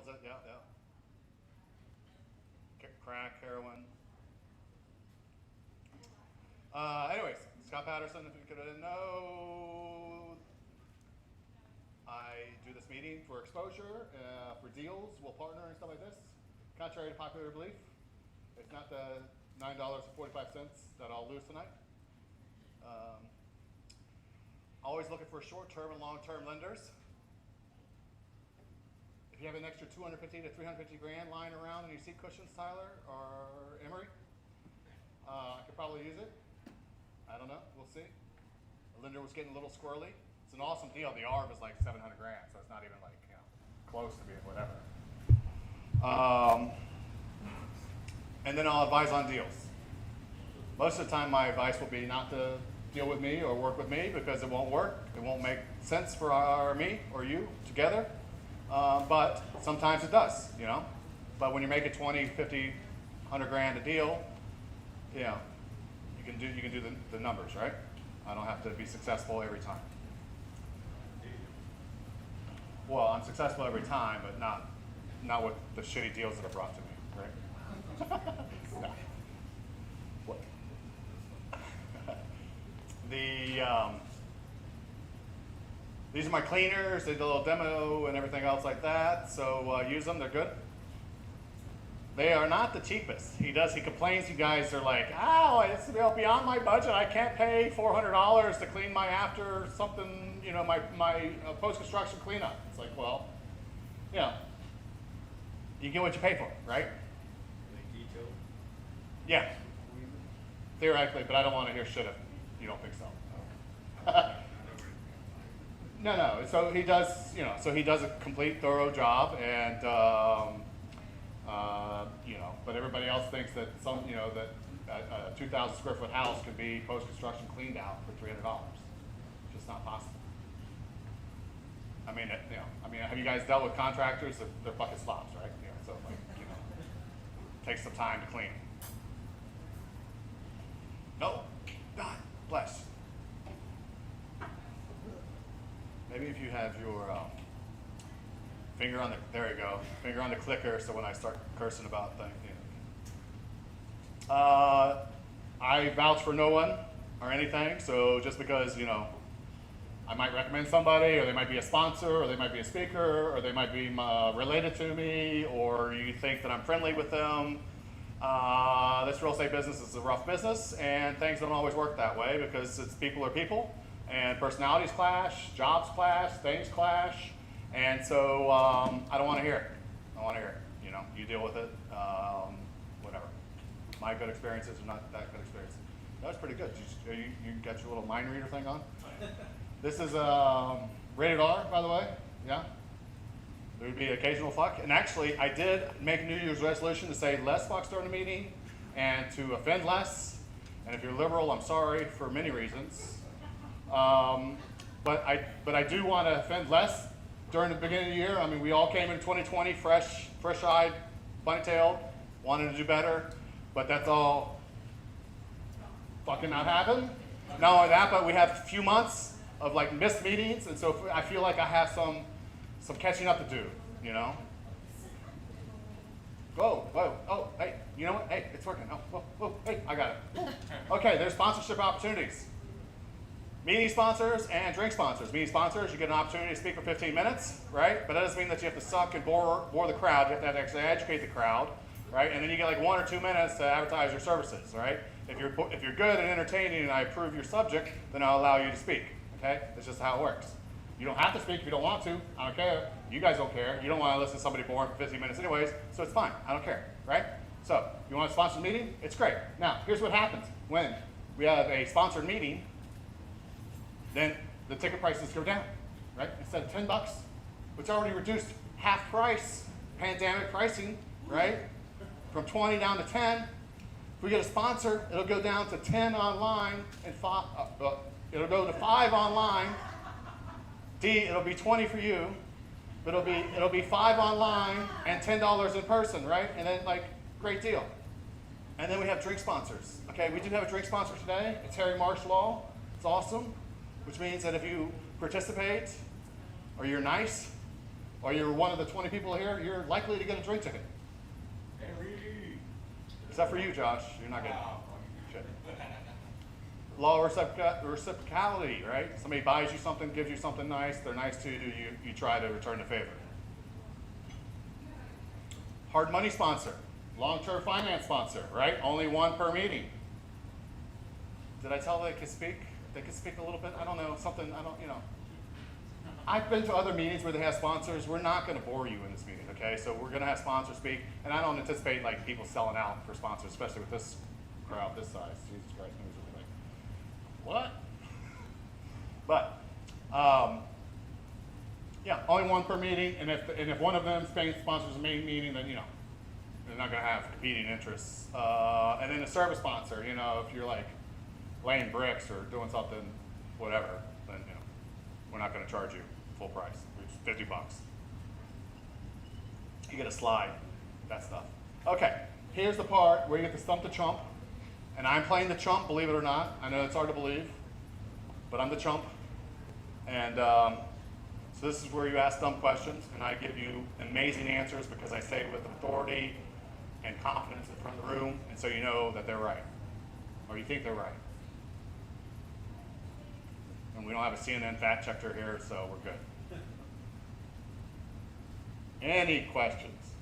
handles it, yeah. Crack, heroin. Anyways, Scott Patterson, if you didn't know, I do this meeting for exposure, for deals, we'll partner and stuff like this. Contrary to popular belief, it's not the $9.45 that I'll lose tonight. Always looking for short-term and long-term lenders. If you have an extra 250 to 350 grand lying around and you see Cushions, Tyler, or Emory, I could probably use it. I don't know, we'll see. The lender was getting a little squirrely. It's an awesome deal. The ARB is like 700 grand, so it's not even like, close to being whatever. And then I'll advise on deals. Most of the time my advice will be not to deal with me or work with me because it won't work. It won't make sense for me or you together. But sometimes it does, But when you're making 20, 50, 100 grand a deal, you can do the numbers, right? I don't have to be successful every time. Well, I'm successful every time, but not with the shitty deals that are brought to me, right? No. What? These are my cleaners. They did a little demo and everything else like that. So use them. They're good. They are not the cheapest. He complains you guys are like, oh, it's beyond my budget. I can't pay $400 to clean my after something, my post-construction cleanup. It's like, well, you get what you pay for, right? Yeah, theoretically, but I don't want to hear shit if you don't think so. No. So he does, he does a complete, thorough job, and but everybody else thinks that that a 2,000 square foot house could be post-construction cleaned out for $300. It's just not possible. I mean, have you guys dealt with contractors? They're fucking slobs, right? So takes some time to clean. No, God bless. Maybe if you have your finger on the clicker, so when I start cursing about things, I vouch for no one or anything, so just because, I might recommend somebody, or they might be a sponsor, or they might be a speaker, or they might be related to me, or you think that I'm friendly with them. This real estate business is a rough business, and things don't always work that way because people are people, and personalities clash, jobs clash, things clash, and so I don't want to hear it. You deal with it, whatever. My good experiences are not that good experiences. That was pretty good. You got your little mind reader thing on? This is rated R, by the way. Yeah. There would be occasional fuck. And actually, I did make a New Year's resolution to say less fucks during the meeting and to offend less. And if you're liberal, I'm sorry for many reasons. But I do want to offend less during the beginning of the year. I mean, we all came in 2020 fresh-eyed, bunny-tailed, wanted to do better. But that's all fucking not happened. Not only that, but we have a few months of like missed meetings, and so I feel like I have some catching up to do, Whoa, oh, hey, you know what? Hey, it's working. Oh, whoa, hey, I got it. Okay, there's sponsorship opportunities. Meeting sponsors and drink sponsors. Meeting sponsors, you get an opportunity to speak for 15 minutes, right? But that doesn't mean that you have to suck and bore the crowd. You have to actually educate the crowd, right? And then you get like 1 or 2 minutes to advertise your services, right? If you're good and entertaining and I approve your subject, then I'll allow you to speak. Okay? That's just how it works. You don't have to speak if you don't want to. I don't care. You guys don't care. You don't want to listen to somebody boring for 15 minutes anyways, so it's fine. I don't care, right? So, you want to sponsor a meeting? It's great. Now, here's what happens. When we have a sponsored meeting, then the ticket prices go down, right? Instead of $10, which already reduced half price, pandemic pricing, right? From 20 down to 10. If we get a sponsor, it'll go down to 10 online and it'll go to 5 online. It'll be 20 for you, but it'll be 5 online and $10 in person, right? And then great deal. And then we have drink sponsors. Okay, we do have a drink sponsor today. It's Harry Marsh Law. It's awesome, which means that if you participate or you're nice, or you're one of the 20 people here, you're likely to get a drink ticket. Except for you, Josh. You're not getting shit. Law of reciprocality, right? Somebody buys you something, gives you something nice, they're nice to you, you try to return the favor. Hard money sponsor, long-term finance sponsor, right? Only one per meeting. Did I tell they could speak? They could speak a little bit? I don't know, something, I don't, you know. I've been to other meetings where they have sponsors. We're not going to bore you in this meeting, okay? So we're going to have sponsors speak, and I don't anticipate like people selling out for sponsors, especially with this crowd this size. Jesus Christ, nobody's really like, what? But yeah, only one per meeting, and if one of them sponsors the main meeting, then you know they're not going to have competing interests. And then a service sponsor, you know, if you're like laying bricks or doing something, whatever, then you know we're not going to charge you full price, which is $50. You get a slide, that stuff. Okay, here's the part where you get to stump the chump, and I'm playing the chump, believe it or not. I know it's hard to believe, but I'm the chump, and so this is where you ask dumb questions, and I give you amazing answers because I say it with authority and confidence in front of the room, and so you know that they're right, or you think they're right. And we don't have a CNN fact checker here, so we're good. Any questions?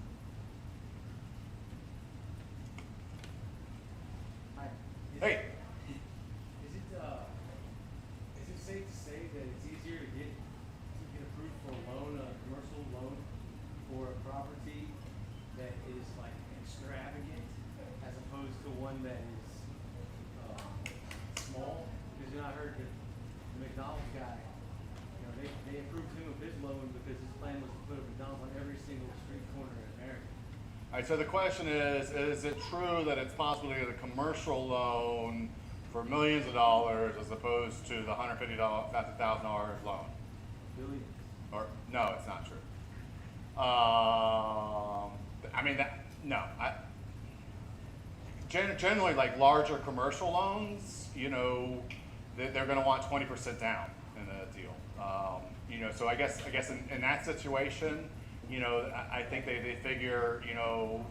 Hi. Hey. Is it safe to say that it's easier to get approved for a loan, a commercial loan, for a property that is like extravagant, as opposed to one that is small? Because you know, I heard that the McDonald's guy, you know, they approved him of his loan because his plan was to put a McDonald's on every single street corner in America. All right, so the question is it true that it's possible to get a commercial loan for millions of dollars as opposed to the $150,000 loan? Billions. Or, no, it's not true. I mean, no. Generally, like larger commercial loans, you know, they're going to want 20% down in a deal. You know, so I guess in that situation, you know, I think they figure, you know,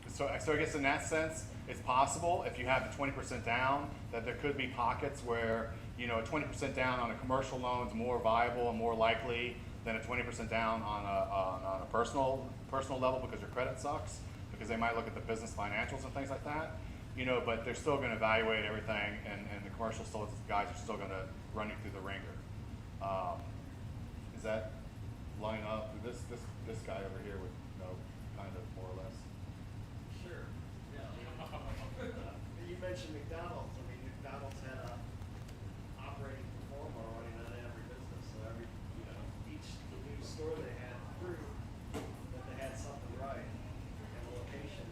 so I guess in that sense, it's possible if you have the 20% down that there could be pockets where, you know, a 20% down on a commercial loan is more viable and more likely than a 20% down on a personal level because your credit sucks, because they might look at the business financials and things like that, you know, but they're still going to evaluate everything, and the commercial guys are still going to run you through the ringer. Is that line up? This guy over here would know, kind of, more or less. Sure, yeah. You mentioned McDonald's. I mean, McDonald's had a operating performer running on every business, so each new store they had proved that they had something right, and the location,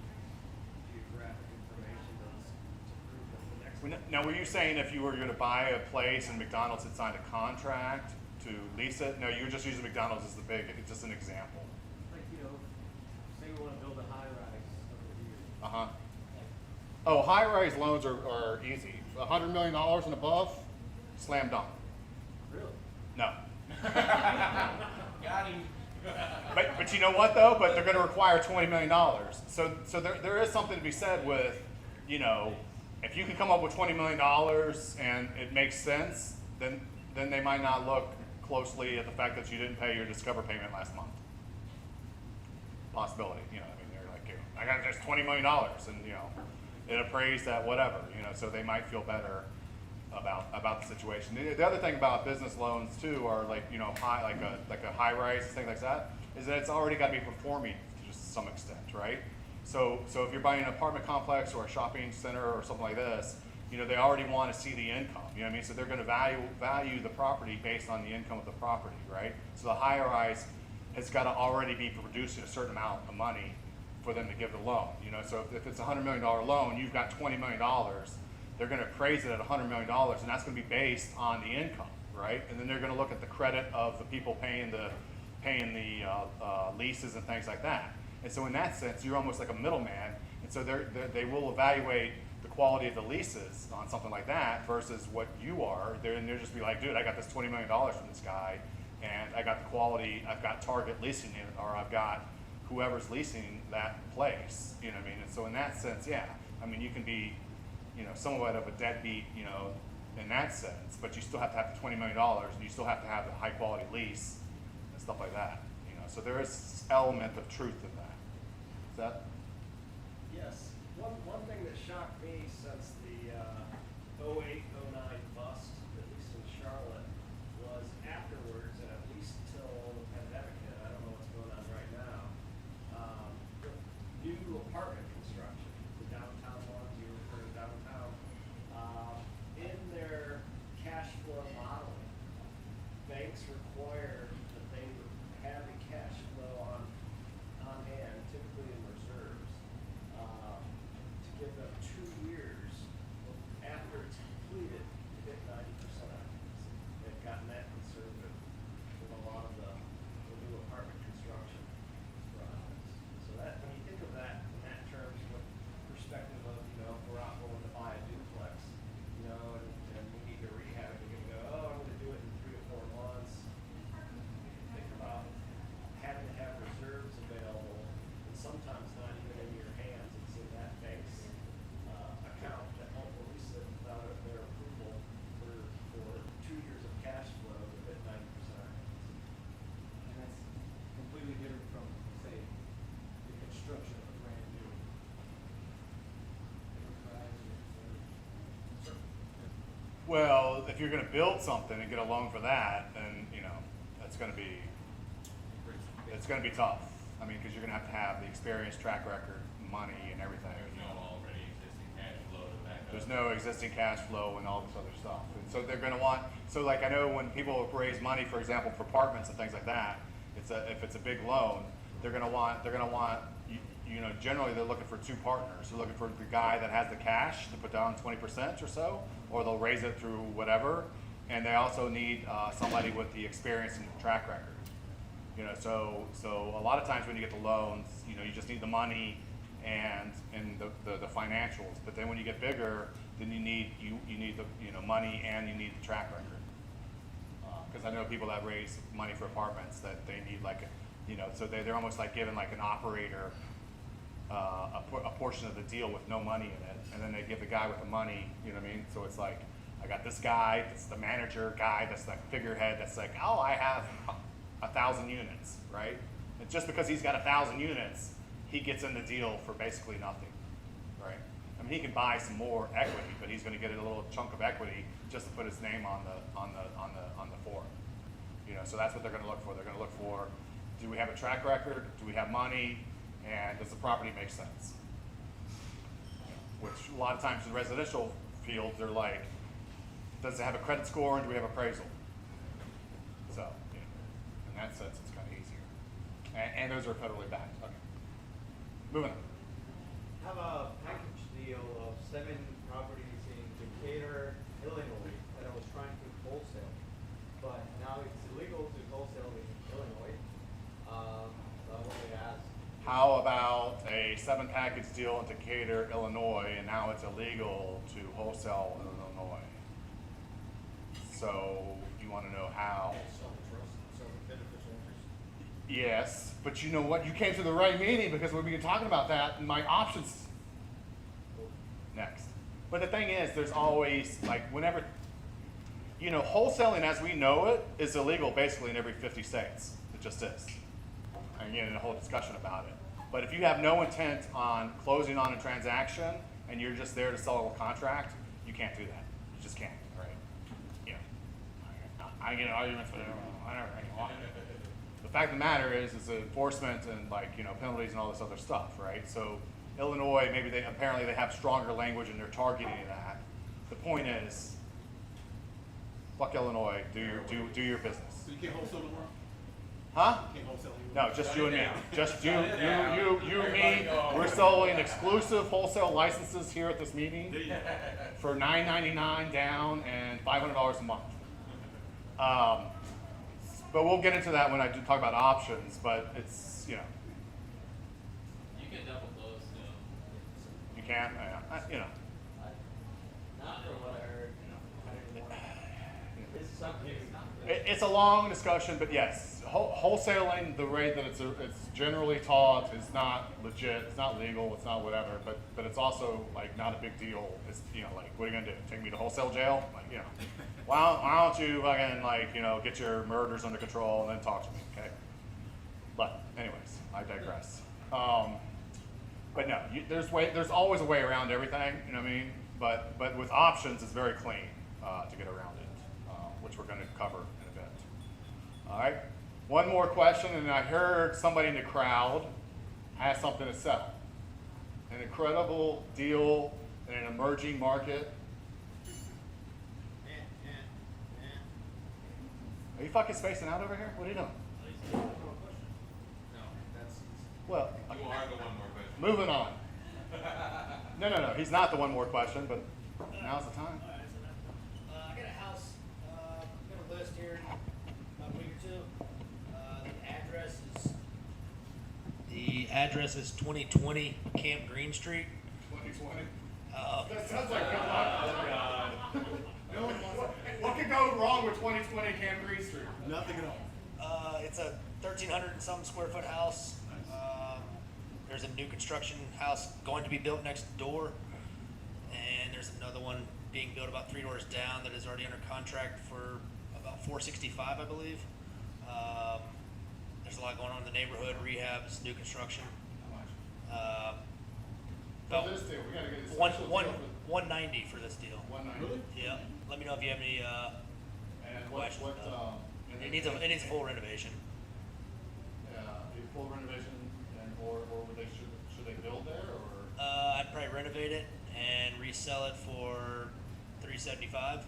geographic information does to prove that the next one. Now, were you saying if you were going to buy a place and McDonald's had signed a contract to lease it? No, you were just using McDonald's as it's just an example. Like, you know, say we want to build a high rise over here. Oh, high-rise loans are easy. $100 million and above, slam dunk. Really? No. Got him. But you know what though? But they're going to require $20 million. So there is something to be said with, you know, if you can come up with $20 million and it makes sense, then they might not look closely at the fact that you didn't pay your Discover payment last month. Possibility, you know. I mean, they're like, I got just $20 million, and you know, it appraised at whatever, you know. So they might feel better about the situation. The other thing about business loans too are like, you know, like a high rise, things like that, is that it's already got to be performing to just some extent, right? So if you're buying an apartment complex or a shopping center or something like this, you know, they already want to see the income. You know what I mean? So they're going to value the property based on the income of the property, right? So the high rise has got to already be producing a certain amount of money for them to give the loan. You know, so if it's a $100 million loan, you've got $20 million. They're going to appraise it at $100 million, and that's going to be based on the income, right? And then they're going to look at the credit of the people paying the leases and things like that. And so in that sense, you're almost like a middleman. And so they will evaluate the quality of the leases on something like that versus what you are. They'll just be like, dude, I got this $20 million from this guy. and I got the quality, I've got Target leasing it, or I've got whoever's leasing that place, you know what I mean? And so in that sense, yeah, I mean, you can be, you know, somewhat of a deadbeat, you know, in that sense, but you still have to have the $20 million, and you still have to have the high quality lease and stuff like that, you know, so there is element of truth in that. Is that? Yes, one thing that shocked me since the 08, 09 bust, at least in Charlotte, was afterwards, and at least till the pandemic hit, I don't know what's going on right now, the new apartment construction, the downtown ones, you refer to downtown, in their cash flow modeling, banks require that they have the cash flow on hand, typically in reserves, to give them 2 years after it's completed to hit 90% occupancy. They've gotten that conservative with a lot of the new apartment construction projects. So that, when you think of that in that terms, with perspective of, you know, if we're out going to buy a duplex, you know, and we need to rehab it, you're gonna go, oh, I'm gonna do it in 3 to 4 months. Think about having to have reserves available, and sometimes not even in your hands, it's in that bank's account that won't release it without their approval for 2 years of cash flow to hit 90% occupancy. And that's completely different from, say, the construction of a brand new enterprise or. Well, if you're gonna build something and get a loan for that, then, you know, that's gonna be, it's gonna be tough. I mean, cause you're gonna have to have the experience, track record, money and everything. There's no already existing cash flow to back up. There's no existing cash flow and all this other stuff. And so they're gonna want, so like I know when people raise money, for example, for apartments and things like that, if it's a big loan, they're gonna want, you know, generally they're looking for 2 partners. They're looking for the guy that has the cash to put down 20% or so, or they'll raise it through whatever. And they also need somebody with the experience and track record. You know, so a lot of times when you get the loans, you know, you just need the money and the financials. But then when you get bigger, then you need the, you know, money and you need the track record. Because I know people that raise money for apartments that they need like, you know, so they're almost like giving like an operator a portion of the deal with no money in it, and then they give the guy with the money, you know what I mean? So it's like, I got this guy, that's the manager guy, that's like figurehead, that's like, oh, I have 1,000 units, right? And just because he's got 1,000 units, he gets in the deal for basically nothing, right? I mean, he can buy some more equity, but he's going to get a little chunk of equity just to put his name on the form. You know, so that's what they're going to look for. They're going to look for, do we have a track record? Do we have money? And does the property make sense? Which a lot of times in residential fields, they're like, does it have a credit score and do we have appraisal? So, you know, in that sense, it's kind of easier. And those are federally backed. Okay. Moving on. Have a package deal of 7 properties in Decatur, Illinois, that I was trying to wholesale, but now it's illegal to wholesale in Illinois. So I wanted to ask. How about a 7-package deal in Decatur, Illinois, and now it's illegal to wholesale in Illinois? So you want to know how? Yes, but you know what? You came to the right meeting because we've been talking about that and my options next. But the thing is, there's always, like, whenever, you know, wholesaling as we know it is illegal basically in every 50 states. It just is. And again, in a whole discussion about it. But if you have no intent on closing on a transaction and you're just there to sell a contract, you can't do that. You just can't, right? You know, I get arguments with everyone, whatever. The fact of the matter is enforcement and, like, you know, penalties and all this other stuff, right? So Illinois, maybe apparently they have stronger language and they're targeting that. The point is, fuck Illinois, do your business. So you can't wholesale tomorrow? Huh? You can't wholesale anymore? No, just you and me. Just you, Shut it down. you, me. We're selling exclusive wholesale licenses here at this meeting for $9.99 down and $500 a month. But we'll get into that when I do talk about options. But it's, you know, You can double close still. you can, you know. Not for what I heard, 101. It's something. it's a long discussion, but yes, wholesaling the way that it's generally taught is not legit. It's not legal. It's not whatever. But it's also like not a big deal. It's like what are you gonna do? Take me to wholesale jail? Like why don't you fucking get your murders under control and then talk to me? Okay. But anyways, I digress. But no, there's always a way around everything. You know what I mean? But with options, it's very clean to get around it, which we're going to cover in a bit. All right. One more question, and I heard somebody in the crowd has something to sell. An incredible deal in an emerging market. Are you fucking spacing out over here? What are you doing? No, that's. Well, You are the one more question. moving on. No. He's not the one more question, but now's the time. I got a house, got a list here, about a week or two. The address is 2020 Camp Green Street. 2020. That sounds like good luck. What could go wrong with 2020 Camp Green Street? Nothing at all. It's a 1,300 and some square foot house. There's a new construction house going to be built next door, and there's another one being built about 3 doors down that is already under contract for about $465, I believe. There's a lot going on in the neighborhood, rehabs, new construction. For About this deal, we gotta get a one, special one, deal 190 for this deal. for 190. Yeah. Let me know if you have any And questions. and It needs a full renovation. a full renovation, or would should they build there, or? I'd probably renovate it and resell it for $375.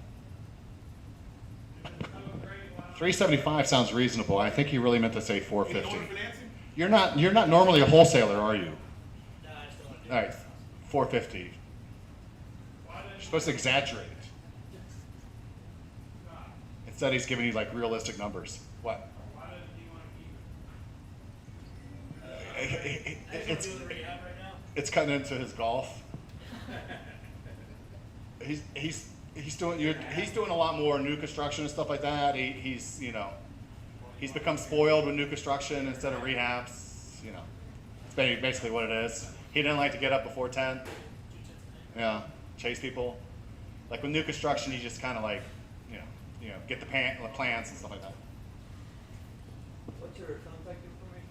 375 sounds reasonable. I think he really meant to say 450. Owner financing? You're not normally a wholesaler, are you? No, I just don't want to do All right, 450. You're supposed to exaggerate. Instead, he's giving you like realistic numbers. What? It's do the rehab right now. it's cutting into his golf. He's doing a lot more new construction and stuff like that. He's become spoiled with new construction instead of rehabs. It's basically what it is. He didn't like to get up before 10. Yeah, chase people. Like with new construction, you just kind of like get the plans and stuff like that. What's your contact information?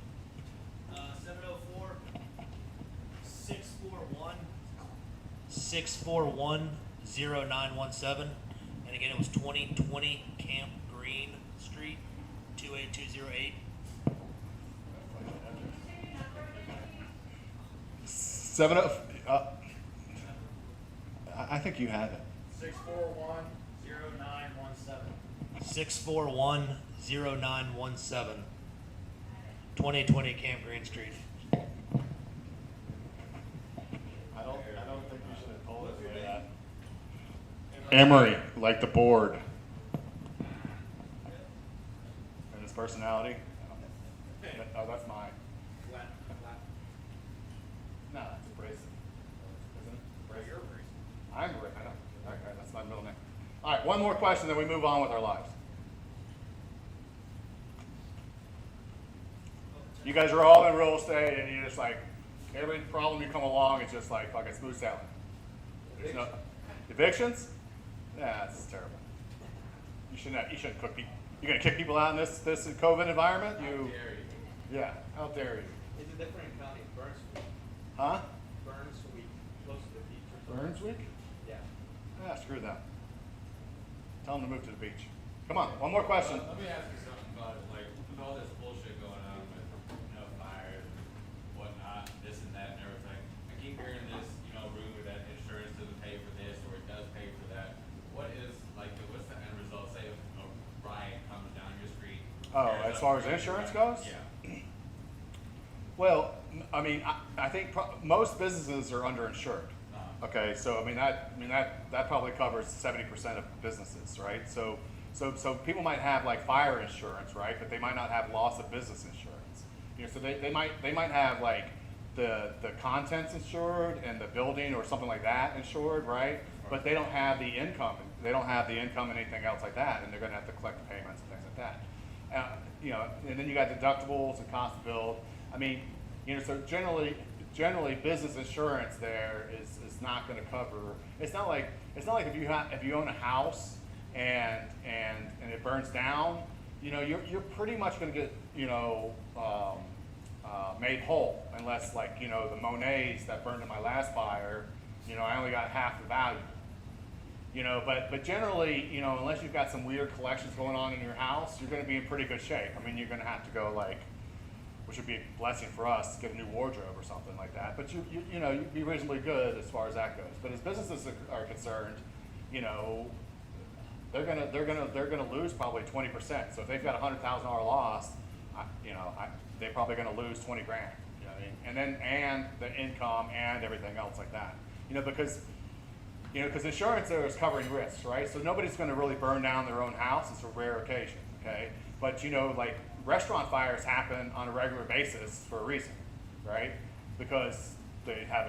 704 641 641 0917. And again, it was 2020 Camp Green Street, 28208. I think you have it. 641 0917. 641 0917. 2020 Camp Green Street. I don't think you should have told us that. Emery, like the board. And his personality. Oh, that's mine. No, it's abrasive. Isn't it? Abrasive. I'm abrasive. I know. Okay, that's my middle name. All right, one more question, then we move on with our lives. You guys are all in real estate, and you just like every problem you come along, it's just like fucking smooth sailing. There's no evictions. Yeah, that's terrible. You shouldn't cook people. You're gonna kick people out in this COVID environment? How dare you? Yeah. How dare you? It's a different county, Burnsville. Huh? Burnsville, close to the beach or something. Burnswick? Yeah. Ah, screw them. Tell them to move to the beach. Come on, one more question. Let me ask you something about it, like, with all this bullshit going on with, fires and whatnot, this and that and everything. I keep hearing this, rumor that insurance doesn't pay for this or it does pay for that. What's the end result? Say if a riot comes down your street. Oh, tears as up far as your insurance street, goes? Yeah. Well, I mean, I think most businesses are underinsured. Okay, so that probably covers 70% of businesses, right? So people might have like fire insurance, right? But they might not have loss of business insurance. So they might have like the contents insured and the building or something like that insured, right? But they don't have the income. They don't have the income and anything else like that, and they're going to have to collect the payments and things like that. You know, and then you got deductibles and cost to build. I mean, you know, so generally business insurance there is not going to cover. It's not like if you own a house and it burns down, you know, you're pretty much going to get, you know, made whole, unless, like, you know, the Monets that burned in my last fire, you know, I only got half the value. You know, but generally, you know, unless you've got some weird collections going on in your house, you're going to be in pretty good shape. I mean, you're going to have to go, like, which would be a blessing for us, to get a new wardrobe or something like that. But you know, you'd be reasonably good as far as that goes. But as businesses are concerned, you know, they're gonna lose probably 20%. So if they've got a $100,000 loss, they're probably gonna lose 20 grand. You know what I mean? And then and the income and everything else like that. You know, because insurance there is covering risks, right? So nobody's gonna really burn down their own house. It's a rare occasion, okay? But, you know, like, restaurant fires happen on a regular basis for a reason, right? Because they have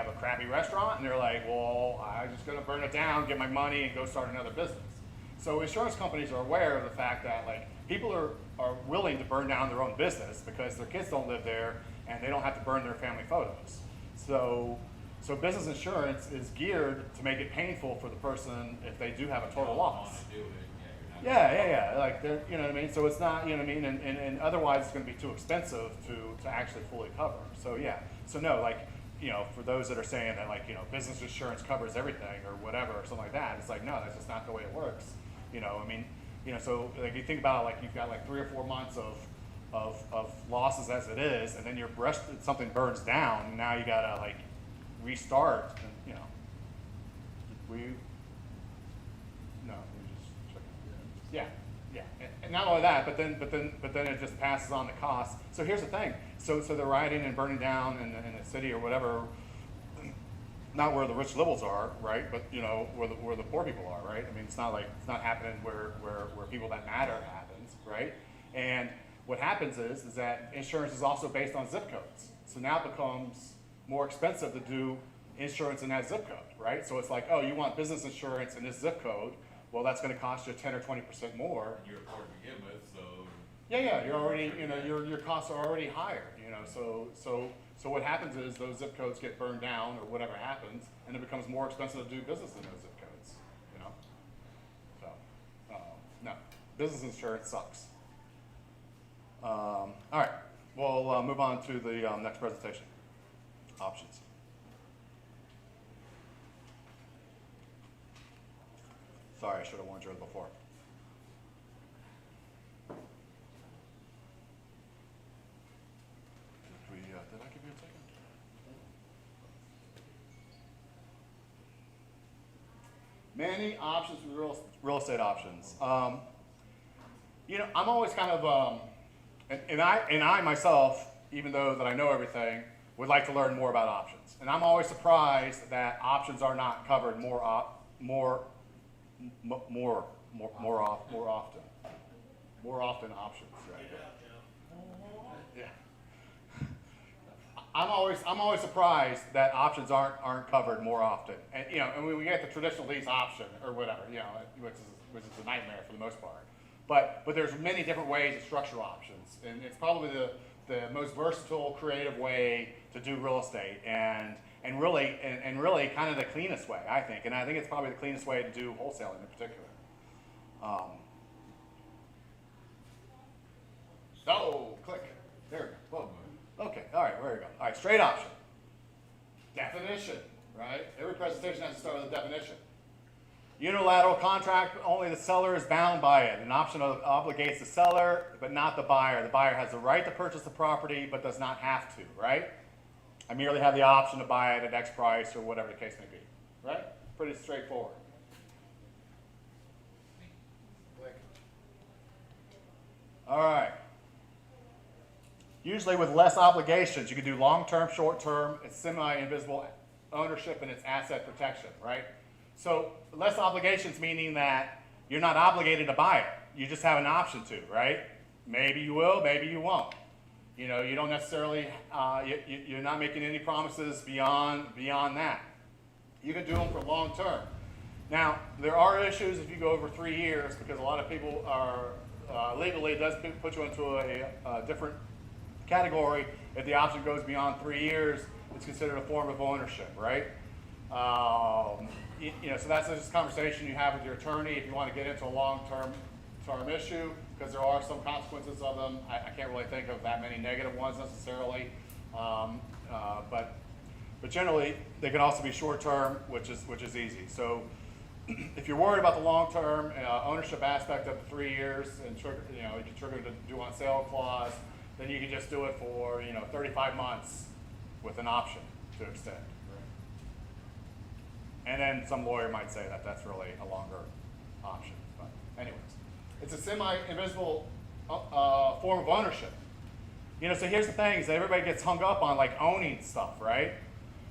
a crappy restaurant and they're like, well, I'm just gonna burn it down, get my money, and go start another business. So insurance companies are aware of the fact that, like, people are willing to burn down their own business because their kids don't live there and they don't have to burn their family photos. So business insurance is geared to make it painful for the person if they do have a total loss. Want to do it, yeah, you're not. Yeah. Like, they're, you know what I mean? So it's not, you know what I mean? And otherwise it's gonna be too expensive to actually fully cover. So yeah, so no, like, you know, for those that are saying that, like, you know, business insurance covers everything or whatever, or something like that, it's like, no, that's just not the way it works. You know, I mean, you know, so like you think about it, like you've got like 3 or 4 months of losses as it is, and then something burns down, and now you gotta like restart, and, you know, yeah. And not only that, but then it just passes on the cost. So here's the thing. So the rioting and burning down in the city or whatever, not where the rich liberals are, right? But, you know, where the poor people are, right? I mean, it's not happening where people that matter happens, right? And what happens is that insurance is also based on zip codes. So now it becomes more expensive to do insurance in that zip code, right? So it's like, oh, you want business insurance in this zip code? Well, that's going to cost you 10 or 20% more. You're poor to begin with, so. Yeah, you're already, you know, your costs are already higher, you know, so what happens is those zip codes get burned down or whatever happens, and it becomes more expensive to do business in those zip codes, you know? So, no, business insurance sucks. All right, we'll move on to the next presentation, options. Sorry, I should have warned you before. Did I give you a second? Many options for real estate options. You know, I'm always kind of, and I myself, even though that I know everything, would like to learn more about options. And I'm always surprised that options are not covered more often. More often options, right? Yeah. I'm always surprised that options aren't covered more often. And, you know, and we get the traditional lease option or whatever, you know, which is a nightmare for the most part. But there's many different ways to structure options, and it's probably the most versatile, creative way to do real estate, and really kind of the cleanest way, I think. And I think it's probably the cleanest way to do wholesaling in particular. Click. There we go. Whoa. Okay, all right, there we go. All right, straight option. Definition, right? Every presentation has to start with a definition. Unilateral contract, only the seller is bound by it. An option obligates the seller, but not the buyer. The buyer has the right to purchase the property, but does not have to, right? I merely have the option to buy it at X price or whatever the case may be, right? Pretty straightforward. All right. Usually with less obligations, you can do long-term, short-term, it's semi-invisible ownership, and it's asset protection, right? So less obligations meaning that you're not obligated to buy it. You just have an option to, right? Maybe you will, maybe you won't. You know, you don't necessarily, you're not making any promises beyond that. You can do them for long term. Now, there are issues if you go over 3 years, because a lot of people are legally, it does put you into a different category. If the option goes beyond 3 years, it's considered a form of ownership, right? So that's just a conversation you have with your attorney if you want to get into a long-term issue, because there are some consequences of them. I can't really think of that many negative ones necessarily, but generally they can also be short-term, which is easy. So if you're worried about the long-term ownership aspect of the 3 years and you can trigger the due on sale clause, then you can just do it for 35 months with an option to extend. And then some lawyer might say that that's really a longer option. But anyways, it's a semi-invisible form of ownership. So here's the thing: is that everybody gets hung up on like owning stuff, right?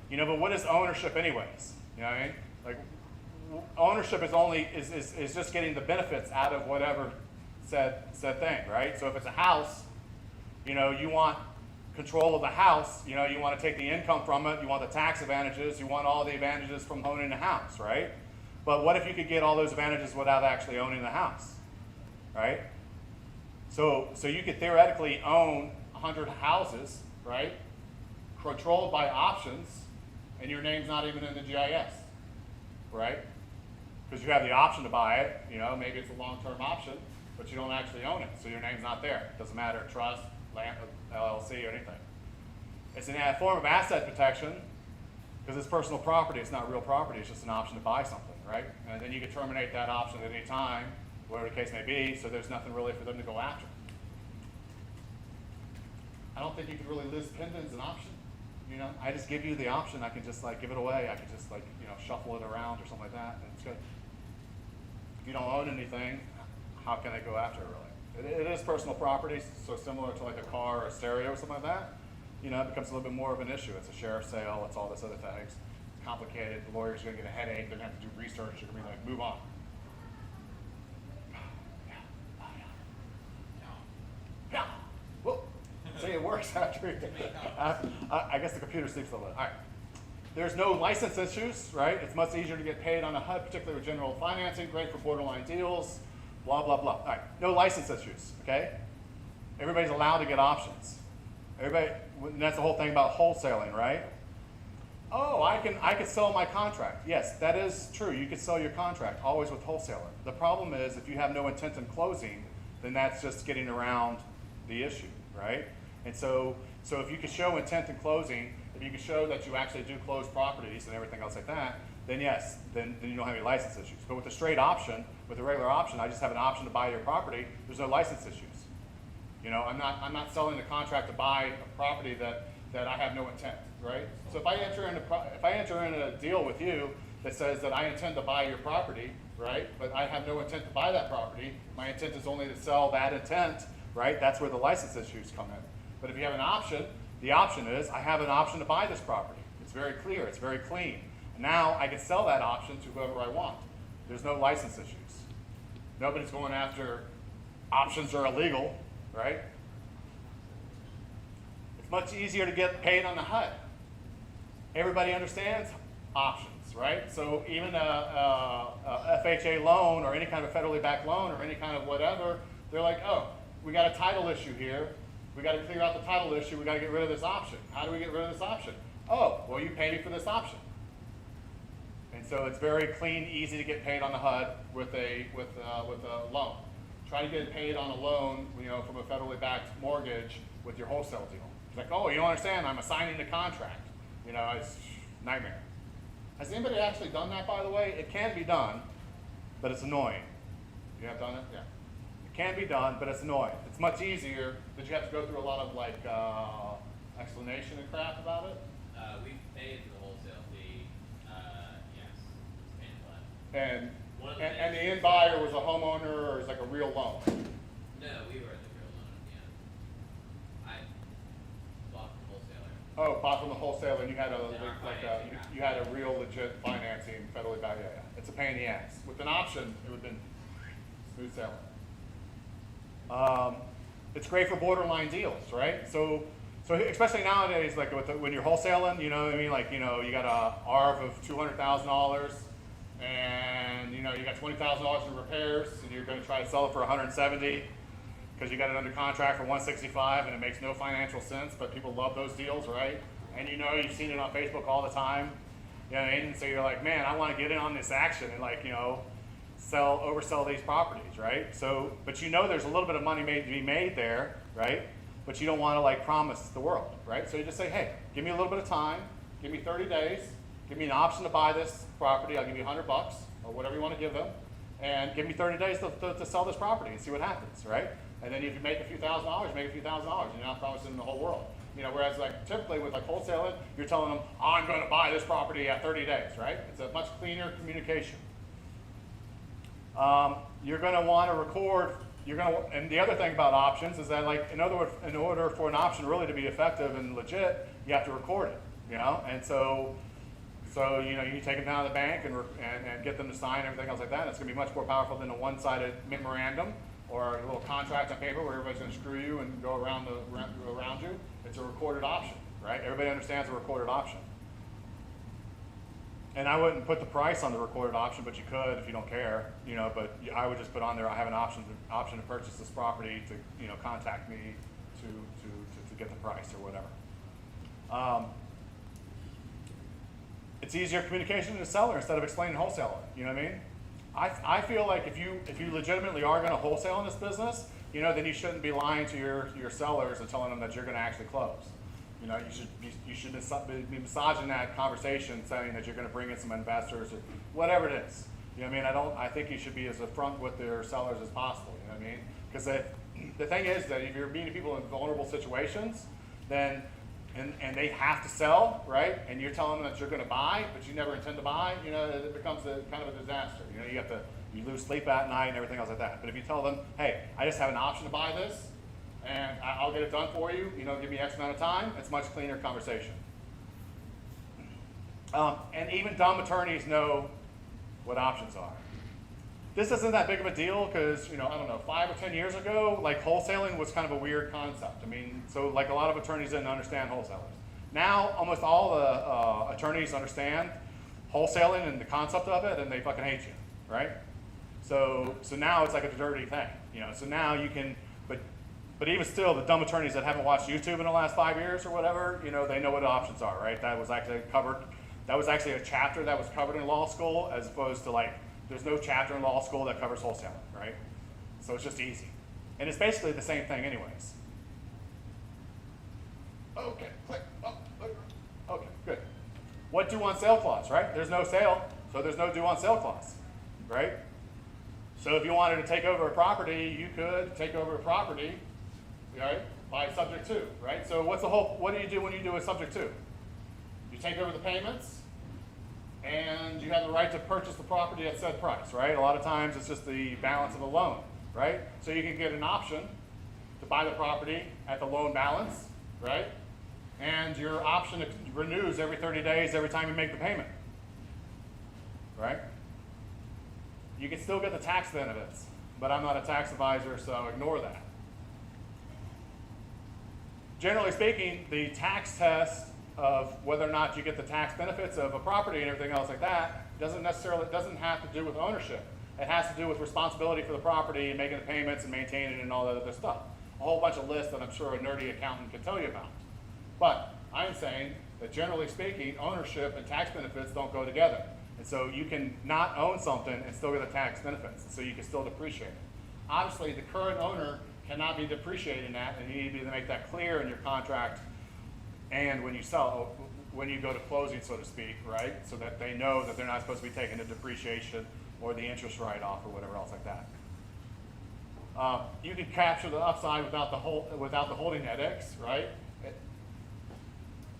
But what is ownership anyways? You know what I mean? Like ownership is just getting the benefits out of whatever said thing, right? So if it's a house, you want control of the house, you want to take the income from it, you want the tax advantages, you want all the advantages from owning the house, right? But what if you could get all those advantages without actually owning the house, right? So you could theoretically own 100 houses, right? Controlled by options, and your name's not even in the GIS, right? Because you have the option to buy it, maybe it's a long-term option, but you don't actually own it, so your name's not there. It doesn't matter, trust, land, LLC, or anything. It's a form of asset protection because it's personal property. It's not real property. It's just an option to buy something, right? And then you can terminate that option at any time, whatever the case may be, so there's nothing really for them to go after. I don't think you could really list pending as an option. I just give you the option. I can just give it away. I can just shuffle it around or something like that, and it's good. If you don't own anything, how can they go after it really? It is personal property, so similar to like a car or a stereo or something like that. It becomes a little bit more of an issue. It's a sheriff's sale. It's all this other things. It's complicated. The lawyer's going to get a headache. They're going to have to do research. You're going to be like, move on. Yeah. Whoa. See, it works after. I guess the computer sleeps a little bit. All right. There's no license issues, right? It's much easier to get paid on a HUD, particularly with general financing. Great for borderline deals. Blah, blah, blah. All right, no license issues, okay? Everybody's allowed to get options. And that's the whole thing about wholesaling, right? Oh, I can sell my contract. Yes, that is true. You can sell your contract, always with wholesaler. The problem is if you have no intent in closing, then that's just getting around the issue, right? And so if you can show intent in closing, if you can show that you actually do close properties and everything else like that, then yes, then you don't have any license issues. But with a straight option, with a regular option, I just have an option to buy your property, there's no license issues. I'm not selling the contract to buy a property that I have no intent, right? So if I enter in a deal with you that says that I intend to buy your property, right? But I have no intent to buy that property, my intent is only to sell that intent, right? That's where the license issues come in. But if you have an option, the option is I have an option to buy this property. It's very clear, it's very clean. Now I can sell that option to whoever I want. There's no license issues. Nobody's going after options are illegal, right? It's much easier to get paid on the HUD. Everybody understands options, right? So even a FHA loan or any kind of federally backed loan or any kind of whatever, they're like, oh, we got a title issue here. We got to clear out the title issue. We got to get rid of this option. How do we get rid of this option? Oh, well, you pay me for this option. And so it's very clean, easy to get paid on the HUD with a loan. Try to get paid on a loan, from a federally backed mortgage with your wholesale deal. It's like, oh, you don't understand, I'm assigning the contract. It's nightmare. Has anybody actually done that, by the way? It can be done, but it's annoying. You have done it? Yeah. It can be done, but it's annoying. It's much easier, but you have to go through a lot of explanation and crap about it. We paid the wholesale fee, yes, it's paid flat. And the end buyer was a homeowner or is like a real loan? No, we were the real loan at the end. I bought from the wholesaler. Oh, bought from the wholesaler and you had financing. you had a real legit financing federally backed. Yeah. It's a pain in the ass. With an option, it would have been smooth sailing. It's great for borderline deals, right? So especially nowadays, like when you're wholesaling, you know what I mean? Like, you got a ARV of $200,000 and, you got $20,000 in repairs and you're going to try to sell it for $170. because you got it under contract for 165 and it makes no financial sense, but people love those deals, right? And you know, you've seen it on Facebook all the time. You know what I mean? So you're like, man, I want to get in on this action and like, you know, oversell these properties, right? So, but you know there's a little bit of money made to be made there, right? But you don't want to like promise the world, right? So you just say, hey, give me a little bit of time, give me 30 days, give me an option to buy this property, I'll give you $100 or whatever you want to give them, and give me 30 days to sell this property and see what happens, right? And then if you make a few $1,000s, you make a few $1,000s. You're not promising them the whole world. You know, whereas like typically with like wholesaling, you're telling them, I'm going to buy this property at 30 days, right? It's a much cleaner communication. You're going to want to record. And the other thing about options is that, like, in order for an option really to be effective and legit, you have to record it. You know, and so you know, you take them down to the bank and get them to sign everything else like that. And it's going to be much more powerful than a one-sided memorandum or a little contract on paper where everybody's going to screw you and go around you. It's a recorded option, right? Everybody understands a recorded option. And I wouldn't put the price on the recorded option, but you could if you don't care, you know. But I would just put on there, I have an option to purchase this property. To, you know, contact me to get the price or whatever. It's easier communication to the seller instead of explaining wholesaler. You know what I mean? I feel like if you legitimately are going to wholesale in this business, you know, then you shouldn't be lying to your sellers and telling them that you're going to actually close. You know, you should be massaging that conversation, saying that you're going to bring in some investors or whatever it is. You know what I mean? I think you should be as upfront with their sellers as possible. You know what I mean? Because the thing is that if you're meeting people in vulnerable situations, then and they have to sell, right? And you're telling them that you're going to buy, but you never intend to buy. You know, it becomes kind of a disaster. You know, you lose sleep at night and everything else like that. But if you tell them, hey, I just have an option to buy this, and I'll get it done for you, you know, give me X amount of time, it's a much cleaner conversation. And even dumb attorneys know what options are. This isn't that big of a deal because, you know, I don't know, 5 or 10 years ago, like wholesaling was kind of a weird concept. I mean, so like a lot of attorneys didn't understand wholesalers. Now, almost all the attorneys understand wholesaling and the concept of it, and they fucking hate you, right? So now it's like a dirty thing, you know. So now you can, but even still, the dumb attorneys that haven't watched YouTube in the last 5 years or whatever, you know, they know what the options are, right? That was actually covered. That was actually a chapter that was covered in law school, as opposed to like, there's no chapter in law school that covers wholesaling, right? So it's just easy, and it's basically the same thing, anyways. Okay, click. Oh, okay, good. What due on sale clause, right? There's no sale, so there's no due on sale clause, right? So if you wanted to take over a property, you could take over a property, right, by subject to, right? So what do you do when you do a subject to? You take over the payments, and you have the right to purchase the property at said price, right? A lot of times it's just the balance of the loan, right? So you can get an option to buy the property at the loan balance, right? And your option renews every 30 days every time you make the payment, right? You can still get the tax benefits, but I'm not a tax advisor, so ignore that. Generally speaking, the tax test of whether or not you get the tax benefits of a property and everything else like that doesn't have to do with ownership. It has to do with responsibility for the property and making the payments and maintaining it and all that other stuff. A whole bunch of lists that I'm sure a nerdy accountant can tell you about. But I'm saying that generally speaking, ownership and tax benefits don't go together. And so you can not own something and still get the tax benefits, so you can still depreciate it. Obviously, the current owner cannot be depreciating that, and you need to make that clear in your contract and when you sell, when you go to closing, so to speak, right? So that they know that they're not supposed to be taking the depreciation or the interest write-off or whatever else like that. You can capture the upside without the holding net X, right?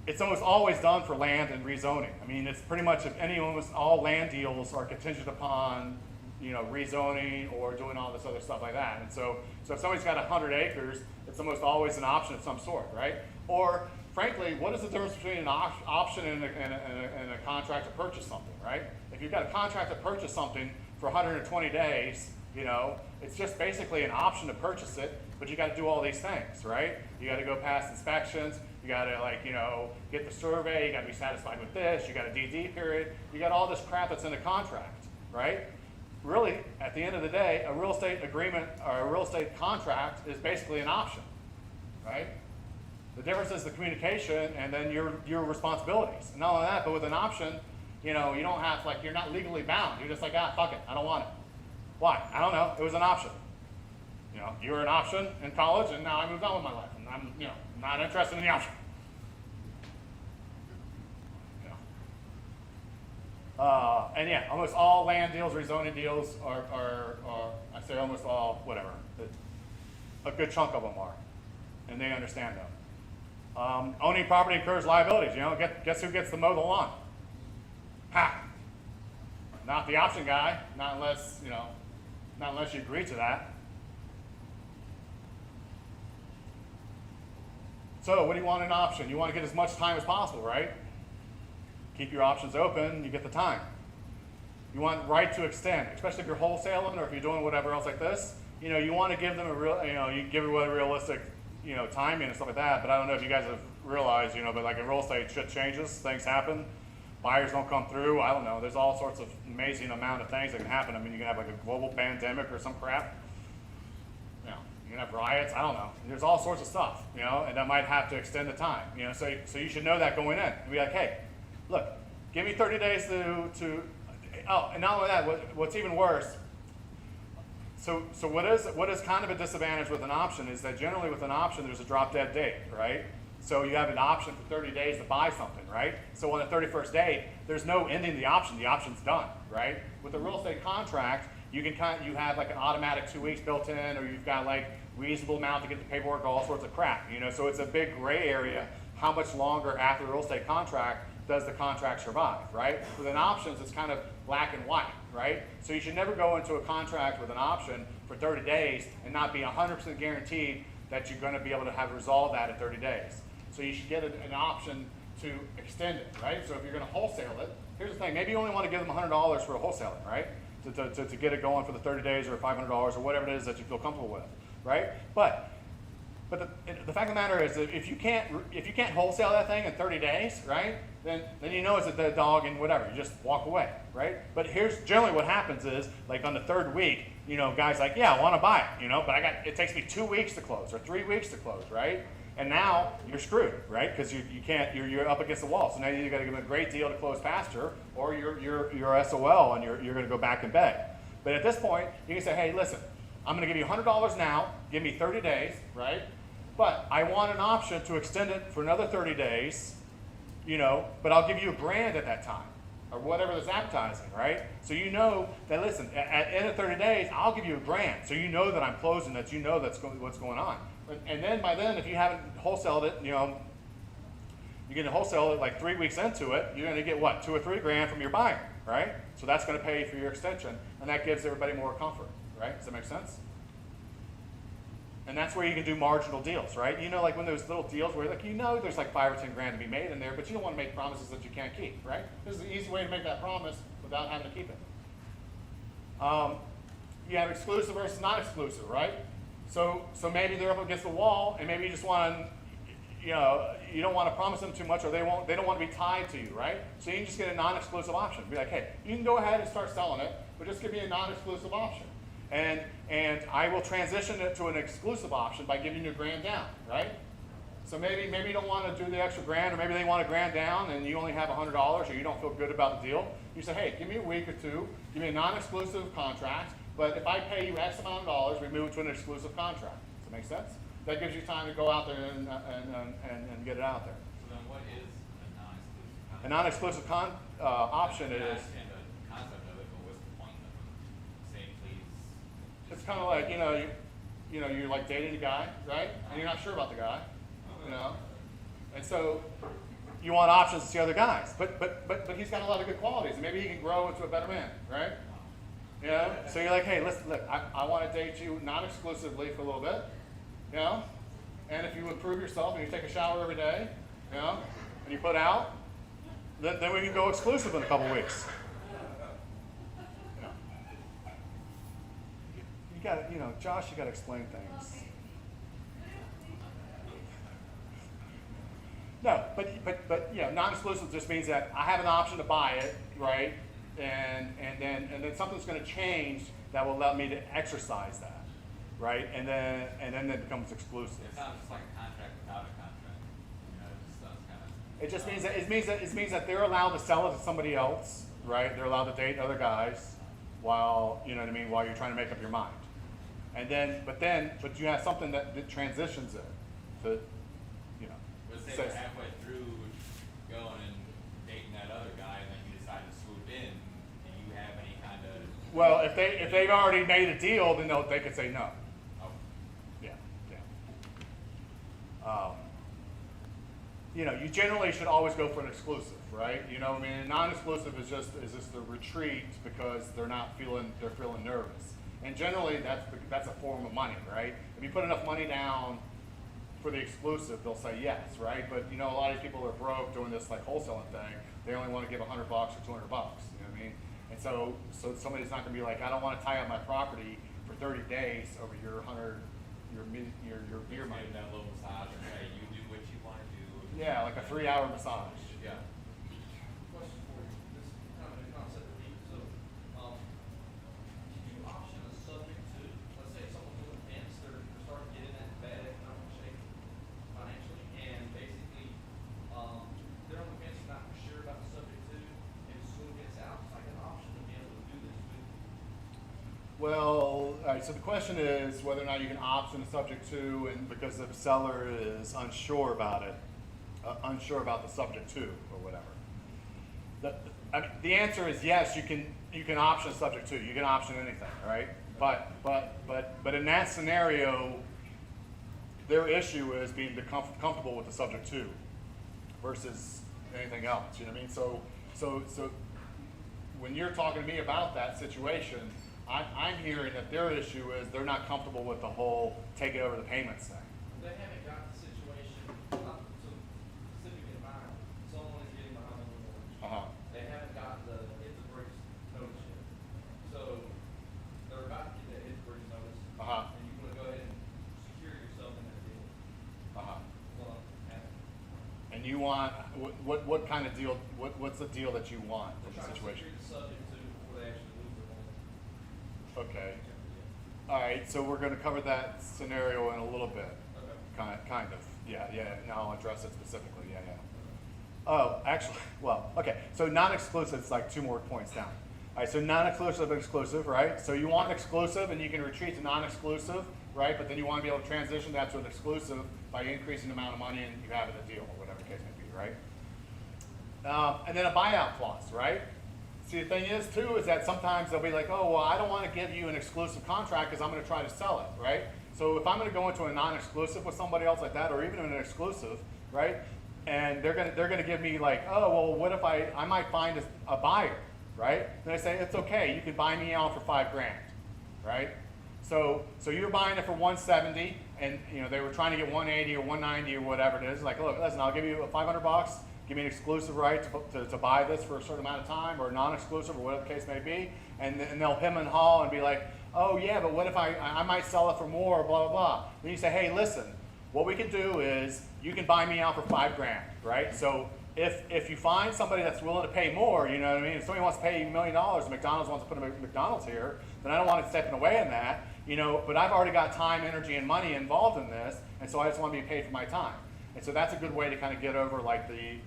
It's almost always done for land and rezoning. I mean, it's pretty much almost all land deals are contingent upon, you know, rezoning or doing all this other stuff like that. And so if somebody's got 100 acres, it's almost always an option of some sort, right? Or frankly, what is the difference between an option and a contract to purchase something, right? If you've got a contract to purchase something for 120 days, you know, it's just basically an option to purchase it, but you got to do all these things, right? You got to go past inspections. You got to, like, you know, get the survey. You got to be satisfied with this. You got a DD period. You got all this crap that's in the contract, right? really, at the end of the day, a real estate agreement or a real estate contract is basically an option, right? The difference is the communication and then your responsibilities. And not only that, but with an option, you know, you don't have, like, you're not legally bound. You're just like, ah, fuck it, I don't want it. Why? I don't know. It was an option. You know, you were an option in college, and now I moved on with my life, and I'm, you know, not interested in the option. You know. And yeah, almost all land deals, rezoning deals are I say almost all, whatever. A good chunk of them are, and they understand them. Owning property incurs liabilities. You know, guess who gets to mow the lawn? Ha! Not the option guy. Not unless you agree to that. So, what do you want in an option? You want to get as much time as possible, right? Keep your options open. You get the time. You want right to extend, especially if you're wholesaling or if you're doing whatever else like this. You know, you want to give them a real, you know, you give it a realistic, you know, timing and stuff like that. But I don't know if you guys have realized, you know, but like in real estate, shit changes, things happen, buyers don't come through. I don't know. There's all sorts of amazing amount of things that can happen. I mean, you can have like a global pandemic or some crap. You know, you can have riots. I don't know. There's all sorts of stuff, you know, and that might have to extend the time. You know, so you should know that going in. And be like, hey, look, give me 30 days to. Oh, and not only that, what's even worse. So what is kind of a disadvantage with an option is that generally with an option there's a drop dead date, right? So you have an option for 30 days to buy something, right? So on the 31st day, there's no ending the option's done, right? With a real estate contract, you have like an automatic 2 weeks built in, or you've got like reasonable amount to get the paperwork, all sorts of crap, you know? So it's a big gray area. How much longer after the real estate contract does the contract survive, right? With an options, it's kind of black and white, right? So you should never go into a contract with an option for 30 days and not be 100% guaranteed that you're going to be able to have resolved that in 30 days. So you should get an option to extend it, right? So if you're going to wholesale it, here's the thing, maybe you only want to give them $100 for a wholesaling, right? To get it going for the 30 days or $500 or whatever it is that you feel comfortable with, right? But the fact of the matter is that if you can't wholesale that thing in 30 days, right? Then you know it's a dead dog and whatever. You just walk away, right? But here's generally what happens is, like on the third week, you know, guys like, yeah, I want to buy it, you know, but it takes me 2 weeks to close or 3 weeks to close, right? And now you're screwed, right? Because you're up against the wall. So now you got to give them a great deal to close faster, or you're SOL and you're going to go back and beg. But at this point, you can say, hey, listen, I'm going to give you $100 now. Give me 30 days, right? But I want an option to extend it for another 30 days, you know, but I'll give you $1,000 at that time, or whatever there's advertising, right? So you know that, listen, at the end of 30 days, I'll give you $1,000. So you know that I'm closing, that you know what's going on. And then by then, if you haven't wholesaled it, you know, you're going to wholesale it like 3 weeks into it, you're going to get what, $2 or $3 grand from your buyer, right? So that's going to pay for your extension, and that gives everybody more comfort, right? Does that make sense? And that's where you can do marginal deals, right? You know, like when those little deals where, like, you know, there's like 5 or 10 grand to be made in there, but you don't want to make promises that you can't keep, right? This is an easy way to make that promise without having to keep it. You have exclusive versus non-exclusive, right? So maybe they're up against the wall, and maybe you just want to, you know, you don't want to promise them too much, or they don't want to be tied to you, right? So you can just get a non-exclusive option. Be like, hey, you can go ahead and start selling it, but just give me a non-exclusive option. And I will transition it to an exclusive option by giving you $1,000 down, right? So maybe you don't want to do the extra grand, or maybe they want $1,000 down and you only have $100, or you don't feel good about the deal. You say, hey, give me a week or two, give me a non-exclusive contract, but if I pay you X amount of dollars, we move to an exclusive contract. Does that make sense? That gives you time to go out there and get it out there. So then what is a non-exclusive contract? A non-exclusive option I is, understand the concept of it, but what's the point of saying please? it's kind of like, you're like dating a guy, right? And you're not sure about the guy, you know? And so you want options to see other guys, but he's got a lot of good qualities, and maybe he can grow into a better man, right? You know? So you're like, hey, listen, look, I want to date you non-exclusively for a little bit, you know? And if you improve yourself and you take a shower every day, you know, and you put out, then we can go exclusive in a couple weeks. You got to, Josh, you got to explain things. No, but non-exclusive just means that I have an option to buy it, right? and then something's going to change that will allow me to exercise that, right? And then it becomes exclusive. It sounds just like a contract without a contract. You know, it just sounds kind of. It just means that it means that they're allowed to sell it to somebody else, right? They're allowed to date other guys while, you know what I mean, while you're trying to make up your mind. And but you have something that transitions it to, you know. Let's say says- we're halfway through going and dating that other guy, and then you decide to swoop in. Do you have any kind of? Well, if they've already made a deal, then they could say no. Oh, Yeah, yeah. You know, you generally should always go for an exclusive, right? You know, I mean, a non-exclusive is just the retreat because they're feeling nervous, and generally that's a form of money, right? If you put enough money down for the exclusive, they'll say yes, right? But you know, a lot of people are broke doing this like wholesaling thing. They only want to give $100 or $200. You know what I mean? And so somebody's not going to be like, I don't want to tie up my property for 30 days over your beer money. give that little massage, and hey, you do what you want to do. Yeah, like a 3-hour massage. Yeah. Question for you, this is kind of a concept of deep, so, can you option a subject to, let's say someone's doing fence, they're starting to get in that bad economic shape financially, and basically, they're on the fence, not sure about the subject to, and the school gets out, it's like an option to be able to do this with. Well, all right, so the question is whether or not you can option a subject to, and because the seller is unsure about it, unsure about the subject to, or whatever. The answer is yes, you can option a subject to. You can option anything, right? But in that scenario, their issue is being comfortable with the subject to versus anything else. You know what I mean? So when you're talking to me about that situation, I'm hearing that their issue is they're not comfortable with the whole taking over the payments thing. They haven't got the situation, not so specific in mind, someone is getting behind on the mortgage. Uh-huh. They haven't got the hit the brakes notice yet. So they're about to get that hit the brakes notice. Uh-huh. And you wanna go ahead and secure yourself in that deal. Uh-huh. Well, And you want, what kind of deal, what's the deal that you want in the trying to situation? secure the subject to before they actually lose their home. Okay. All right, so we're gonna cover that scenario in a little bit. Okay. Kind of. Yeah. Now I'll address it specifically. Yeah. Oh, actually, well, okay. So non-exclusive is like 2 more points down. All right, so non-exclusive and exclusive, right? So you want exclusive and you can retreat to non-exclusive, right? But then you want to be able to transition that to an exclusive by increasing the amount of money and you have in the deal or whatever the case may be, right? And then a buyout clause, right? See, the thing is, too, is that sometimes they'll be like, oh, well, I don't want to give you an exclusive contract because I'm going to try to sell it, right? So if I'm going to go into a non-exclusive with somebody else like that, or even an exclusive, right? And they're going to give me like, oh, well, what if I might find a buyer, right? Then I say, it's okay, you can buy me out for $5,000, right? So you're buying it for 170, and you know they were trying to get 180 or 190 or whatever it is. Like, look, listen, I'll give you $500. Give me an exclusive right to buy this for a certain amount of time, or non-exclusive, or whatever the case may be. And they'll hem and haw and be like, oh yeah, but what if I might sell it for more, blah, blah, blah. Then you say, hey, listen, what we can do is you can buy me out for $5,000, right? So if you find somebody that's willing to pay more, you know what I mean? If somebody wants to pay $1 million, McDonald's wants to put a McDonald's here, then I don't want it stepping away in that, you know, but I've already got time, energy, and money involved in this, and so I just want to be paid for my time. And so that's a good way to kind of get over like the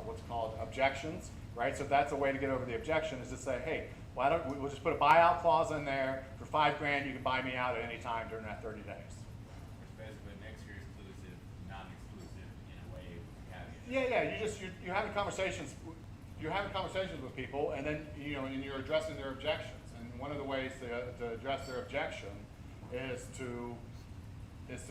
what's called objections, right? So that's a way to get over the objection is to say, hey, why don't we'll just put a buyout clause in there for $5,000, you can buy me out at any time during that 30 days. It's basically next year exclusive, non-exclusive in a way. You're having conversations. You're having conversations with people, and then and you're addressing their objections. And one of the ways to address their objection is to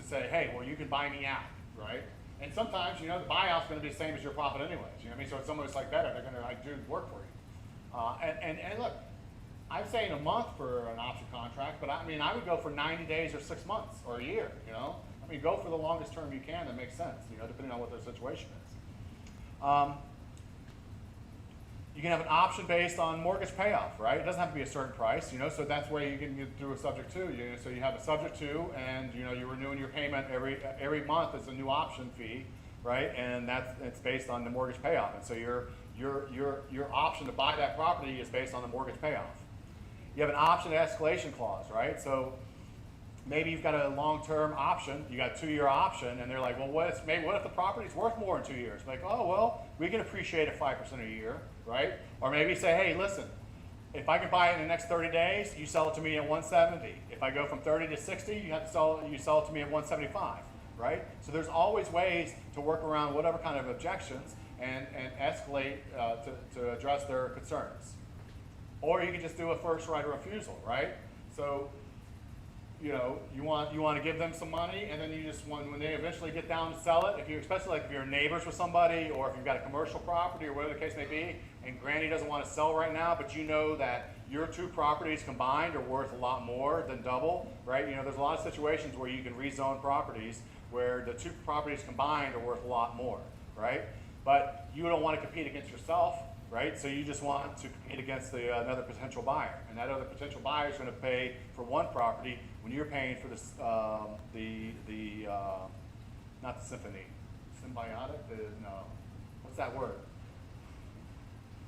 say, hey, well, you can buy me out, right? And sometimes the buyout's going to be the same as your profit anyways. You know what I mean? So if someone's like better, they're going to do the work for you. And look, I'm saying a month for an option contract, but I mean I would go for 90 days or 6 months or a year. I mean go for the longest term you can that makes sense. Depending on what their situation is. You can have an option based on mortgage payoff, right? It doesn't have to be a certain price, so that's where you can get through a subject to. So you have a subject to, and you're renewing your payment every month. It's a new option fee, right? And it's based on the mortgage payoff. And so your option to buy that property is based on the mortgage payoff. You have an option escalation clause, right? So maybe you've got a long-term option, you got a 2-year option, and they're like, well, what if the property's worth more in 2 years? Like, oh, well, we can appreciate it 5% a year, right? Or maybe say, hey, listen, if I can buy it in the next 30 days, you sell it to me at 170. If I go from 30 to 60, you sell it to me at 175, right? So there's always ways to work around whatever kind of objections and escalate to address their concerns. Or you can just do a first right of refusal, right? So, you know, you want to give them some money, and then you just want, when they eventually get down to sell it, especially like if you're neighbors with somebody, or if you've got a commercial property, or whatever the case may be, and Granny doesn't want to sell right now, but you know that your 2 properties combined are worth a lot more than double, right? You know, there's a lot of situations where you can rezone properties where the 2 properties combined are worth a lot more, right? But you don't want to compete against yourself, right? So you just want to compete against another potential buyer, and that other potential buyer is going to pay for one property when you're paying for this, not the symphony, symbiotic, no, what's that word?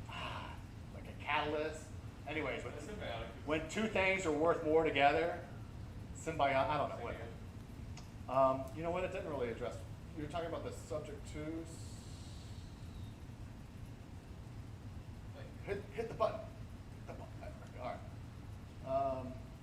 Like a catalyst. Anyways, when 2 things are worth more together, symbiotic, I don't know what. You know what? It didn't really address. You were talking about the subject to. Hit the button. All right.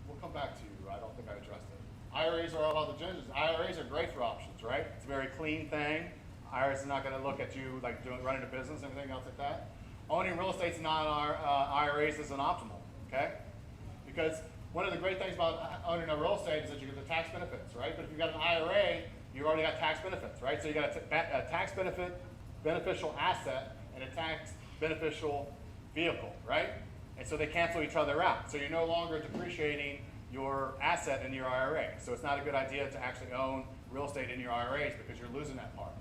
We'll come back to you. I don't think I addressed it. IRAs are all about the ginges. IRAs are great for options, right? It's a very clean thing. IRAs is not going to look at you like running a business and everything else like that. Owning real estate's not IRAs isn't optimal, okay? Because one of the great things about owning a real estate is that you get the tax benefits, right? But if you've got an IRA, you already got tax benefits, right? So you got a tax beneficial asset and a tax beneficial vehicle, right? And so they cancel each other out. So you're no longer depreciating your asset in your IRA. So it's not a good idea to actually own real estate in your IRAs because you're losing that part.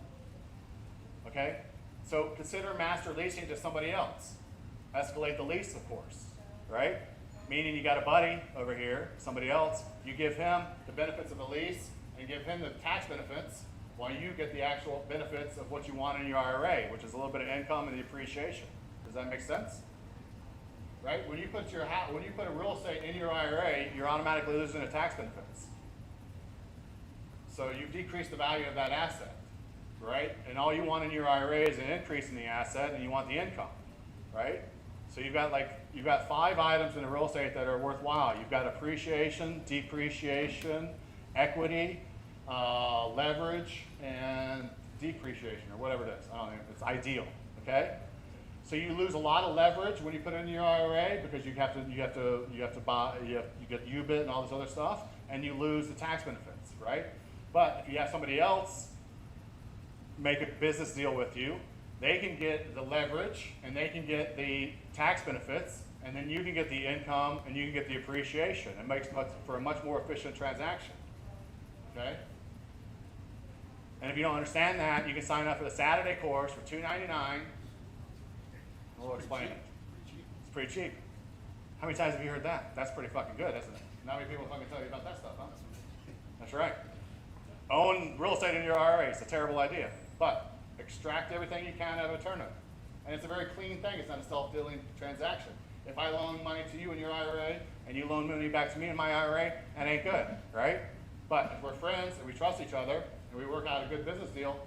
Okay? So consider master leasing to somebody else. Escalate the lease, of course, right? Meaning you got a buddy over here, somebody else, you give him the benefits of the lease and give him the tax benefits while you get the actual benefits of what you want in your IRA, which is a little bit of income and the appreciation. Does that make sense? Right? When you put a real estate in your IRA, you're automatically losing the tax benefits. So you've decreased the value of that asset, right? And all you want in your IRA is an increase in the asset, and you want the income, right? So you've got 5 items in the real estate that are worthwhile. You've got appreciation, depreciation, equity, leverage, and depreciation, or whatever it is. I don't know. It's ideal. Okay. So you lose a lot of leverage when you put it in your IRA because you get UBIT and all this other stuff, and you lose the tax benefits, right? But if you have somebody else make a business deal with you, they can get the leverage and they can get the tax benefits, and then you can get the income and you can get the appreciation. It makes for a much more efficient transaction. Okay? And if you don't understand that, you can sign up for the Saturday course for $299. We'll explain it. It's pretty cheap. How many times have you heard that? That's pretty fucking good, isn't it? Not many people fucking tell you about that stuff, huh? That's right. Own real estate in your IRA. It's a terrible idea. But extract everything you can out of a turnip. And it's a very clean thing. It's not a self-dealing transaction. If I loan money to you in your IRA and you loan money back to me in my IRA, that ain't good, right? But if we're friends and we trust each other and we work out a good business deal,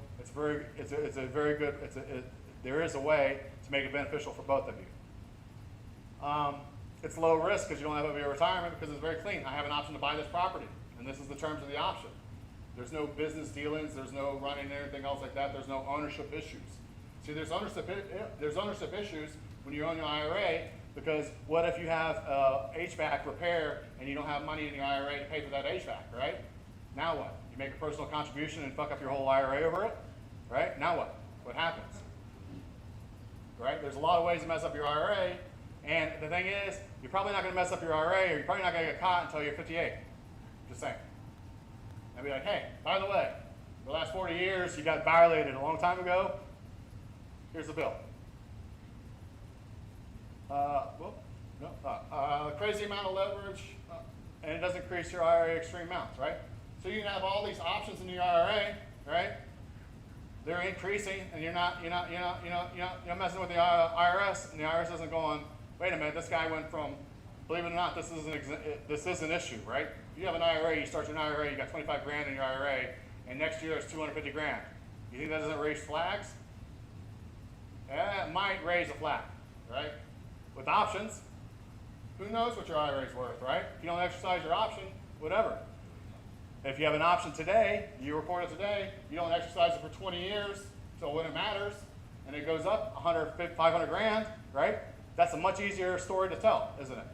there is a way to make it beneficial for both of you. It's low risk because you don't have to be a retirement because it's very clean. I have an option to buy this property, and this is the terms of the option. There's no business dealings, there's no running anything else like that, there's no ownership issues. See, there's ownership issues when you own your IRA because what if you have HVAC repair and you don't have money in your IRA to pay for that HVAC, right? Now what? You make a personal contribution and fuck up your whole IRA over it, right? Now what? What happens? Right? There's a lot of ways to mess up your IRA, and the thing is, you're probably not going to mess up your IRA, or you're probably not going to get caught until you're 58. Just saying. And be like, hey, by the way, the last 40 years, you got violated a long time ago. Here's the bill. Crazy amount of leverage, and it doesn't increase your IRA extreme amounts, right? So you can have all these options in your IRA, right? they're increasing, and you're not messing with the IRS, and the IRS isn't going, wait a minute, this guy went from, believe it or not, this is an issue, right? You have an IRA, you start your IRA, you got 25 grand in your IRA, and next year there's 250 grand. You think that doesn't raise flags? Yeah, it might raise a flag, right? With options, who knows what your IRA is worth, right? If you don't exercise your option, whatever. If you have an option today, you report it today, you don't exercise it for 20 years, so when it matters, and it goes up 500 grand, right? That's a much easier story to tell, isn't it?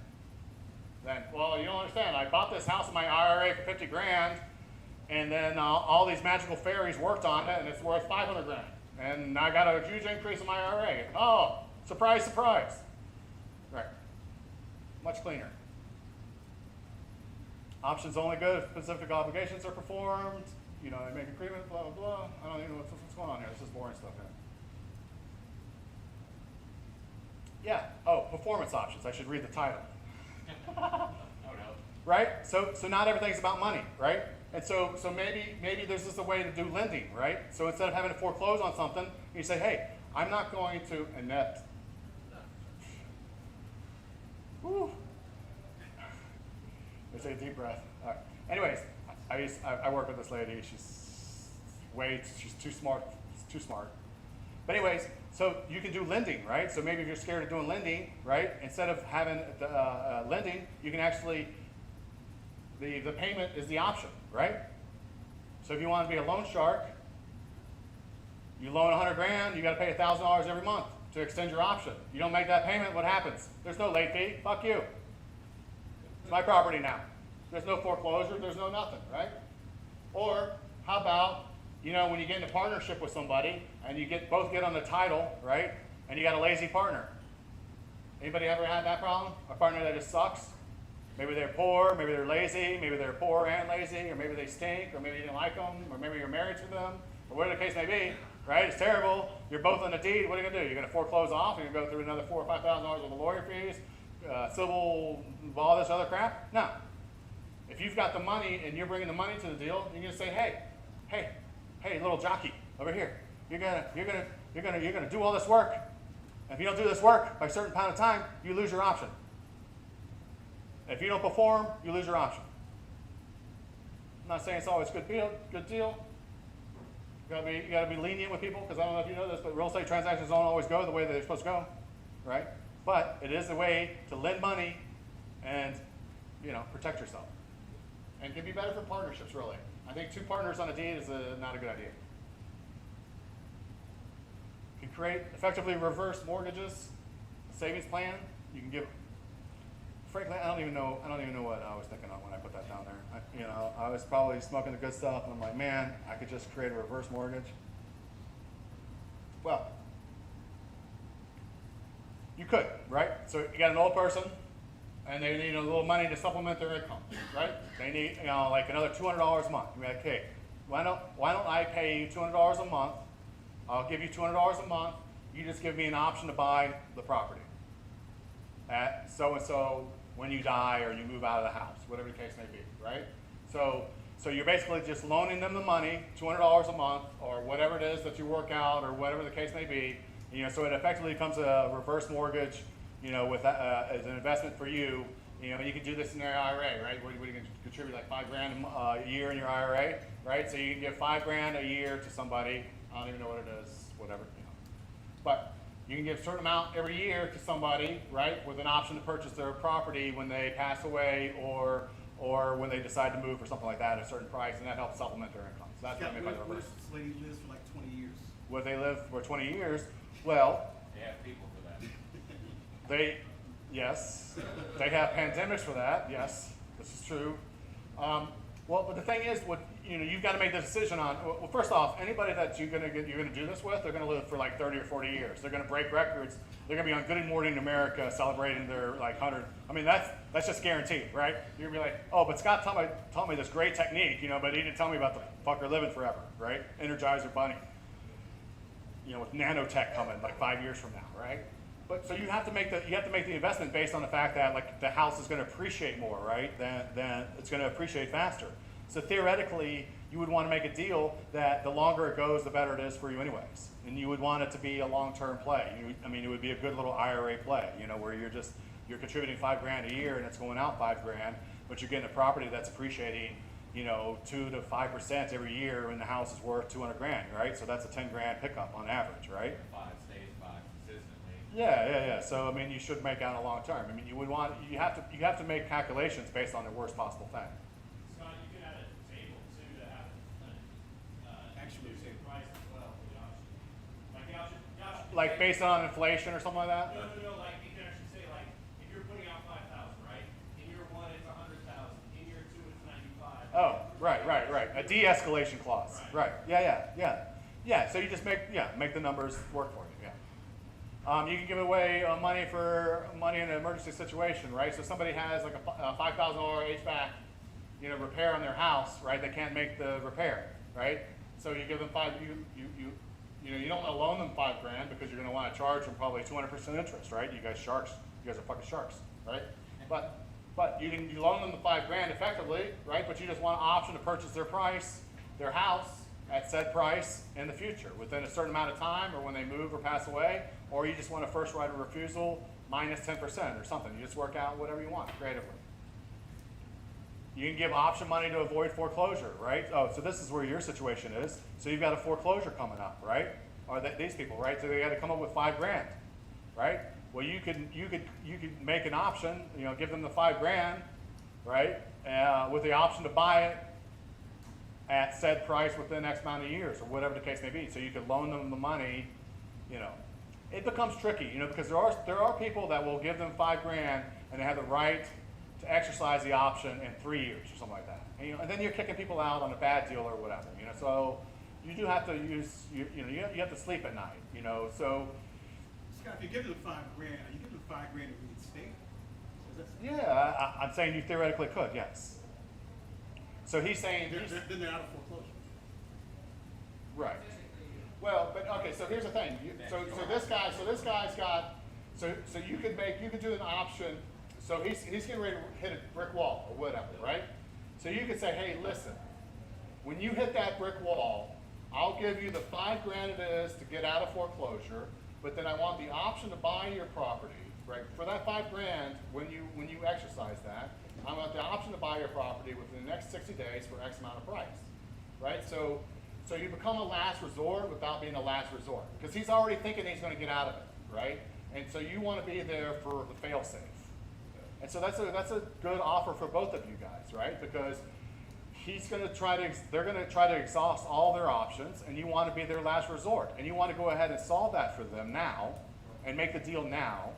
Then, well, you don't understand. I bought this house in my IRA for 50 grand, and then all these magical fairies worked on it, and it's worth 500 grand. And I got a huge increase in my IRA. Oh, surprise, surprise. Right. Much cleaner. Options only good if specific obligations are performed. You know, they make agreement, blah, blah, blah. I don't even know what's going on here. This is boring stuff here. Yeah. Oh, performance options. I should read the title. Oh, no. Right? So not everything's about money, right? And so maybe this is a way to do lending, right? So instead of having to foreclose on something, you say, hey, I'm not going to, and that, whew. Let's take a deep breath. All right. Anyways, I work with this lady. She's too smart. But anyways, so you can do lending, right? So maybe if you're scared of doing lending, right? Instead of having lending, you can actually, the payment is the option, right? So if you want to be a loan shark, you loan 100 grand, you got to pay $1,000 every month to extend your option. You don't make that payment, what happens? There's no late fee. Fuck you. It's my property now. There's no foreclosure. There's no nothing, right? Or how about, you know, when you get in a partnership with somebody and you both get on the title, right? And you got a lazy partner. Anybody ever had that problem? A partner that just sucks? Maybe they're poor, maybe they're lazy, maybe they're poor and lazy, or maybe they stink, or maybe you didn't like them, or maybe you're married to them, or whatever the case may be, right? It's terrible. You're both on the deed. What are you going to do? You're going to foreclose off, and you're going to go through another $4,000 or $5,000 worth of lawyer fees, civil, all this other crap? No. If you've got the money and you're bringing the money to the deal, you're going to say, hey, little jockey over here, you're gonna do all this work. And if you don't do this work by a certain amount of time, you lose your option. If you don't perform, you lose your option. I'm not saying it's always a good deal. You gotta be lenient with people, because I don't know if you know this, but real estate transactions don't always go the way they're supposed to go, right? But it is a way to lend money and, you know, protect yourself. And can be better for partnerships, really. I think 2 partners on a deed is not a good idea. You can create effectively reverse mortgages, a savings plan. You can give. Frankly, I don't even know what I was thinking on when I put that down there. I was probably smoking the good stuff, and I'm like, man, I could just create a reverse mortgage. Well, you could, right? So you got an old person, and they need a little money to supplement their income, right? They need, like another $200 a month. You're like, okay, why don't I pay you $200 a month? I'll give you $200 a month. You just give me an option to buy the property at so-and-so when you die or you move out of the house, whatever the case may be, right? So you're basically just loaning them the money, $200 a month, or whatever it is that you work out, or whatever the case may be. So it effectively becomes a reverse mortgage, with as an investment for you. And you can do this in your IRA, right? Where you can contribute like $5 grand a year in your IRA, right? So you can give $5 grand a year to somebody. I don't even know what it is, whatever, But you can give a certain amount every year to somebody, right? With an option to purchase their property when they pass away or when they decide to move or something like that at a certain price, and that helps supplement their income. So that's what I mean by the What reverse. if this lady lives for like 20 years? Would they live for 20 years? Well, They have people for that. Yes, they have pandemics for that. Yes, this is true. But the thing is, you've got to make the decision on. Well, first off, anybody that you're gonna do this with, they're gonna live for like 30 or 40 years. They're gonna break records. They're gonna be on Good Morning America celebrating their like 100. I mean, that's just guaranteed, right? You're gonna be like, oh, but Scott taught me this great technique, but he didn't tell me about the fucker living forever, right? Energizer Bunny. With nanotech coming like 5 years from now, right? But so you have to make the investment based on the fact that like the house is going to appreciate more, right? Than it's going to appreciate faster. So theoretically, you would want to make a deal that the longer it goes, the better it is for you anyways. And you would want it to be a long-term play. I mean, it would be a good little IRA play, you know, where you're contributing $5,000 a year and it's going out $5,000, but you're getting a property that's appreciating, you know, 2 to 5% every year when the house is worth $200,000, right? So that's a $10,000 pickup on average, right? Five stays five consistently. Yeah. So I mean, you should make out a long term. I mean, you have to make calculations based on the worst possible thing. Scott, you could add a table too to have Actually, the price as well, the option. Like the option could Like say- based on inflation or something like that. No, like you can actually say like, if you're putting out 5,000, right? In year one, it's 100,000, in year two, it's 95. Oh, right. A de-escalation clause. Right. Yeah. So you just make the numbers work for you. Yeah. You can give away money in an emergency situation, right? So somebody has like a $5,000 HVAC, you know, repair on their house, right? They can't make the repair, right? So you give them you don't want to loan them $5,000 because you're going to want to charge them probably 200% interest, right? You guys sharks. You guys are fucking sharks, right? But you loan them the $5,000 effectively, right? But you just want an option to purchase their house at said price in the future within a certain amount of time, or when they move or pass away, or you just want a first right of refusal minus 10% or something. You just work out whatever you want creatively. You can give option money to avoid foreclosure, right? Oh, so this is where your situation is. So you've got a foreclosure coming up, right? Or these people, right? So they got to come up with $5,000, right? Well, you could make an option, you know, give them the $5,000, right? With the option to buy it at said price within X amount of years, or whatever the case may be. So you could loan them the money, you know. It becomes tricky, you know, because there are people that will give them $5,000 and they have the right to exercise the option in 3 years or something like that. And, you know, and then you're kicking people out on a bad deal or whatever, you know. So you do have to you have to sleep at night, you know. So Scott, if you give them $5,000, are you giving them $5,000 to reinstate? yeah, I'm saying you theoretically could, yes. So he's saying Then they're out of foreclosure. right. Well, but okay. So here's the thing. So this guy's got. So you could do an option. So he's getting ready to hit a brick wall or whatever, right? So you could say, hey, listen, when you hit that brick wall, I'll give you the $5,000 it is to get out of foreclosure, but then I want the option to buy your property, right? For that $5,000, when you exercise that, I want the option to buy your property within the next 60 days for X amount of price, right? So you become a last resort without being a last resort, because he's already thinking he's going to get out of it, right? And so you want to be there for the fail-safe. And so that's a good offer for both of you guys, right? Because they're going to try to exhaust all their options, and you want to be their last resort, and you want to go ahead and solve that for them now, and make the deal now,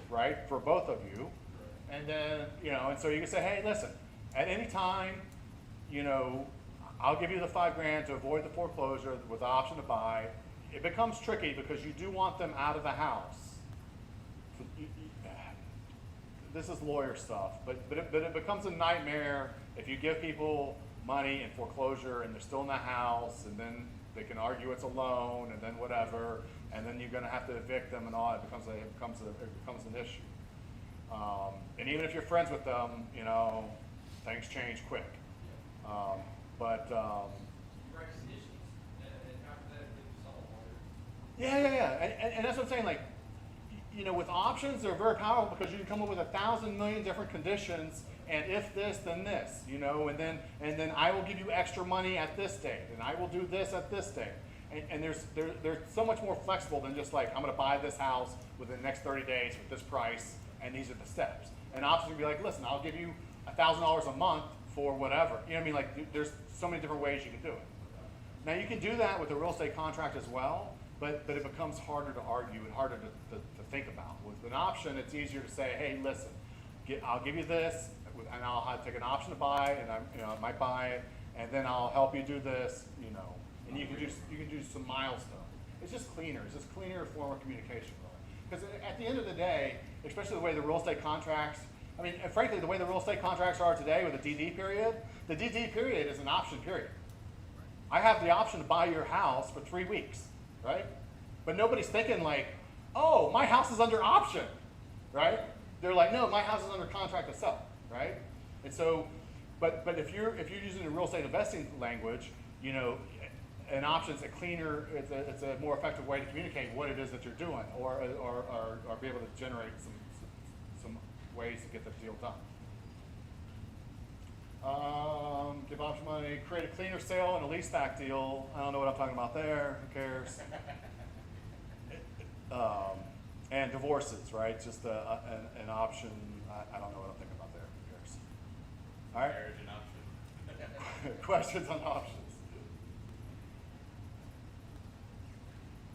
right, for both of you. And then, you know, and so you can say, hey, listen, at any time, you know, I'll give you the $5,000 to avoid the foreclosure with the option to buy. It becomes tricky because you do want them out of the house. This is lawyer stuff, but it becomes a nightmare if you give people money in foreclosure and they're still in the house, and then they can argue it's a loan, and then whatever, and then you're going to have to evict them and all. It becomes an issue. And even if you're friends with them, you know, things change quick. You write conditions, and after that, it's solved. Yeah. And that's what I'm saying. Like, you know, with options, they're very powerful because you can come up with 1,000 million different conditions, and if this, then this, you know, and then I will give you extra money at this date, and I will do this at this date. And they're so much more flexible than just like, I'm going to buy this house within the next 30 days with this price, and these are the steps. And options would be like, listen, I'll give you $1,000 a month for whatever. You know what I mean? Like, there's so many different ways you can do it. Now, you can do that with a real estate contract as well, but it becomes harder to argue and harder to think about. With an option, it's easier to say, hey, listen, I'll give you this, and I'll have to take an option to buy, and I might buy it, and then I'll help you do this, you know, and you can do some milestones. It's just cleaner. It's just cleaner form of communication, really. Because at the end of the day, especially the way the real estate contracts, I mean, and frankly, the way the real estate contracts are today with the DD period, the DD period is an option period. I have the option to buy your house for 3 weeks, right? But nobody's thinking like, oh, my house is under option, right? They're like, no, my house is under contract to sell, right? And so, but if you're using the real estate investing language, you know, an option's a cleaner, it's a more effective way to communicate what it is that you're doing, or be able to generate some ways to get the deal done. Give option money, create a cleaner sale and a leaseback deal. I don't know what I'm talking about there. Who cares? And divorces, right? Just an option. I don't know what I'm thinking about there. Who cares? All right. Marriage and option. Questions on options?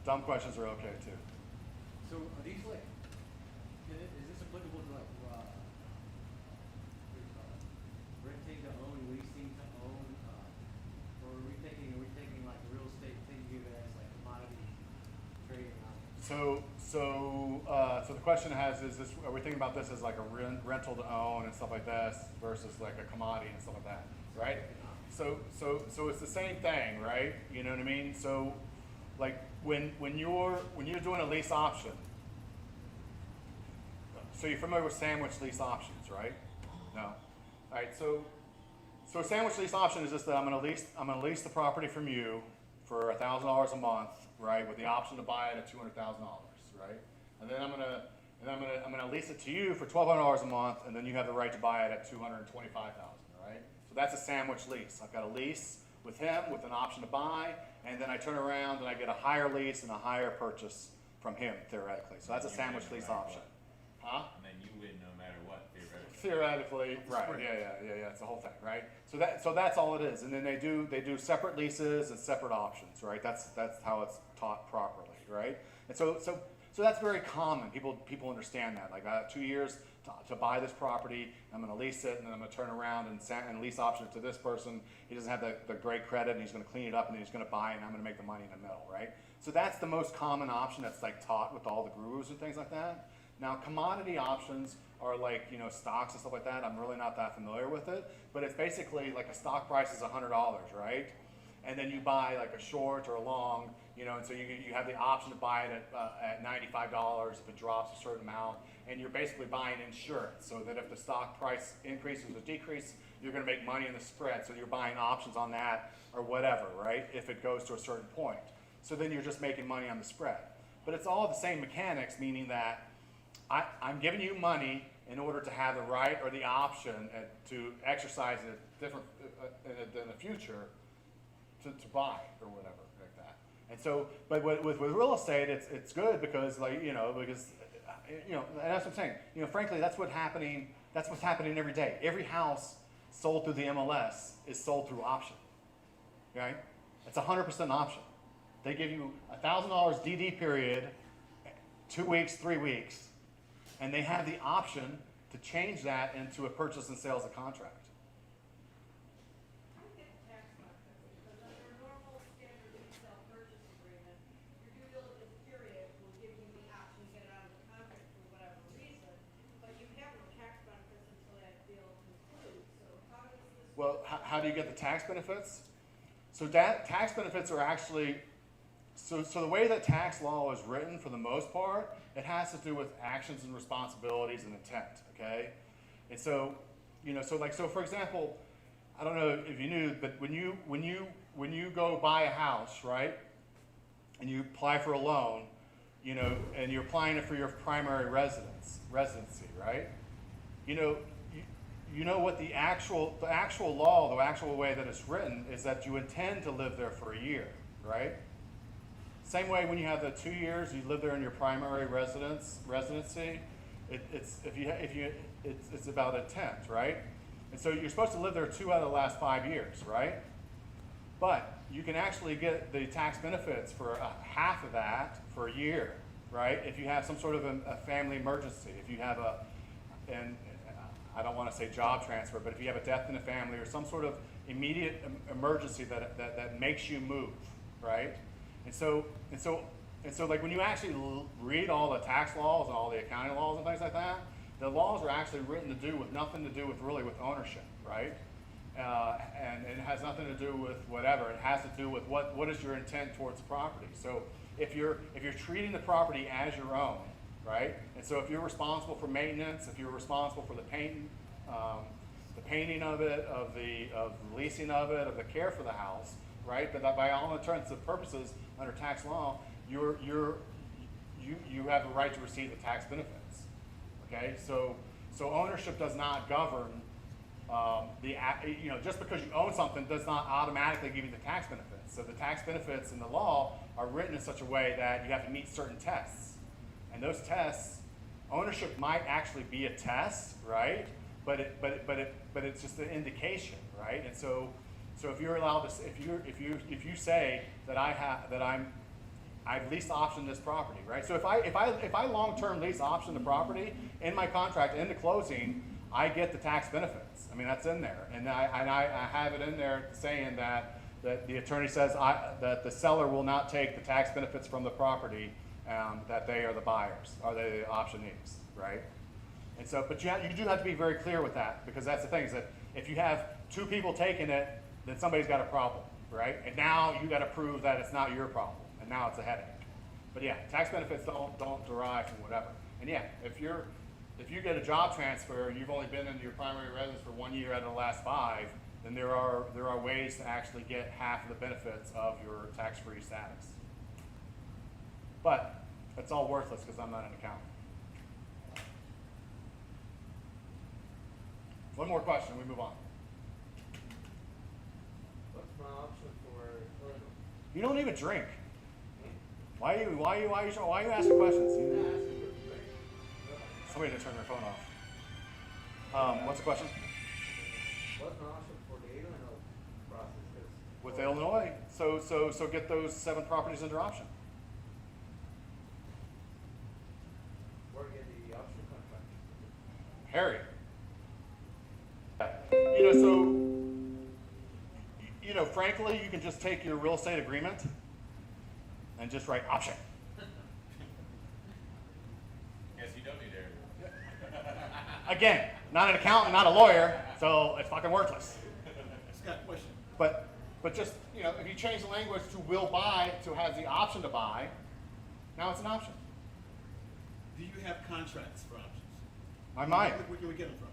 Dumb questions are okay too. So are these like, is this applicable to like, renting to own, leasing to own, or are we taking like real estate, thinking of it as like commodity trading options? So the question is this, are we thinking about this as like a rental to own and stuff like this versus like a commodity and stuff like that, right? So it's the same thing, right? You know what I mean? So like when you're doing a lease option, so you're familiar with sandwich lease options, right? No. All right. So a sandwich lease option is just that I'm going to lease the property from you for $1,000 a month, right, with the option to buy it at $200,000, right? And then I'm going to lease it to you for $1,200 a month, and then you have the right to buy it at $225,000, right? So that's a sandwich lease. I've got a lease with him with an option to buy, and then I turn around and I get a higher lease and a higher purchase from him theoretically. So that's a sandwich lease option. Huh? And then you win no matter what, theoretically. Theoretically, right? Yeah. It's the whole thing, right? So that's all it is. And then they do separate leases and separate options, right? That's how it's taught properly, right? And so that's very common. People understand that. Like I have 2 years to buy this property. I'm going to lease it, and then I'm going to turn around and lease option it to this person. He doesn't have the great credit, and he's going to clean it up, and then he's going to buy it, and I'm going to make the money in the middle, right? So that's the most common option that's like taught with all the gurus and things like that. Now, commodity options are like, you know, stocks and stuff like that. I'm really not that familiar with it, but it's basically like a stock price is $100, right? And then you buy like a short or a long, you know, and so you have the option to buy it at $95 if it drops a certain amount, and you're basically buying insurance so that if the stock price increases or decreases, you're going to make money in the spread. So you're buying options on that or whatever, right? If it goes to a certain point. So then you're just making money on the spread. But it's all the same mechanics, meaning that I'm giving you money in order to have the right or the option to exercise it different in the future to buy or whatever like that. And so, but with real estate, it's good because and that's what I'm saying. You know, frankly, that's what's happening every day. Every house sold through the MLS is sold through option. Right? It's 100% option. They give you $1,000 DD period, 2 weeks, 3 weeks, and they have the option to change that into a purchase and sales of contract. How do you get the tax benefits? Because under a normal standard resale purchase agreement, your due diligence period will give you the option to get it out of the contract for whatever reason, but you have no tax benefits until that deal concludes. So how does this? Well, how do you get the tax benefits? So tax benefits are actually, so the way that tax law is written for the most part, it has to do with actions and responsibilities and intent, okay? And so, so for example, I don't know if you knew, but when you go buy a house, right, and you apply for a loan, you know, and you're applying it for your primary residency, right? You know what the actual law, the actual way that it's written is that you intend to live there for a year, right? Same way when you have the 2 years, you live there in your primary residency. It's about intent, right? And so you're supposed to live there 2 out of the last 5 years, right? But you can actually get the tax benefits for half of that for a year, right? If you have some sort of a family emergency, if you have and I don't want to say job transfer, but if you have a death in the family or some sort of immediate emergency that makes you move, right? And so like when you actually read all the tax laws and all the accounting laws and things like that, the laws are actually written to do with nothing to do with really with ownership, right? And it has nothing to do with whatever. It has to do with what is your intent towards the property. So if you're treating the property as your own, right? And so if you're responsible for maintenance, if you're responsible for the painting of it, of the leasing of it, of the care for the house, right? But that by all intents and purposes, under tax law, you have the right to receive the tax benefits. Okay, so ownership does not govern just because you own something does not automatically give you the tax benefits. So the tax benefits in the law are written in such a way that you have to meet certain tests, and those tests, ownership might actually be a test, right? But it's just an indication, right? And so if you're allowed to, if you say that I've lease optioned this property, right? So if I long-term lease option the property in my contract in the closing, I get the tax benefits. I mean, that's in there, and I have it in there saying that the attorney says that the seller will not take the tax benefits from the property, that they are the buyers, or they the optionees, right? And so, but you do have to be very clear with that, because that's the thing, is that if you have two people taking it, then somebody's got a problem, right? And now you got to prove that it's not your problem, and now it's a headache. But yeah, tax benefits don't derive from whatever. And yeah, if you get a job transfer and you've only been in your primary residence for 1 year out of the last 5, then there are ways to actually get half of the benefits of your tax-free status. But it's all worthless because I'm not an accountant. One more question, we move on. What's my option for Illinois? You don't even drink. Why are you asking questions? Somebody to turn their phone off. What's the question? What's my option for the Illinois process? 'Cause With Illinois, so get those 7 properties under option. where get the option contract? Harry. Frankly, you can just take your real estate agreement and just write option. Guess you don't need Eric. Again, not an accountant, not a lawyer, so it's fucking worthless. Scott, question. But just, if you change the language to will buy to has the option to buy, now it's an option. Do you have contracts for options? I might. Where can we get them from?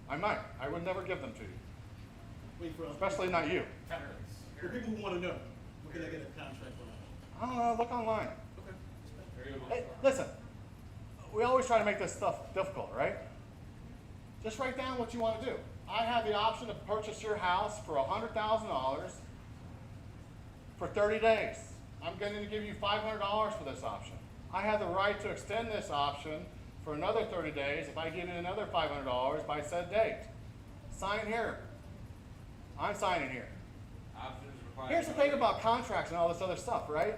I might. I would never give them to you. Wait for Especially not you. for people who want to know. Where can I get a contract for options? I don't know, look online. Okay. Hey, listen, we always try to make this stuff difficult, right? Just write down what you want to do. I have the option to purchase your house for $100,000 for 30 days. I'm going to give you $500 for this option. I have the right to extend this option for another 30 days if I give you another $500 by said date. Sign here. I'm signing here. Options required. Here's the thing about contracts and all this other stuff, right?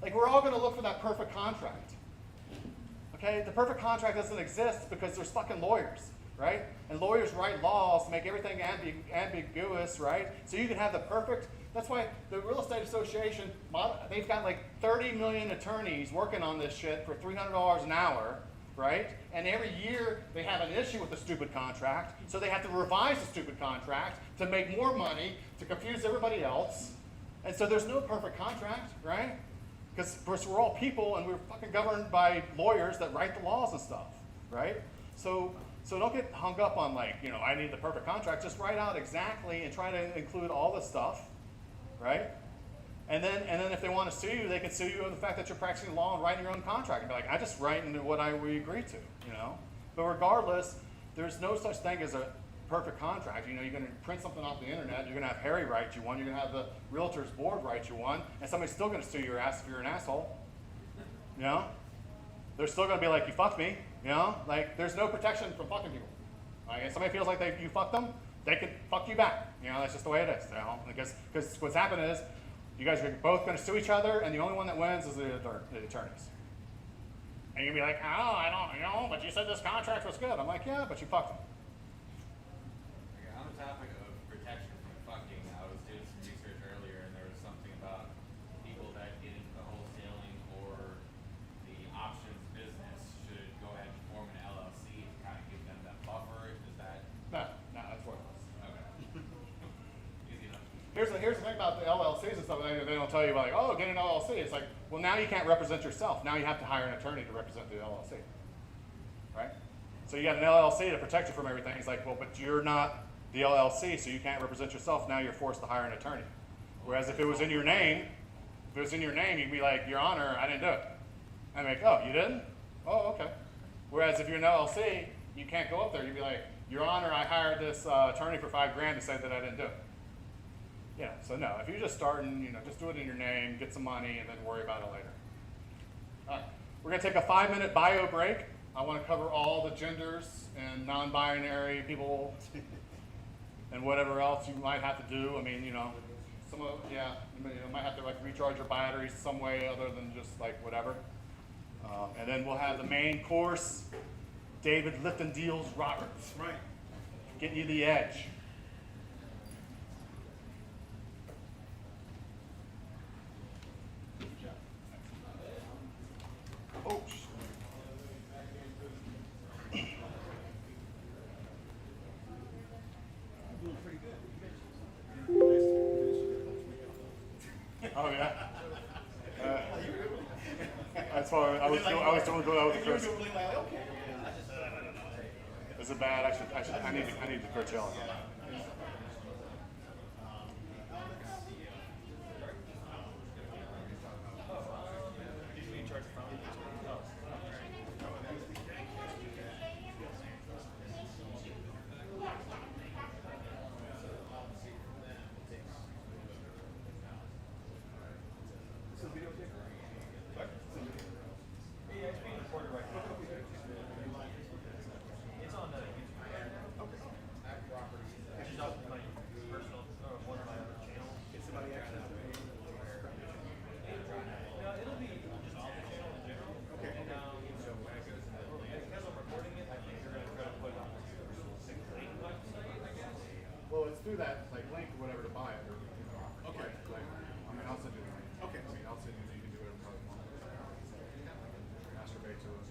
Like, we're all going to look for that perfect contract. Okay? The perfect contract doesn't exist because there's fucking lawyers, right? And lawyers write laws to make everything ambiguous, right? So you can have the perfect. That's why the Real Estate Association, they've got like 30 million attorneys working on this shit for $300 an hour, right? And every year they have an issue with the stupid contract, so they have to revise the stupid contract to make more money, to confuse everybody else. And so there's no perfect contract, right? Because we're all people and we're fucking governed by lawyers that write the laws and stuff, right? So don't get hung up on like, I need the perfect contract. Just write out exactly and try to include all the stuff, right? And then if they want to sue you, they can sue you on the fact that you're practicing law and writing your own contract. And be like, I just write into what we agree to, But regardless, there's no such thing as a perfect contract. You're going to print something off the internet. You're going to have Harry write you one. You're going to have the Realtors Board write you one. And somebody's still going to sue your ass if you're an asshole. They're still going to be like, you fucked me. Like, there's no protection from fucking people. Like, if somebody feels like you fucked them, they can fuck you back. That's just the way it is. Because what's happened is, you guys are both going to sue each other, and the only one that wins is the attorneys. And you're going to be like, oh, I don't, but you said this contract was good. I'm like, yeah, but you fucked them. Okay, on the topic of protection from fucking, I was doing some research earlier, and there was something about people that get into the wholesaling or the options business should go ahead and form an LLC to kind of give them that buffer. Is that No, that's worthless. okay? Easy enough. Here's the thing about the LLCs and stuff. They don't tell you like, oh, get an LLC. It's like, well, now you can't represent yourself. Now you have to hire an attorney to represent the LLC, right? So you got an LLC to protect you from everything. It's like, well, but you're not the LLC, so you can't represent yourself. Now you're forced to hire an attorney. Whereas if it was in your name, you'd be like, Your Honor, I didn't do it. And I'm like, oh, you didn't? Oh, okay. Whereas if you're an LLC, you can't go up there. You'd be like, Your Honor, I hired this attorney for $5,000 to say that I didn't do it. Yeah, so no, if you're just starting, just do it in your name, get some money, and then worry about it later. All right, we're gonna take a 5-minute bio break. I wanna cover all the genders and non-binary people and whatever else you might have to do. I mean, you might have to like recharge your batteries some way other than just like whatever. And then we'll have the main course, David Lifton-Deals Roberts. Right. Getting you the edge. Oh, You're doing pretty good. oh yeah. That's why I was doing good with Chris. Is it bad? I need to curtail it. Well, it's through that like link or whatever to buy it. Okay. I'll send you the link. Okay. I'll send you. You can do whatever you want. Masturbate to it.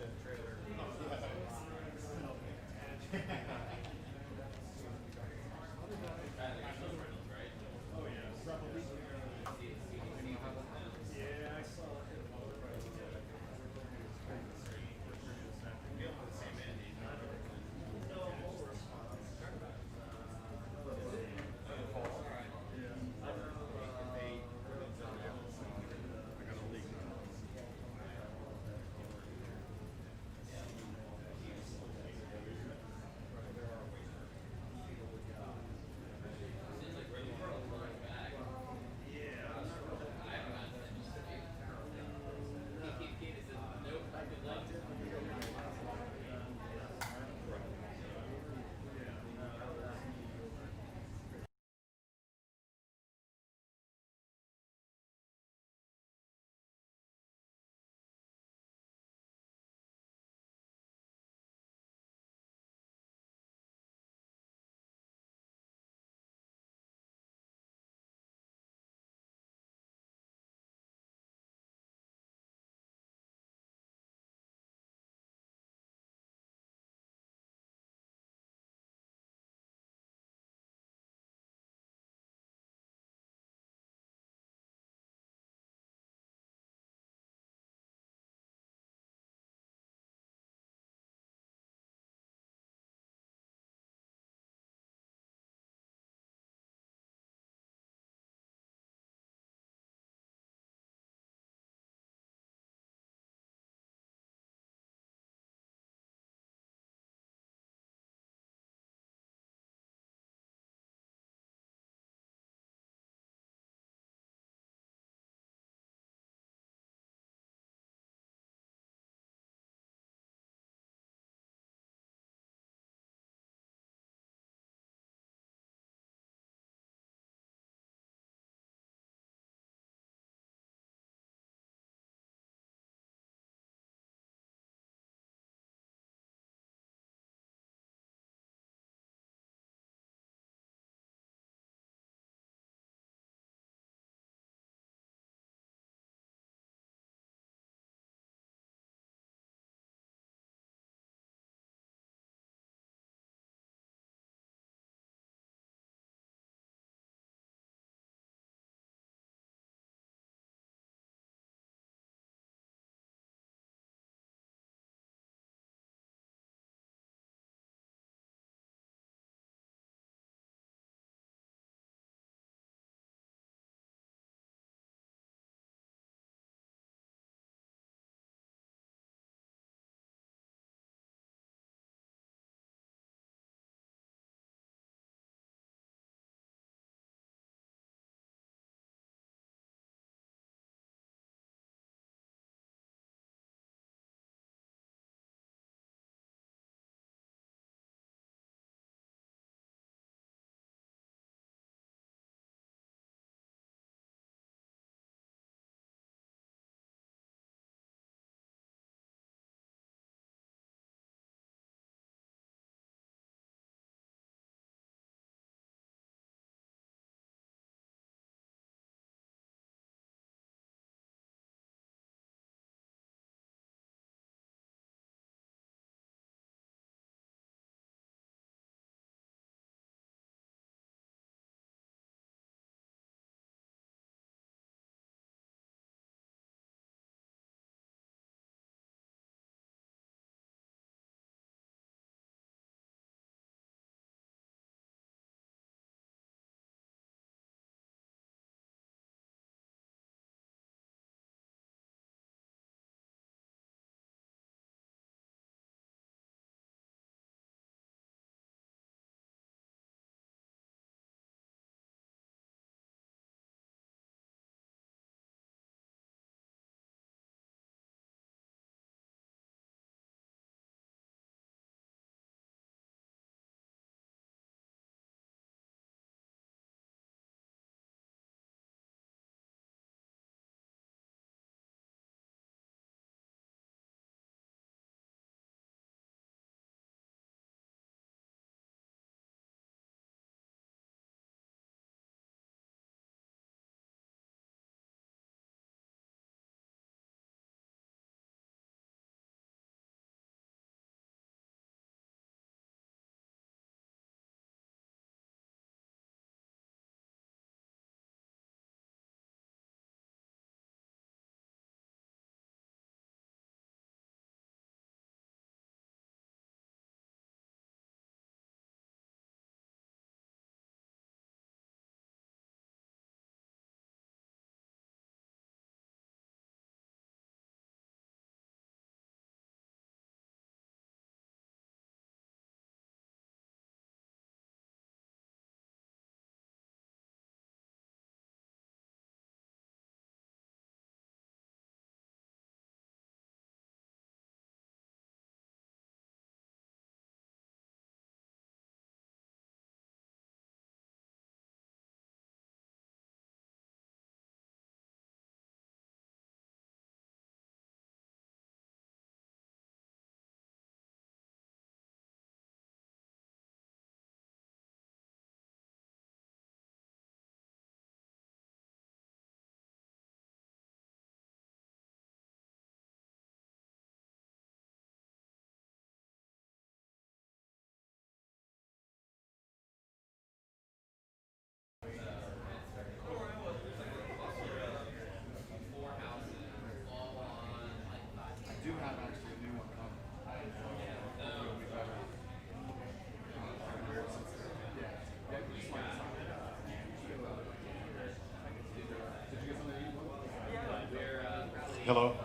Hello?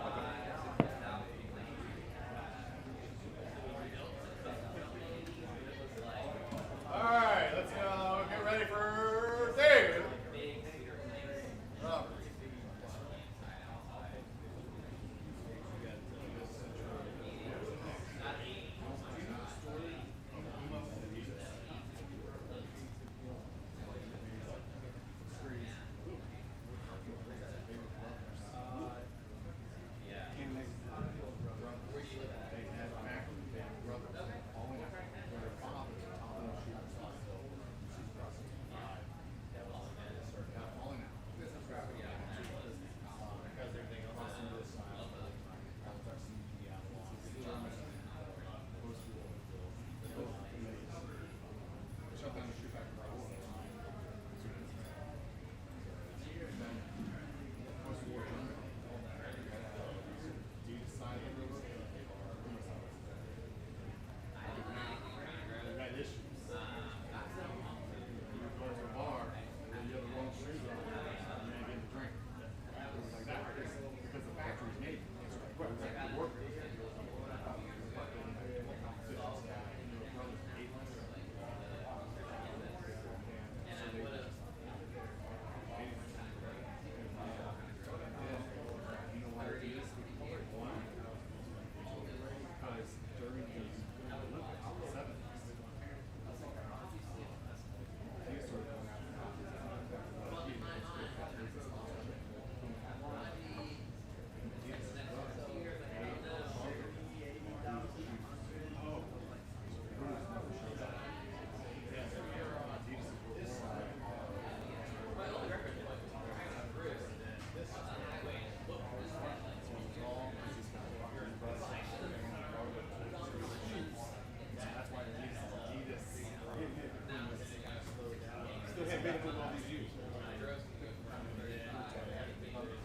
All right, let's get ready for David Roberts.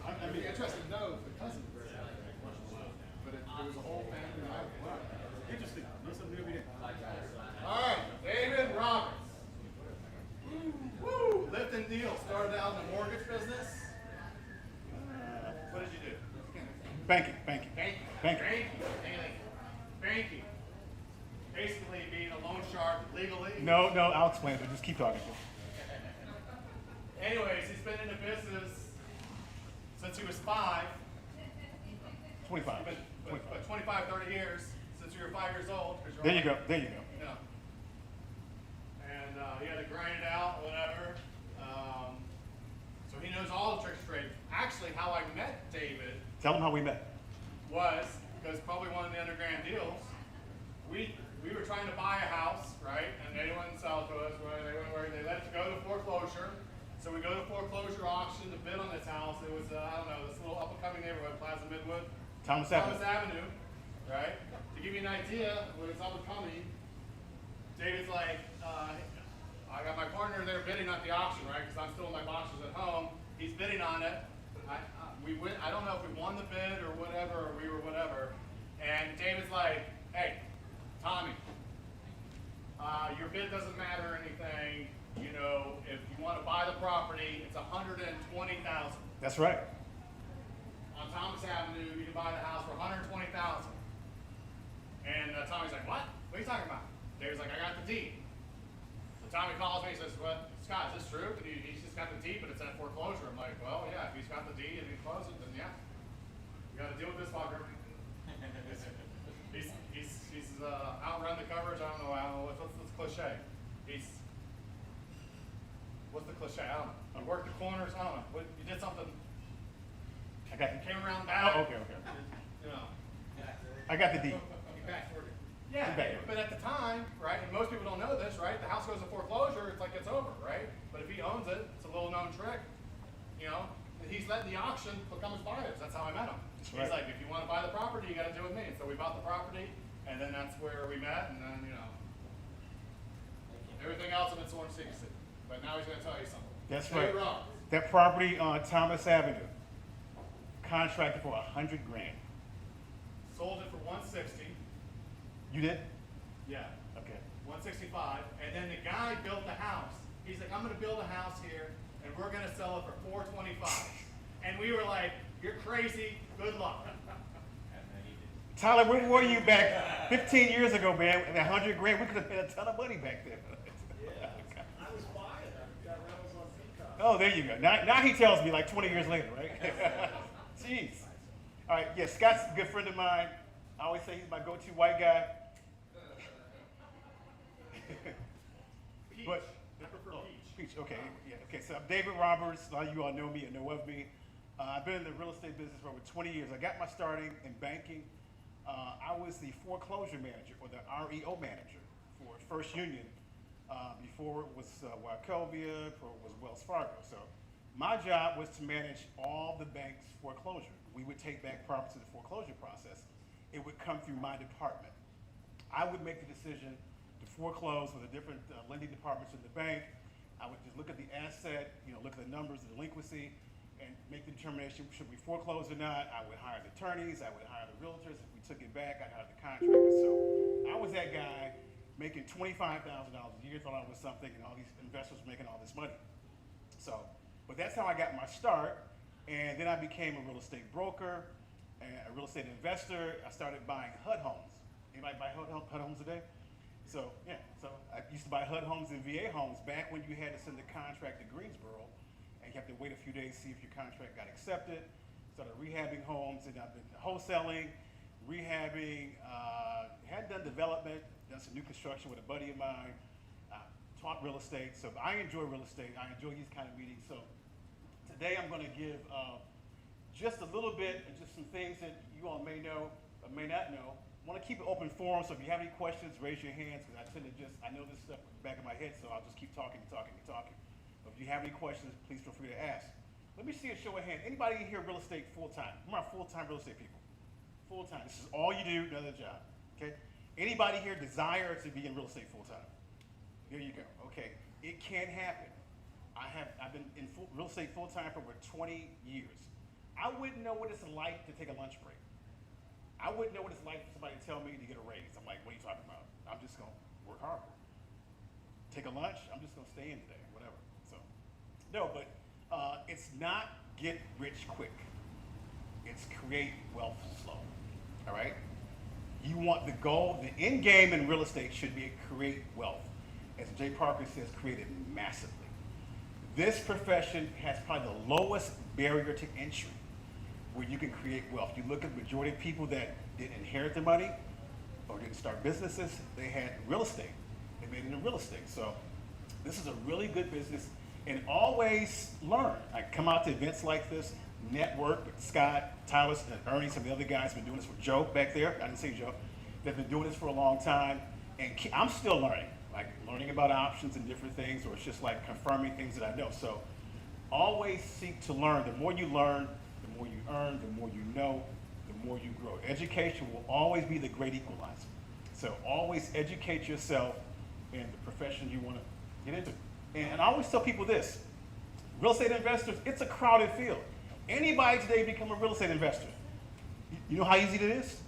I mean, interesting to know because of this, but it was a whole family life. Interesting. Learn something new every day. All right, David Roberts. Woo! Lifting deals. Started out in the mortgage business. What did you do? Banking. Banking. Banking. Basically being a loan shark legally. No, I'll explain it, but just keep talking. Anyways, he's been in the business since he was 5. 25. But 25, 30 years since you were 5 years old. 'Cause you're There you only- go. There you go. Yeah. And he had to grind it out, whatever. So he knows all the tricks of trade. Actually, how I met David Tell them how we met. was because probably one of the underground deals. We were trying to buy a house, right? And they wouldn't sell it to us. They let it go to foreclosure. So we go to foreclosure auction to bid on this house. It was I don't know, this little up and coming neighborhood, Plaza Midwood. Thomas Thomas Avenue. Avenue, right? To give you an idea, when it's up and coming, David's like, I got my partner there bidding at the auction, right? Because I'm still in my boxes at home. He's bidding on it. We win. I don't know if we won the bid or whatever, or we were whatever. And David's like, hey, Tommy, your bid doesn't matter or anything. You know, if you want to buy the property, it's $120,000. That's right. On Thomas Avenue, you can buy the house for $120,000. And Tommy's like, what? What are you talking about? David's like, I got the deed. So Tommy calls me and says, what, Scott, is this true? And he's just got the deed, but it's at foreclosure. I'm like, well, yeah, if he's got the deed and he closes it, then yeah. You got to deal with this fucker. He's outrun the coverage. I don't know what's the cliche. What's the cliche? I don't know. You worked the corners. I don't know. You did something. I got the. Came around back. Oh, okay. You know. I got the deed. Yeah, Back. but at the time, right, and most people don't know this, right? The house goes to foreclosure, it's like it's over, right? But if he owns it, it's a little known trick. You know, he's letting the auction become his buyers. That's how I met him. That's He's right. like, if you want to buy the property, you got to do it with me. So we bought the property, and then that's where we met, and then everything else in its own secrecy. But now he's going to tell you something. That's David right. Roberts. That property on Thomas Avenue, contracted for $100,000. Sold it for $160,000. You did? Yeah. Okay. 165, and then the guy built the house. He's like, I'm gonna build a house here, and we're gonna sell it for $425. And we were like, You're crazy. Good luck. And then he did. Tyler, where were you back 15 years ago, man? And 100 grand, we could have made a ton of money back then. Yeah, I was buying them. Got rentals on Peacock. Oh, there you go. Now he tells me like 20 years later, right? Jeez. All right, yeah, Scott's a good friend of mine. I always say he's my go-to white guy. Peach. But, I prefer peach. Peach, okay, yeah, okay. So I'm David Roberts. A lot of you all know me and know of me. I've been in the real estate business for over 20 years. I got my starting in banking. I was the foreclosure manager, or the REO manager for First Union. Before it was Wachovia, before it was Wells Fargo. So my job was to manage all the bank's foreclosure. We would take back properties in the foreclosure process. It would come through my department. I would make the decision to foreclose with the different lending departments in the bank. I would just look at the asset, look at the numbers, the delinquency, and make the determination, should we foreclose or not. I would hire the attorneys, I would hire the realtors. If we took it back, I'd hire the contractors. So I was that guy making $25,000 a year, thought I was something, and all these investors were making all this money. So, but that's how I got my start. And then I became a real estate broker, and a real estate investor. I started buying HUD homes. Anybody buy HUD homes today? So, yeah, so I used to buy HUD homes and VA homes back when you had to send the contract to Greensboro, and you have to wait a few days to see if your contract got accepted. Started rehabbing homes, and I've been wholesaling, rehabbing, had done development, done some new construction with a buddy of mine, taught real estate. So I enjoy real estate. I enjoy these kind of meetings. So today I'm going to give just a little bit and just some things that you all may know or may not know. I want to keep it open forum, so if you have any questions, raise your hands, because I know this stuff in the back of my head, so I'll just keep talking and talking and talking. But if you have any questions, please feel free to ask. Let me see a show of hands. Anybody in here real estate full-time? Who are full-time real estate people? Full-time. This is all you do, another job, okay? Anybody here desire to be in real estate full-time? There you go, okay. It can happen. I've been in real estate full-time for over 20 years. I wouldn't know what it's like to take a lunch break. I wouldn't know what it's like for somebody to tell me to get a raise. I'm like, what are you talking about? I'm just gonna work harder. Take a lunch, I'm just gonna stay in today, whatever. So, no, but it's not get rich quick. It's create wealth slow, all right? You want the goal, the end game in real estate should be create wealth. As Jay Parker says, create it massively. This profession has probably the lowest barrier to entry where you can create wealth. You look at the majority of people that didn't inherit the money or didn't start businesses, they had real estate. They made it in real estate. So this is a really good business, and always learn. I come out to events like this, network with Scott, Tyler, and Ernie, some of the other guys have been doing this with Joe back there. I didn't see Joe. They've been doing this for a long time, and I'm still learning, like learning about options and different things, or it's just like confirming things that I know. So always seek to learn. The more you learn, the more you earn, the more you know, the more you grow. Education will always be the great equalizer. So always educate yourself in the profession you want to get into. And I always tell people this, real estate investors, it's a crowded field. Anybody today become a real estate investor. You know how easy it is?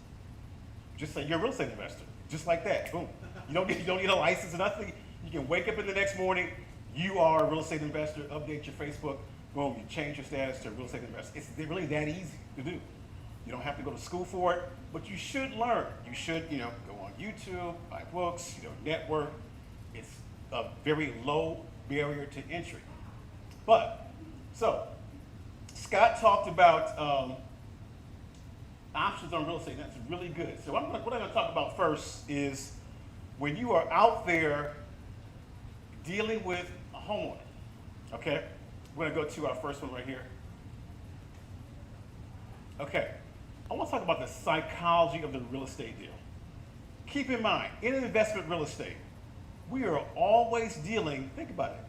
Just say you're a real estate investor, just like that, boom. You don't need a license or nothing. You can wake up in the next morning, you are a real estate investor, update your Facebook, boom, you change your status to a real estate investor. It's really that easy to do. You don't have to go to school for it, but you should learn. You should, go on YouTube, buy books, network. It's a very low barrier to entry. So, Scott talked about options on real estate. That's really good. So what I'm going to talk about first is when you are out there dealing with a homeowner, okay? We're going to go to our first one right here. Okay, I want to talk about the psychology of the real estate deal. Keep in mind, in investment real estate, we are always dealing, think about it,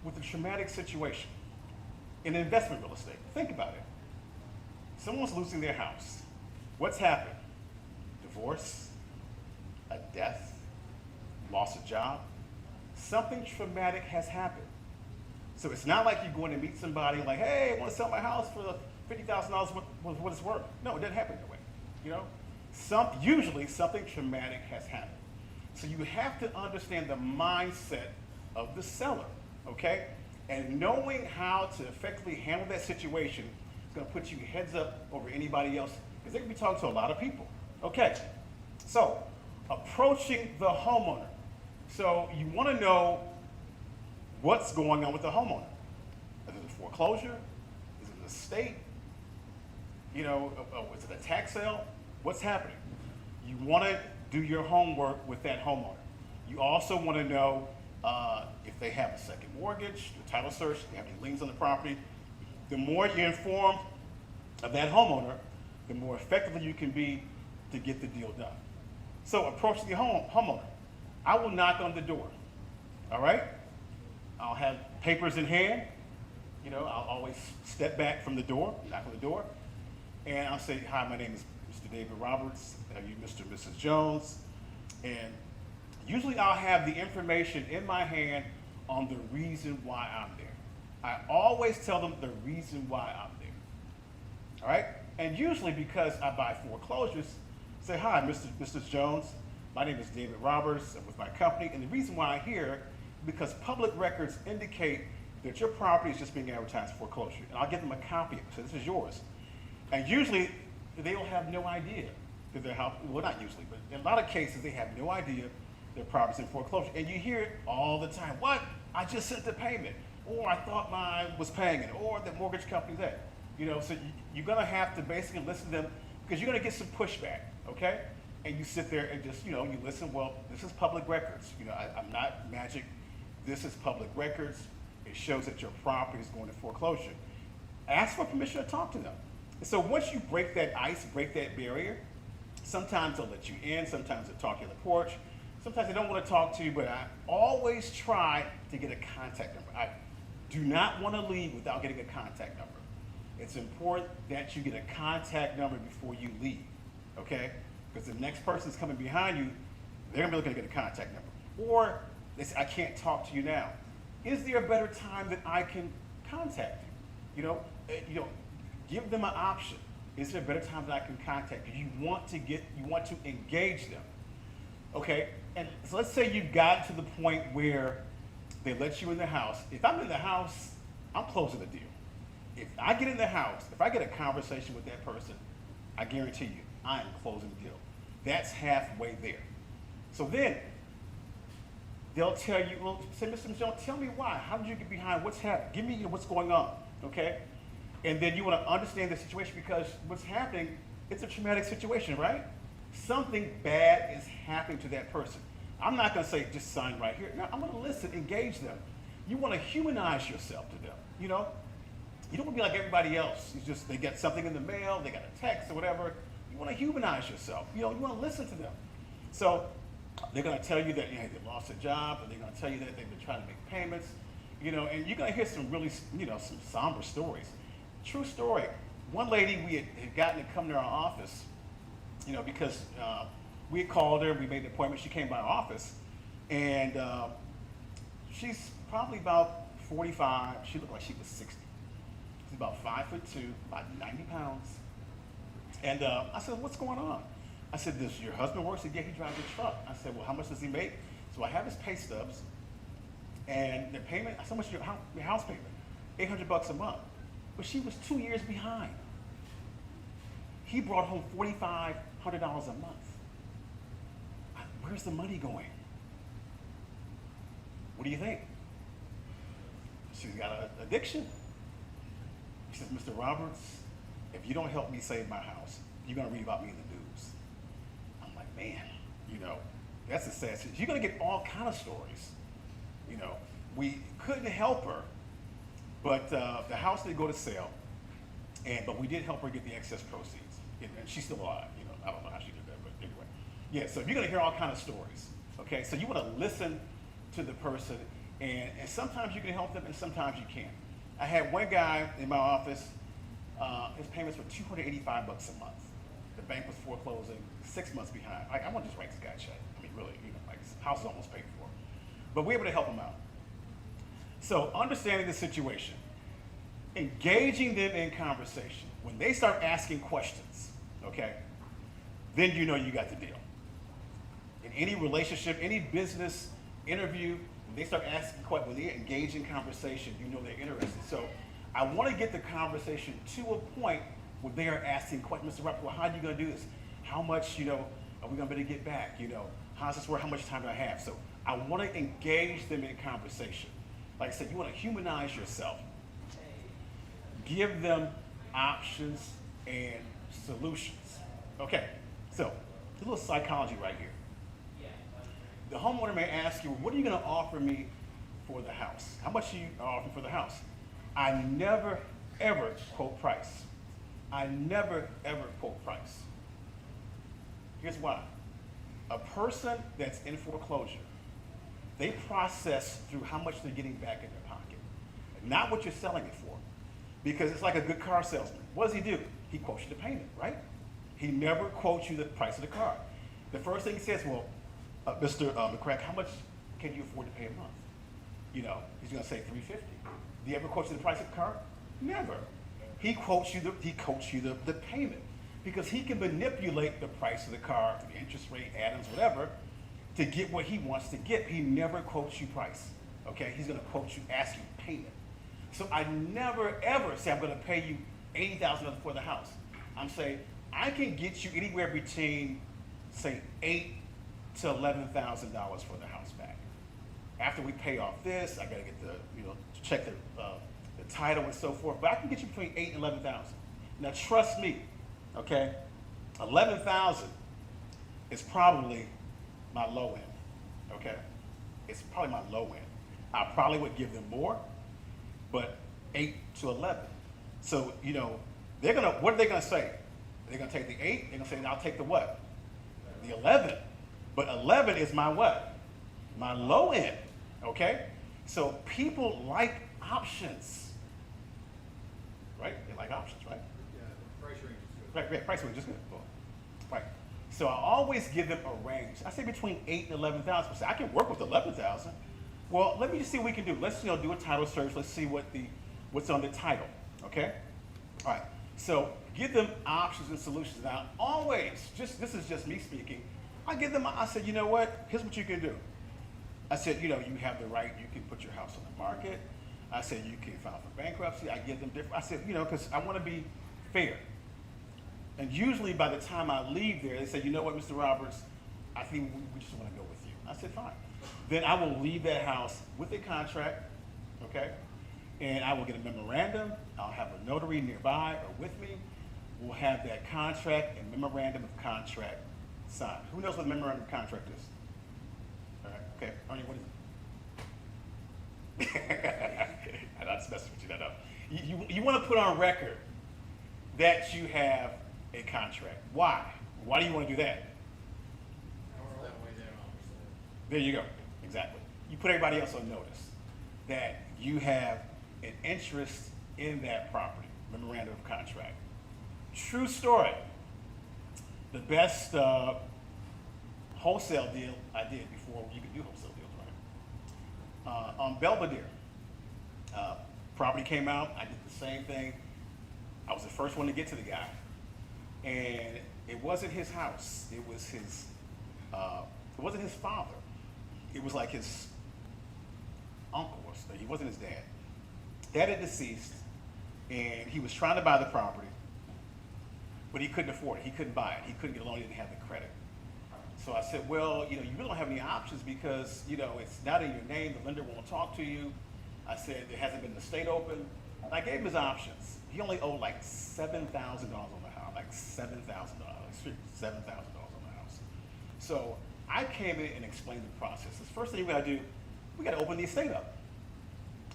with a traumatic situation. In investment real estate, think about it. Someone's losing their house. What's happened? Divorce, a death, loss of job. Something traumatic has happened. So it's not like you're going to meet somebody like, hey, I want to sell my house for $50,000 what it's worth. No, it doesn't happen that way. Usually something traumatic has happened. So you have to understand the mindset of the seller, okay? And knowing how to effectively handle that situation It's gonna put you heads up over anybody else, because they can be talking to a lot of people. Okay, so approaching the homeowner. So you wanna know what's going on with the homeowner. Is it a foreclosure? Is it an estate? You know, is it a tax sale? What's happening? You wanna do your homework with that homeowner. You also wanna know if they have a second mortgage, the title search, if they have any liens on the property. The more you're informed of that homeowner, the more effectively you can be to get the deal done. So approach the homeowner. I will knock on the door, all right? I'll have papers in hand. You know, I'll always step back from the door, knock on the door, and I'll say, hi, my name is Mr. David Roberts. Are you Mr. and Mrs. Jones? And usually I'll have the information in my hand on the reason why I'm there. I always tell them the reason why I'm there, all right? And usually because I buy foreclosures, say, hi, Mrs. Jones. My name is David Roberts. I'm with my company. And the reason why I'm here, because public records indicate that your property is just being advertised for foreclosure. And I'll give them a copy of it. So this is yours. And usually they'll have no idea that their house, well, not usually, but in a lot of cases, they have no idea their property's in foreclosure. And you hear it all the time. What? I just sent the payment. Or I thought mine was paying it. Or the mortgage company's that. You know, so you're gonna have to basically listen to them because you're gonna get some pushback, okay? And you sit there and just, you know, you listen, well, this is public records. You know, I'm not magic. This is public records. It shows that your property is going to foreclosure. Ask for permission to talk to them. And so once you break that ice, break that barrier, sometimes they'll let you in, sometimes they'll talk to you on the porch, sometimes they don't want to talk to you, but I always try to get a contact number. I do not want to leave without getting a contact number. It's important that you get a contact number before you leave, okay? Because the next person's coming behind you, they're gonna be looking to get a contact number. Or they say, I can't talk to you now. Is there a better time that I can contact you? You know, give them an option. Is there a better time that I can contact you? You want to engage them, okay? And so let's say you've gotten to the point where they let you in the house. If I'm in the house, I'm closing the deal. If I get in the house, if I get a conversation with that person, I guarantee you, I am closing the deal. That's halfway there. So then, they'll tell you, well, say, Mr. Jones, tell me why. How did you get behind? What's happening? Give me what's going on, okay? And then you want to understand the situation because what's happening, it's a traumatic situation, right? Something bad is happening to that person. I'm not going to say just sign right here. No, I'm going to listen, engage them. You want to humanize yourself to them, you know? You don't want to be like everybody else. It's just they get something in the mail, they got a text or whatever. You want to humanize yourself. You know, you want to listen to them. So they're going to tell you that they lost a job, or they're going to tell you that they've been trying to make payments, you know, and you're going to hear some really, you know, some somber stories. True story. One lady we had gotten to come to our office, you know, because we had called her, we made an appointment, she came by our office, and she's probably about 45. She looked like she was 60. She's about 5'2", about 90 pounds. And I said, what's going on? I said, does your husband work? She said, yeah, he drives a truck. I said, well, how much does he make? So I have his pay stubs, and the payment, I said, how much is your house payment? $800 a month. But she was 2 years behind. He brought home $4,500 a month. Where's the money going? What do you think? She's got an addiction. She says, Mr. Roberts, if you don't help me save my house, you're gonna read about me in the news. I'm like, man, you know, that's a sad situation. You're gonna get all kind of stories. You know, we couldn't help her, but the house did go to sale, but we did help her get the excess proceeds. And she's still alive, you know, I don't know how she did that, but anyway. Yeah, so you're gonna hear all kind of stories, okay? So you wanna listen to the person, and sometimes you can help them and sometimes you can't. I had one guy in my office, his payments were $285 a month. The bank was foreclosing, 6 months behind. I want to just write this guy a check. I mean, really, you know, like his house is almost paid for. But we're able to help him out. So understanding the situation, engaging them in conversation. When they start asking questions, okay, then you know you got the deal. In any relationship, any business interview, when they start asking questions, when they engage in conversation, you know they're interested. So I want to get the conversation to a point where they are asking questions. Mr. Rappaport, how are you going to do this? How much, are we going to be able to get back? How's this work? How much time do I have? So I want to engage them in conversation. Like I said, you want to humanize yourself. Give them options and solutions. Okay, so a little psychology right here. The homeowner may ask you, what are you going to offer me for the house? How much are you offering for the house? I never, ever quote price. I never, ever quote price. Here's why. A person that's in foreclosure, they process through how much they're getting back in their pocket, not what you're selling it for. Because it's like a good car salesman. What does he do? He quotes you the payment, right? He never quotes you the price of the car. The first thing he says, well, Mr. McCrack, how much can you afford to pay a month? He's going to say $350. Do you ever quote you the price of the car? Never. He quotes you the payment because he can manipulate the price of the car, the interest rate, add-ons, whatever, to get what he wants to get. He never quotes you price. Okay, he's going to quote you, ask you payment. So I never ever say I'm going to pay you $80,000 for the house. I'm saying I can get you anywhere between, say, $8,000 to $11,000 for the house back. After we pay off this, I got to get to check the title and so forth. But I can get you between $8,000 and $11,000. Now trust me, okay, $11,000 is probably my low end. Okay, it's probably my low end. I probably would give them more, but 8 to 11. So what are they gonna say? They're gonna take the 8. They're gonna say, I'll take the what? The 11. But 11 is my what? My low end. Okay. So people like options, right? They like options, right? Yeah, the price range is good. Right. Price range is good. Well, right. So I always give them a range. I say between 8 and 11,000. I can work with 11,000. Well, let me just see what we can do. Let's do a title search. Let's see what's on the title. Okay. All right. So give them options and solutions. Now, always, this is just me speaking. I said, you know what? Here's what you can do. I said, you have the right. You can put your house on the market. I said you can file for bankruptcy. I give them different. I said, because I want to be fair. And usually by the time I leave there, they say, you know what, Mr. Roberts, I think we just want to go with you. I said, fine. Then I will leave that house with a contract, okay? And I will get a memorandum. I'll have a notary nearby or with me. We'll have that contract and memorandum of contract signed. Who knows what a memorandum of contract is? All right, okay. Ernie, what is it? I'm just messing with you. You want to put on record that you have a contract. Why? Why do you want to do that? There you go. Exactly. You put everybody else on notice that you have an interest in that property. Memorandum of contract. True story. The best wholesale deal I did before you could do wholesale deals, right? On Belvedere, property came out. I did the same thing. I was the first one to get to the guy, and it wasn't his house. It was his. It wasn't his father. It was like his uncle or something. He wasn't his dad. Dad had deceased, and he was trying to buy the property, but he couldn't afford it. He couldn't buy it. He couldn't get a loan. He didn't have the credit. So I said, well, you really don't have any options because, it's not in your name. The lender won't talk to you. I said, there hasn't been an estate open. And I gave him his options. He only owed like $7,000 on the house, like $7,000, $7,000 on the house. So I came in and explained the process. The first thing we gotta do, we gotta open the estate up.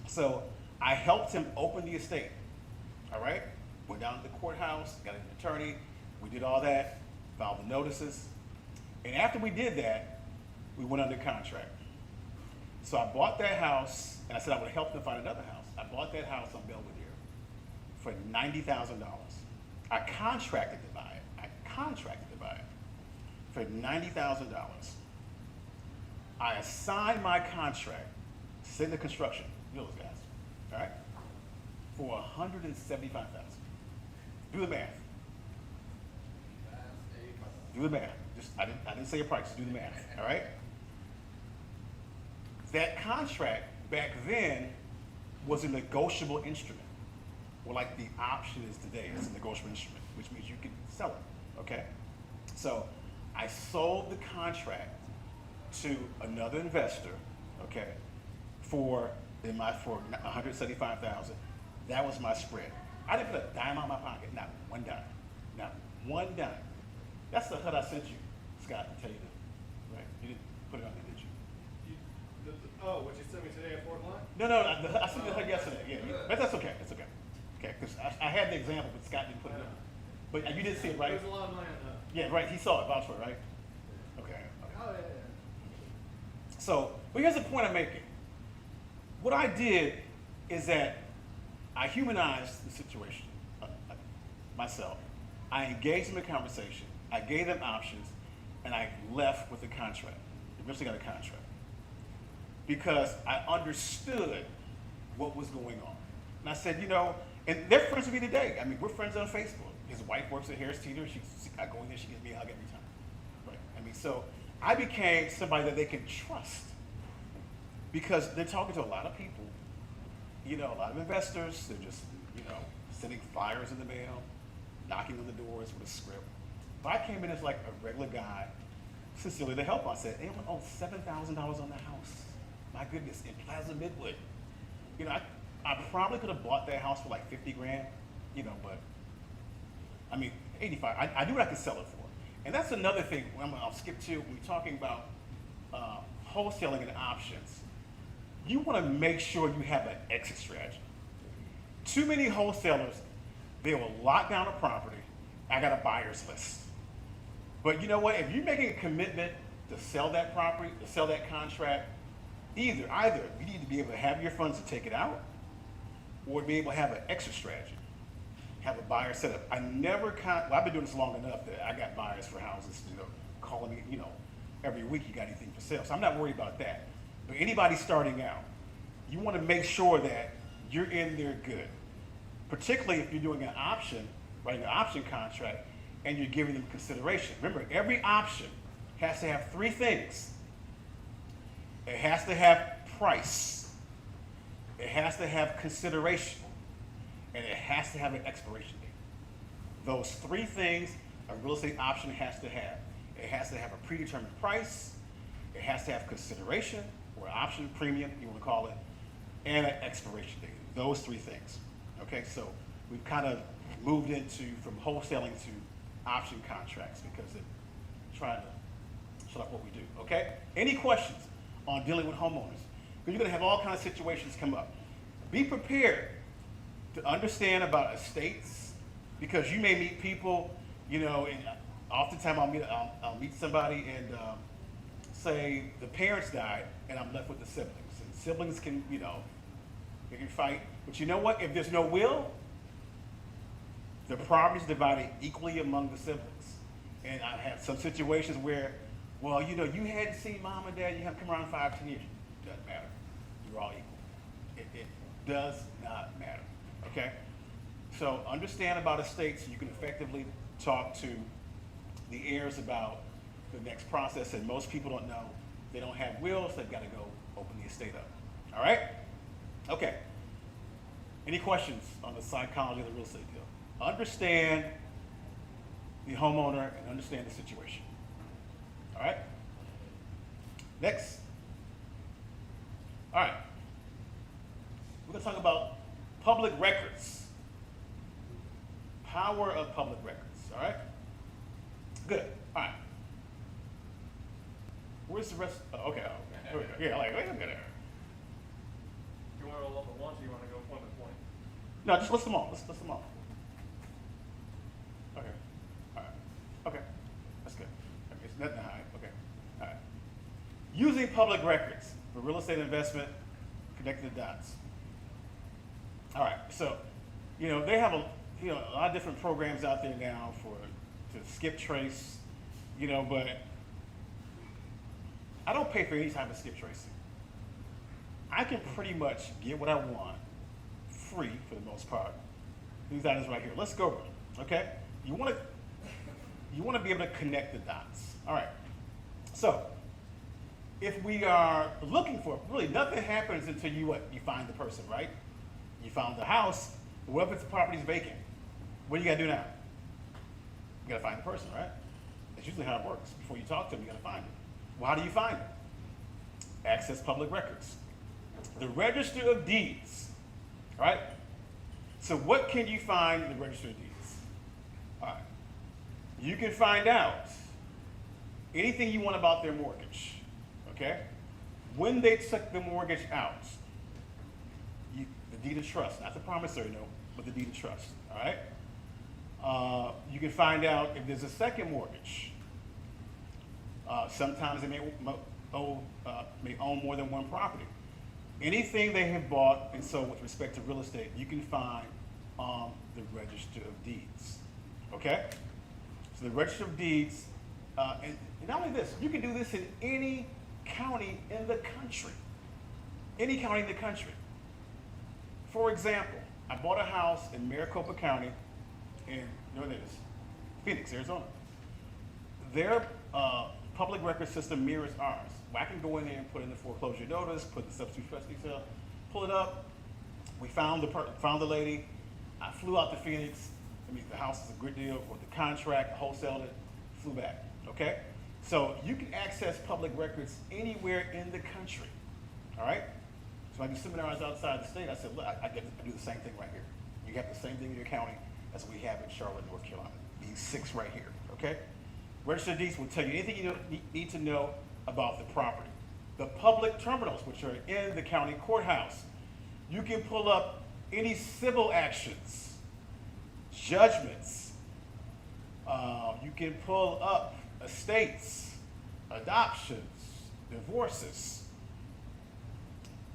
So I helped him open the estate, all right? Went down to the courthouse, got an attorney, we did all that, filed the notices. And after we did that, we went under contract. So I bought that house, and I said I would help them find another house. I bought that house on Belvedere for $90,000. I contracted to buy it. For $90,000. I assigned my contract, Signa Construction, you know those guys, all right, for $175,000. Do the math. Do the math. I didn't say a price. Just do the math. All right. That contract back then was a negotiable instrument. Well, like the option is today, it's a negotiable instrument, which means you can sell it, okay? So I sold the contract to another investor, okay, for $175,000. That was my spread. I didn't put a dime out of my pocket, not one dime, not one dime. That's the HUD I sent you, Scott, to tell you that, right? You didn't put it on there, did you? Oh, what you sent me today at 4 o'clock? No, I sent it to HUD yesterday, yeah, but that's okay, it's okay. Okay, because I had the example, but Scott didn't put it on. But you did see it, right? There's a lot of money on that. Yeah, right, he saw it, vouch for it, right? Okay. Oh, yeah. So, but here's the point I'm making. What I did is that I humanized the situation myself. I engaged in the conversation. I gave them options, and I left with a contract. Eventually got a contract because I understood what was going on. And I said, you know, and they're friends with me today. I mean, we're friends on Facebook. His wife works at Harris Teeter. I go in there, she gives me a hug every time. Right? I mean, so I became somebody that they can trust because they're talking to a lot of people, you know, a lot of investors. They're just, you know, sending flyers in the mail, knocking on the doors with a script. If I came in as like a regular guy, sincerely to help, I said, anyone owe $7,000 on the house? My goodness, in Plaza Midwood. You know, I probably could have bought that house for like 50 grand, you know, but I mean, 85, I knew what I could sell it for. And that's another thing I'll skip to when we're talking about wholesaling and options. You want to make sure you have an exit strategy. Too many wholesalers, they will lock down a property. I got a buyer's list. But you know what? If you're making a commitment to sell that property, to sell that contract, either you need to be able to have your funds to take it out, or be able to have an exit strategy. Have a buyer set up. I've been doing this long enough that I got buyers for houses, you know, calling me, you know, every week, you got anything for sale. So I'm not worried about that. But anybody starting out, you want to make sure that you're in there good. Particularly if you're doing an option, writing an option contract, and you're giving them consideration. Remember, every option has to have three things. It has to have price. It has to have consideration. And it has to have an expiration date. Those three things a real estate option has to have. It has to have a predetermined price. It has to have consideration, or option premium, you want to call it, and an expiration date. Those three things. Okay, so we've kind of moved from wholesaling to option contracts because they're trying to shut up what we do. Okay? Any questions on dealing with homeowners? Because you're going to have all kinds of situations come up. Be prepared to understand about estates, because you may meet people, you know, and oftentimes I'll meet somebody and say the parents died and I'm left with the siblings. And siblings can, you know, they can fight. But you know what? If there's no will, the property's divided equally among the siblings. And I've had some situations where, well, you know, you hadn't seen mom and dad, you have come around 5, 10 years. It doesn't matter. You're all equal. It does not matter. Okay? So understand about estates so you can effectively talk to the heirs about the next process. And most people don't know. They don't have wills, they've got to go open the estate up. All right? Okay. Any questions on the psychology of the real estate deal? Understand the homeowner and understand the situation. All right? Next. All right. We're going to talk about public records. Power of public records. All right? Good. All right. Where's the rest? Oh, okay. Here we go. Yeah, like, wait a minute. You want to roll up at once, or you want to go point by point? No, just list them all. List them all. Okay. All right. Okay. That's good. Okay. It's nothing to hide. Okay. All right. Using public records for real estate investment, connecting the dots. All right. So, you know, they have a lot of different programs out there now to skip trace, you know, but I don't pay for any type of skip tracing. I can pretty much get what I want free for the most part. These items right here. Let's go over them, okay? You want to be able to connect the dots. All right. So, if we are looking for, really nothing happens until you find the person, right? You found the house, What if it's property's vacant? What do you gotta do now? You gotta find the person, right? That's usually how it works. Before you talk to them, you gotta find it. Well, how do you find it? Access public records. The Register of Deeds, right? So what can you find in the Register of Deeds? All right. You can find out anything you want about their mortgage, okay? When they took the mortgage out, the deed of trust, not the promissory note, but the deed of trust, all right? You can find out if there's a second mortgage. Sometimes they may own more than one property. Anything they have bought and sold with respect to real estate, you can find on the Register of Deeds, okay? So the Register of Deeds, and not only this, you can do this in any county in the country. Any county in the country. For example, I bought a house in Maricopa County in, you know what it is? Phoenix, Arizona. Their public record system mirrors ours. I can go in there and put in the foreclosure notice, put the substitute trust detail, pull it up. We found the lady. I flew out to Phoenix. I mean, the house is a good deal with the contract, wholesaled it, flew back, okay? So you can access public records anywhere in the country, all right? So I do seminars outside the state. I said, look, I do the same thing right here. You have the same thing in your county as we have in Charlotte, North Carolina. These 6 right here, okay? Register of Deeds will tell you anything you need to know about the property. The public terminals, which are in the county courthouse, you can pull up any civil actions, judgments. You can pull up estates, adoptions, divorces.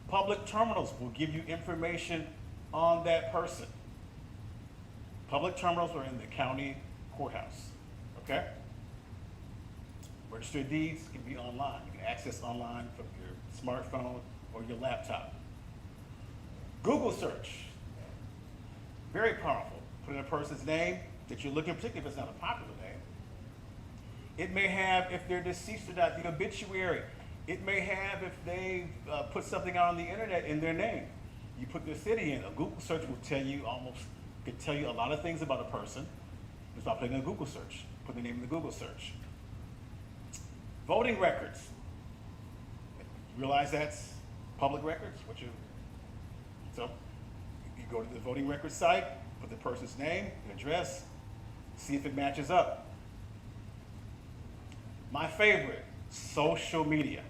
Public terminals will give you information on that person. Public terminals are in the county courthouse, okay? Register of Deeds can be online. You can access online from your smartphone or your laptop. Google search, very powerful. Put in a person's name that you're looking, particularly if it's not a popular name. It may have, if they're deceased or not, the obituary. It may have, if they put something out on the internet in their name. You put their city in. A Google search will tell you could tell you a lot of things about a person just by putting in a Google search. Put their name in the Google search. Voting records. You realize that's public records? So you go to the voting records site, put the person's name, and address, see if it matches up. My favorite, social media.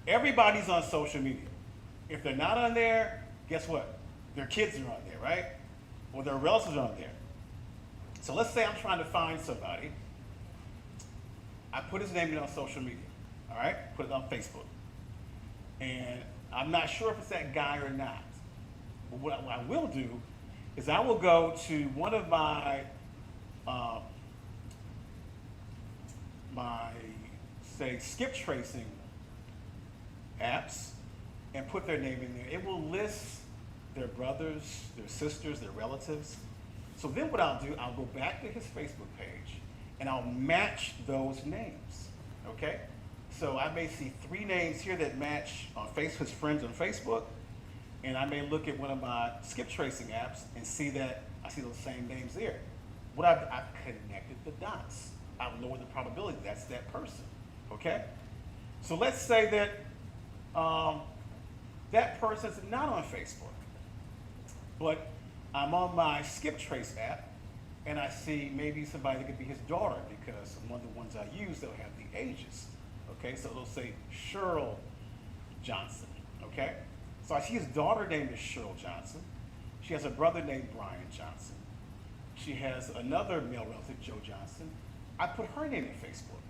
Everybody's on social media. If they're not on there, guess what? Their kids are on there, right? Or their relatives are on there. So let's say I'm trying to find somebody. I put his name in on social media, all right? Put it on Facebook. And I'm not sure if it's that guy or not. But what I will do is I will go to one of my say, skip tracing apps and put their name in there. It will list their brothers, their sisters, their relatives. So then what I'll do, I'll go back to his Facebook page and I'll match those names, okay? So I may see 3 names here that match on his friends on Facebook, and I may look at one of my skip tracing apps and see that I see those same names there. What I've connected the dots. I've lowered the probability that's that person, okay? So let's say that that person's not on Facebook, but I'm on my skip trace app and I see maybe somebody that could be his daughter because one of the ones I use, they'll have the ages, okay? So they'll say Cheryl Johnson, okay? So I see his daughter named is Cheryl Johnson. She has a brother named Brian Johnson. She has another male relative, Joe Johnson. I put her name in Facebook.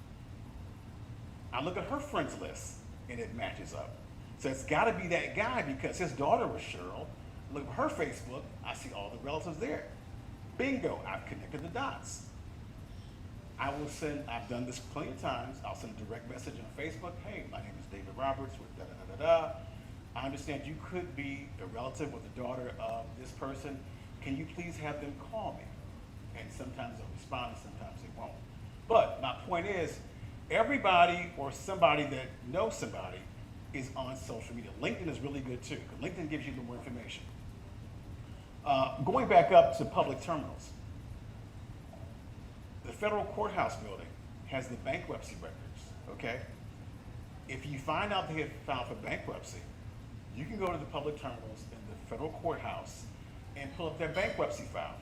I look at her friends list and it matches up. So it's gotta be that guy because his daughter was Cheryl. Look at her Facebook, I see all the relatives there. Bingo, I've connected the dots. I've done this plenty of times. I'll send a direct message on Facebook. Hey, my name is David Roberts with da-da-da-da-da. I understand you could be a relative with the daughter of this person. Can you please have them call me? And sometimes they'll respond, and sometimes they won't. But my point is, everybody or somebody that knows somebody is on social media. LinkedIn is really good too, because LinkedIn gives you a little more information. Going back up to public terminals, the federal courthouse building has the bankruptcy records, okay? If you find out they have filed for bankruptcy, you can go to the public terminals in the federal courthouse and pull up their bankruptcy file.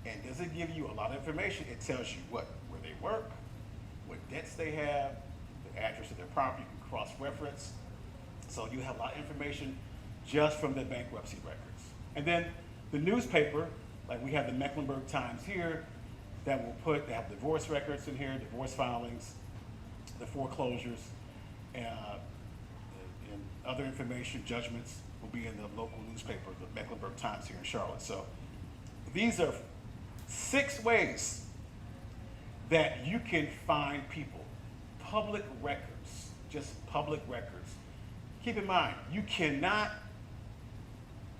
And does it give you a lot of information? It tells you where they work, what debts they have, the address of their property, you can cross-reference. So you have a lot of information just from the bankruptcy records. And then the newspaper, like we have the Mecklenburg Times here, that will they have divorce records in here, divorce filings, the foreclosures, and other information, judgments will be in the local newspaper, the Mecklenburg Times here in Charlotte. So these are 6 ways that you can find people. Public records, just public records. Keep in mind, you cannot,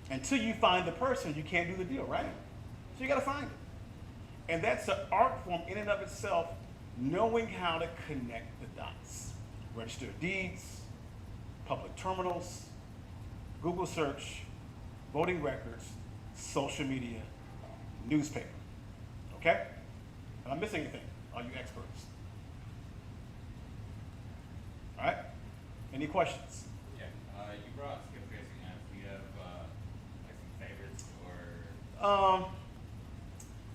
until you find the person, you can't do the deal, right? So you gotta find it. And that's an art form in and of itself, knowing how to connect the dots. Register of deeds, public terminals, Google search, voting records, social media, newspaper. Okay? Am I missing anything? Are you experts? All right? Any questions? Yeah, you brought skip tracing apps. Do you have like some favorites or?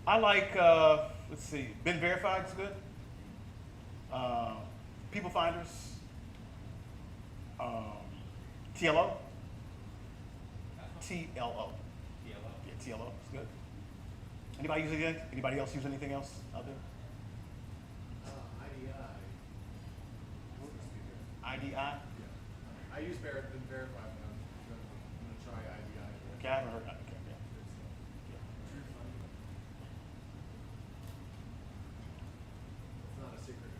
I like, let's see, Ben Verified is good. People Finders. TLO. TLO. TLO? Yeah, TLO is good. Anybody use anything? Anybody else use anything else out there? IDI. IDI? Yeah. I use been verified, but I'm gonna try IDI. Okay, I haven't heard that. Okay, yeah. It's not a secret.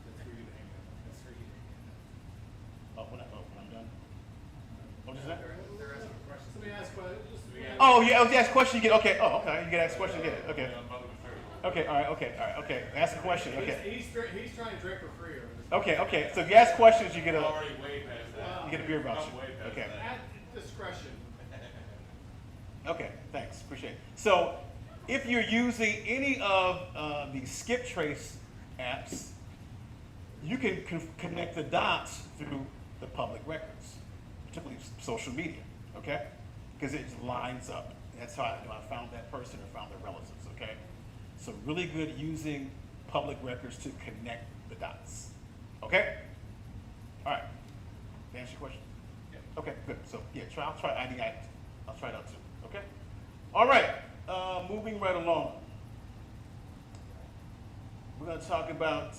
That's for you to hang out. That's for you to hang out. When I'm done. What is that? They're asking questions. Somebody ask questions. Oh, yeah, if you ask a question, you get, okay, oh, okay, you get asked a question, you get it, okay. Okay, all right, okay, ask a question, okay. He's trying to drink for free over this. Okay, so if you ask questions, you get I'm a, already way past that. you get a beer voucher, I'm way past okay. that. At discretion. Okay, thanks, appreciate it. So, if you're using any of the skip trace apps, you can connect the dots through the public records, particularly social media, okay? Because it just lines up. That's how I found that person or found their relatives, okay? So really good using public records to connect the dots, okay? All right, to answer your question? Yeah. Okay, good. So yeah, I'll try IDI. I'll try it out too. Okay. All right. Moving right along. We're going to talk about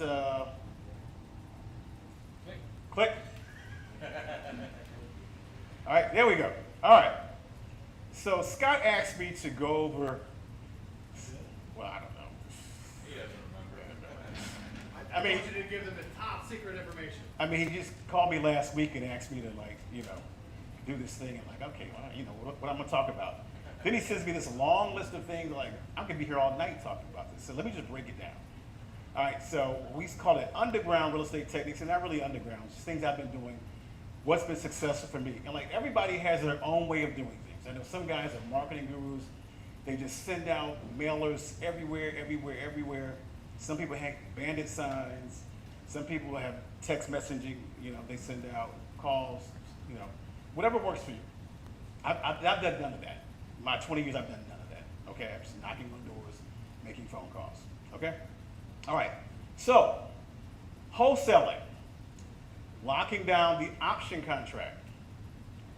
click. All right. There we go. All right. So Scott asked me to go over. Well, I don't know. He doesn't remember. I mean, want you to give them the top secret information. I mean, he just called me last week and asked me to, like, do this thing. And like, okay, well, what I'm gonna talk about. Then he sends me this long list of things. Like, I'm gonna be here all night talking about this. So let me just break it down. All right. So we call it underground real estate techniques, and not really underground. It's just things I've been doing. What's been successful for me? And like everybody has their own way of doing things. I know some guys are marketing gurus. They just send out mailers everywhere. Some people hang bandit signs. Some people have text messaging, they send out calls, whatever works for you. I've done none of that. In my 20 years, I've done none of that. Okay, I'm just knocking on doors, making phone calls. Okay? All right. So, wholesaling, locking down the option contract.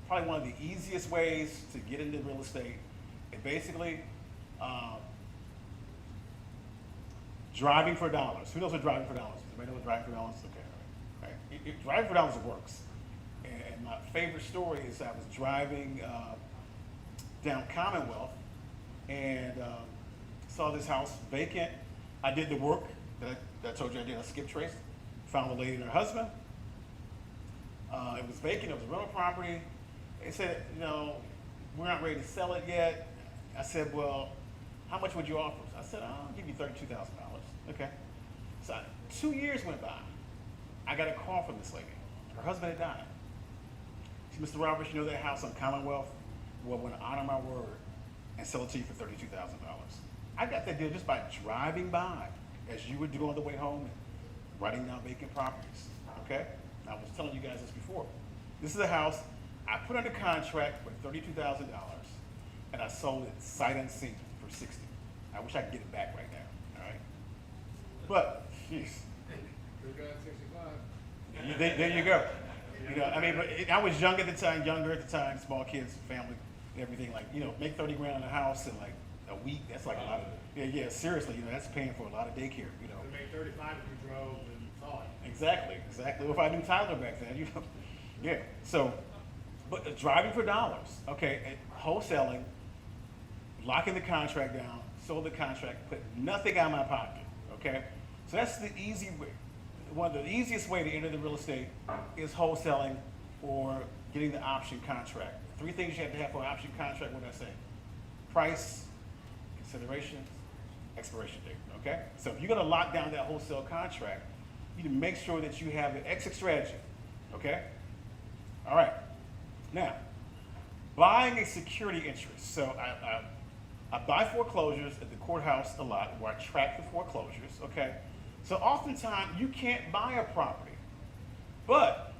Probably one of the easiest ways to get into real estate. It basically, driving for dollars. Who knows what driving for dollars is? Anybody know what driving for dollars is? Okay, all right. Driving for dollars works. And my favorite story is I was driving down Commonwealth and saw this house vacant. I did the work that I told you I did. I skip trace. Found the lady and her husband. It was vacant. It was a rental property. They said, we're not ready to sell it yet. I said, well, how much would you offer us? I said, I'll give you $32,000. Okay. So 2 years went by. I got a call from this lady. Her husband had died. She said, Mr. Roberts, that house on Commonwealth? Well, when I honor my word, and sell it to you for $32,000. I got that deal just by driving by as you would do on the way home and writing down vacant properties, okay? I was telling you guys this before. This is a house I put under contract for $32,000 and I sold it sight unseen for $60,000. I wish I could get it back right now, all right? But, jeez. There you go. You know, I mean, but I was younger at the time, small kids, family, everything, like, you know, make 30 grand on a house in like a week, that's like a lot of, yeah, seriously, you know, that's paying for a lot of daycare, you know. To make 35 if you drove and saw it. Exactly. Well, if I knew Tyler back then, you know, yeah. So, but driving for dollars, okay, and wholesaling, locking the contract down, sold the contract, put nothing out of my pocket, okay? So that's the easy way. One of the easiest way to enter the real estate is wholesaling or getting the option contract. 3 things you have to have for an option contract, what did I say? Price, considerations, expiration date, okay? So if you're gonna lock down that wholesale contract, you need to make sure that you have an exit strategy, okay? All right, now, buying a security interest. So I buy foreclosures at the courthouse a lot where I track the foreclosures, okay? So oftentimes you can't buy a property, but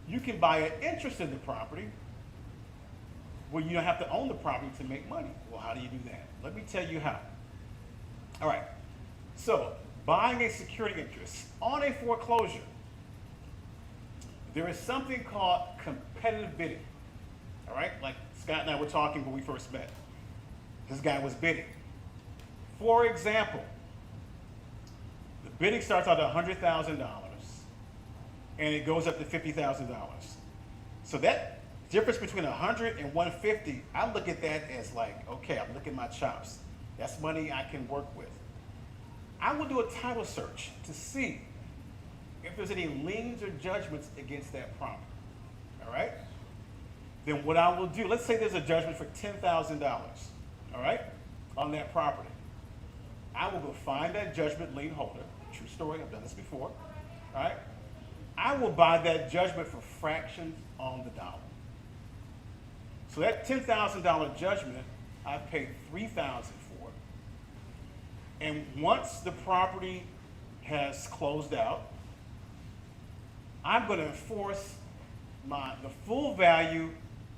you can buy an interest in the property where you don't have to own the property to make money. Well, how do you do that? Let me tell you how. All right, so buying a security interest on a foreclosure, there is something called competitive bidding, all right? Like Scott and I were talking when we first met. This guy was bidding. For example, the bidding starts out at $100,000 and it goes up to $50,000. So that difference between 100 and 150, I look at that as like, okay, I'm looking at my chops. That's money I can work with. I will do a title search to see if there's any liens or judgments against that property, all right? Then what I will do, let's say there's a judgment for $10,000, all right, on that property. I will go find that judgment lien holder, true story, I've done this before, all right? I will buy that judgment for fractions on the dollar. So that $10,000 judgment, I paid $3,000 for. And once the property has closed out, I'm going to enforce the full value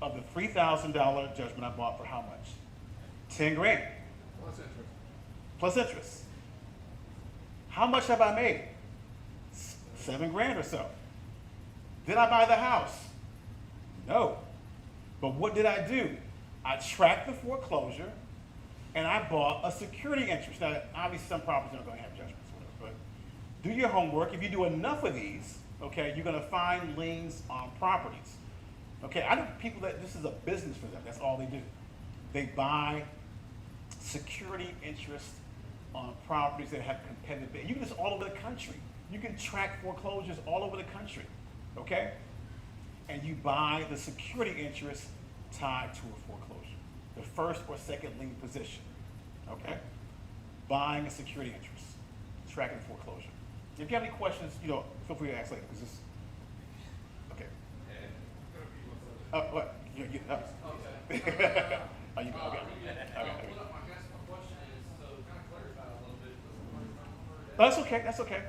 of the $3,000 judgment I bought for how much? 10 grand. Plus interest. Plus interest. How much have I made? 7 grand or so. Did I buy the house? No. But what did I do? I tracked the foreclosure and I bought a security interest. Now, obviously some properties aren't going to have judgments, whatever, but do your homework. If you do enough of these, okay, you're going to find liens on properties. Okay, I know people that this is a business for them. That's all they do. They buy security interest on properties that have competitive bidding. You can just all over the country. You can track foreclosures all over the country, okay? And you buy the security interest tied to a foreclosure, the first or second lien position, okay? Buying a security interest, tracking foreclosure. If you have any questions, you know, feel free to ask later, because this, okay. Oh, what? You get up. Oh, you go, okay. Okay. I guess my question is, so kind of clarify a little bit, this is the first time I've heard that. That's okay, that's okay. And,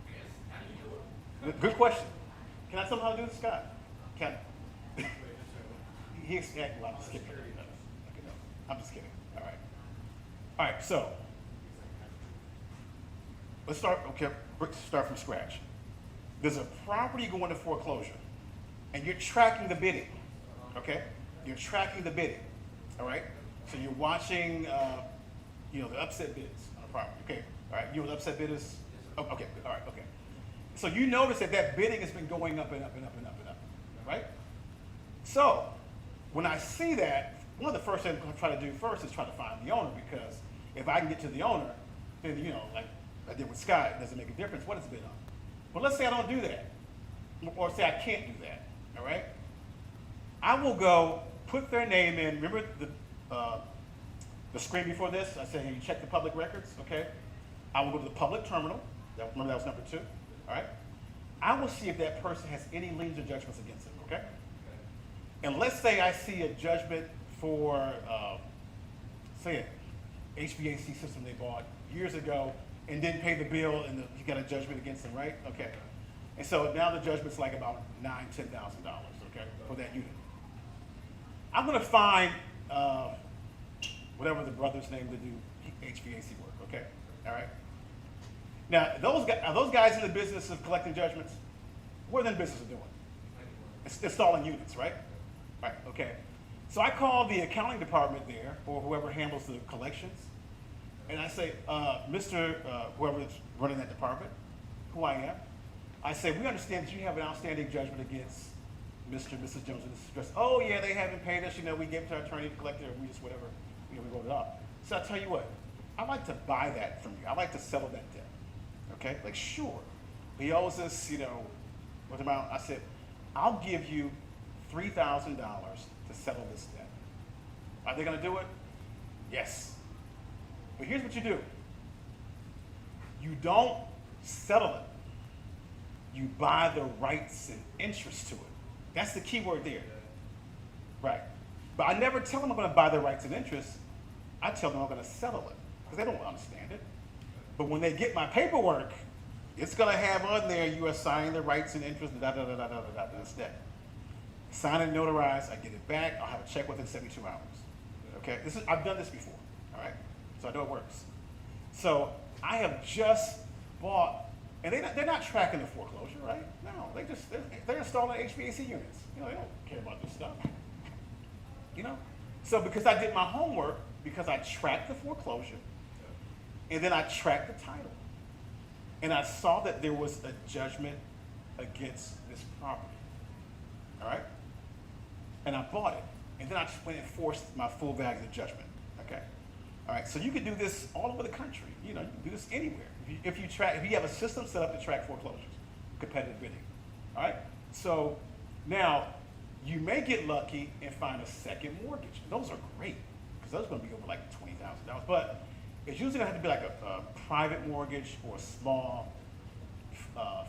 I guess, how do you do it? Good question. Can I somehow do this, Scott? Can he well, I'm just kidding. Okay, no, I'm just kidding. All right. All right, so let's start from scratch. There's a property going to foreclosure, and you're tracking the bidding, okay? You're tracking the bidding, all right? So you're watching, you know, the upset bids on a property, okay? All right, you know what upset bid is? Oh, okay, good. All right, okay. So you notice that bidding has been going up and up and up and up and up, right? So when I see that, one of the first things I'm going to try to do first is try to find the owner, because if I can get to the owner, then, you know, like I did with Scott, it doesn't make a difference what it's bid on. But let's say I don't do that, or say I can't do that, all right? I will go put their name in. Remember the screen before this? I said, hey, you check the public records, okay? I will go to the public terminal. Remember that was number 2, all right? I will see if that person has any liens or judgments against them, okay? And let's say I see a judgment for, say, an HVAC system they bought years ago and didn't pay the bill, and you got a judgment against them, right? Okay. And so now the judgment's like about $9,000, $10,000, okay, for that unit. I'm gonna find whatever the brother's name to do HVAC work, okay? All right. Now, are those guys in the business of collecting judgments? What are they in the business of doing? It's installing units, right? Right, okay. So I call the accounting department there, or whoever handles the collections, and I say, Mr. Whoever's running that department, who I am, I say, we understand that you have an outstanding judgment against Mr. and Mrs. Jones in this address. Oh yeah, they haven't paid us, we gave it to our attorney, collector, we just whatever, we wrote it up. So I tell you what, I'd like to buy that from you. I'd like to settle that debt, okay? Like, sure, he owes us, what amount? I said, I'll give you $3,000 to settle this debt. Are they gonna do it? Yes. But here's what you do. You don't settle it. You buy the rights and interest to it. That's the key word there. Right. But I never tell them I'm gonna buy the rights and interest. I tell them I'm gonna settle it, because they don't understand it. But when they get my paperwork, it's gonna have on there, you assign the rights and interest, this debt. Sign and notarize, I get it back, I'll have a check within 72 hours. Okay, I've done this before, all right? So I know it works. So I have just bought, and they're not tracking the foreclosure, right? No, they're installing HVAC units. They don't care about this stuff. So because I did my homework, because I tracked the foreclosure, and then I tracked the title, and I saw that there was a judgment against this property, all right? And I bought it, and then I just went and enforced my full value of the judgment, okay? All right, so you can do this all over the country. You can do this anywhere. If you have a system set up to track foreclosures, competitive bidding, all right? So now, you may get lucky and find a second mortgage. Those are great, because those are gonna be over like $20,000, but it's usually gonna have to be like a private mortgage or a small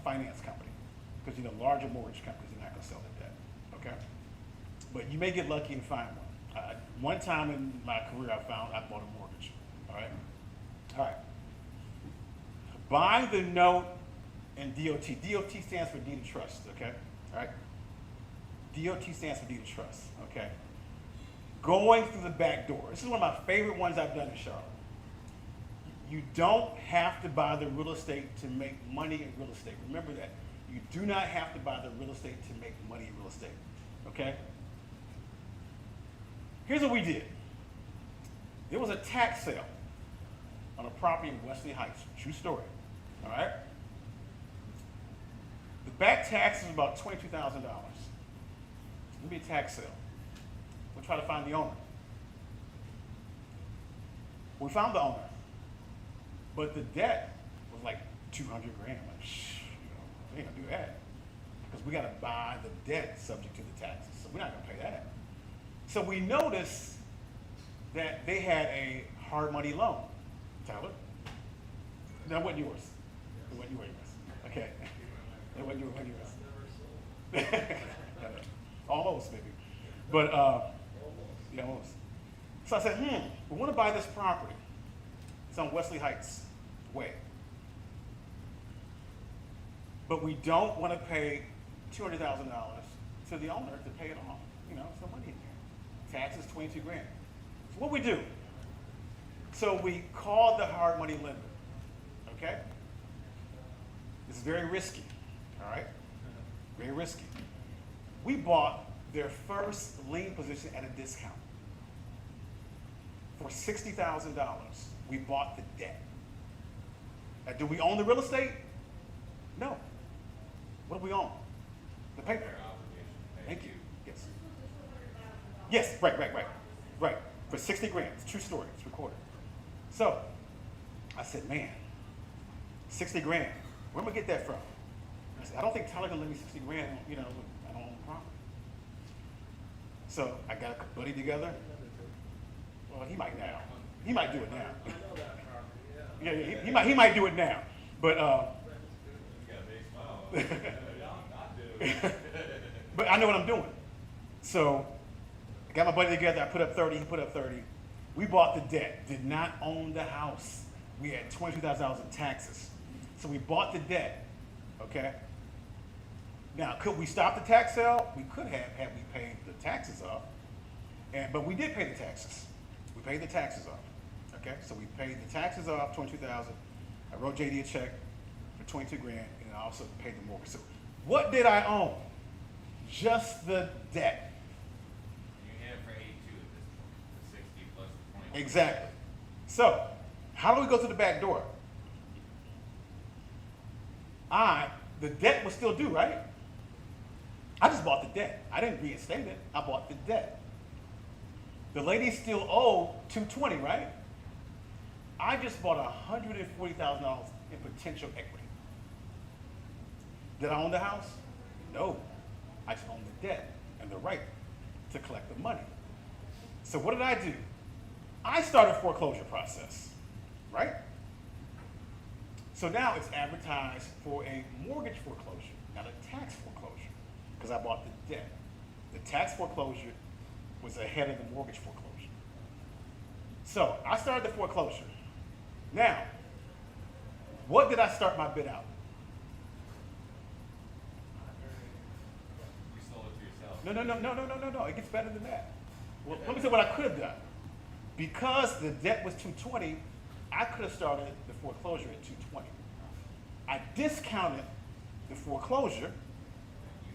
finance company, because larger mortgage companies are not gonna sell their debt, okay? But you may get lucky and find one. One time in my career I bought a mortgage, all right? All right. Buying the note and DOT. DOT stands for deed of trust, okay? All right? DOT stands for deed of trust, okay? Going through the back door. This is one of my favorite ones I've done in Charlotte. You don't have to buy the real estate to make money in real estate. Remember that. You do not have to buy the real estate to make money in real estate, okay? Here's what we did. There was a tax sale on a property in Wesley Heights, true story, all right? The back tax is about $22,000. It's gonna be a tax sale. We'll try to find the owner. We found the owner, but the debt was like 200 grand. Like, we ain't gonna do that, because we gotta buy the debt subject to the taxes, so we're not gonna pay that. So we noticed that they had a hard money loan. Tyler? That wasn't yours. It wasn't yours. Okay. It wasn't yours. Almost, maybe. But, yeah, almost. So I said, we want to buy this property. It's on Wesley Heights Way. But we don't want to pay $200,000 to the owner to pay it off. Some money in there. Taxes, 22 grand. So what we do? So we called the hard money lender, okay? It's very risky, all right? Very risky. We bought their first lien position at a discount. For $60,000, we bought the debt. Now, do we own the real estate? No. What do we own? The paper. Thank you. Yes. Yes, right. For 60 grand. It's a true story. It's recorded. So I said, man, 60 grand. Where am I gonna get that from? I said, I don't think Tyler can lend me 60 grand. I don't own the property. So I got a buddy together. Well, he might now. He might do it now. I know that property, yeah. Yeah, he might do it now. But You got a big smile. but I know what I'm doing. So I got my buddy together, I put up 30, he put up 30. We bought the debt, did not own the house. We had $22,000 in taxes. So we bought the debt, okay? Now, could we stop the tax sale? We could have, had we paid the taxes off. But we did pay the taxes. We paid the taxes off, okay? So we paid the taxes off, $22,000. I wrote JD a check for 22 grand, and I also paid the mortgage. So what did I own? Just the debt. You had it for 82 at this point, the 60 plus the 20. Exactly. So, how do we go to the back door? The debt was still due, right? I just bought the debt. I didn't reinstate it. I bought the debt. The lady still owed $220, right? I just bought $140,000 in potential equity. Did I own the house? No. I just owned the debt and the right to collect the money. So what did I do? I started a foreclosure process, right? So now it's advertised for a mortgage foreclosure, not a tax foreclosure, because I bought the debt. The tax foreclosure was ahead of the mortgage foreclosure. So I started the foreclosure. Now, what did I start my bid out? You sold it to yourself. No. It gets better than that. Well, let me tell you what I could have done. Because the debt was $220, I could have started the foreclosure at $220. I discounted the foreclosure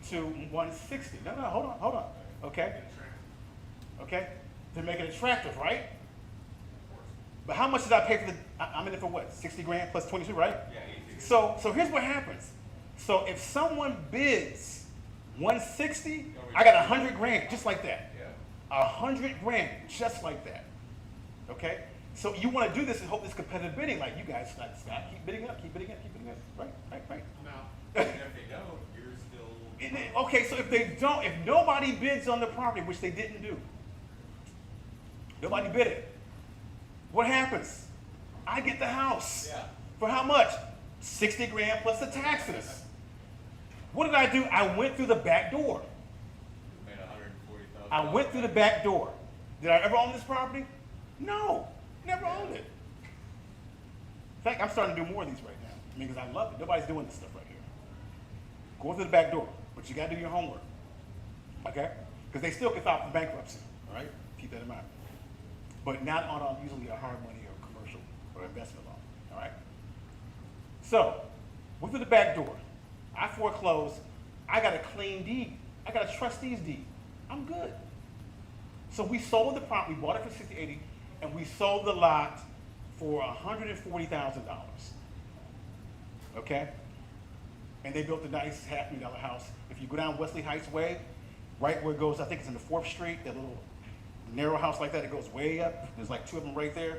to $160. No, hold on. Okay? Okay? To make it attractive, right? But how much did I pay for the, I'm in it for what, 60 grand plus 22, right? Yeah, 82. So here's what happens. So if someone bids 160, I got 100 grand, just like that. Yeah. 100 grand, just like that. Okay? So you want to do this and hope this competitive bidding, like you guys, like Scott, keep bidding up. Right. No. And if they don't, you're still. Okay, so if nobody bids on the property, which they didn't do, nobody bid it, what happens? I get the house. Yeah. For how much? 60 grand plus the taxes. What did I do? I went through the back door. Made $140,000. I went through the back door. Did I ever own this property? No, never owned it. In fact, I'm starting to do more of these right now. I mean, because I love it. Nobody's doing this stuff right here. Go through the back door, but you got to do your homework, okay? Because they still can file for bankruptcy, all right? Keep that in mind. But not on usually a hard money or commercial or investment loan, all right? So, went through the back door. I foreclosed. I got a clean deed. I got a trustee's deed. I'm good. So we sold the property, we bought it for $60,000, and we sold the lot for $140,000. Okay? And they built a nice $500,000 house. If you go down Wesley Heights Way, right where it goes, I think it's in the 4th Street, that little narrow house like that, it goes way up. There's like 2 of them right there.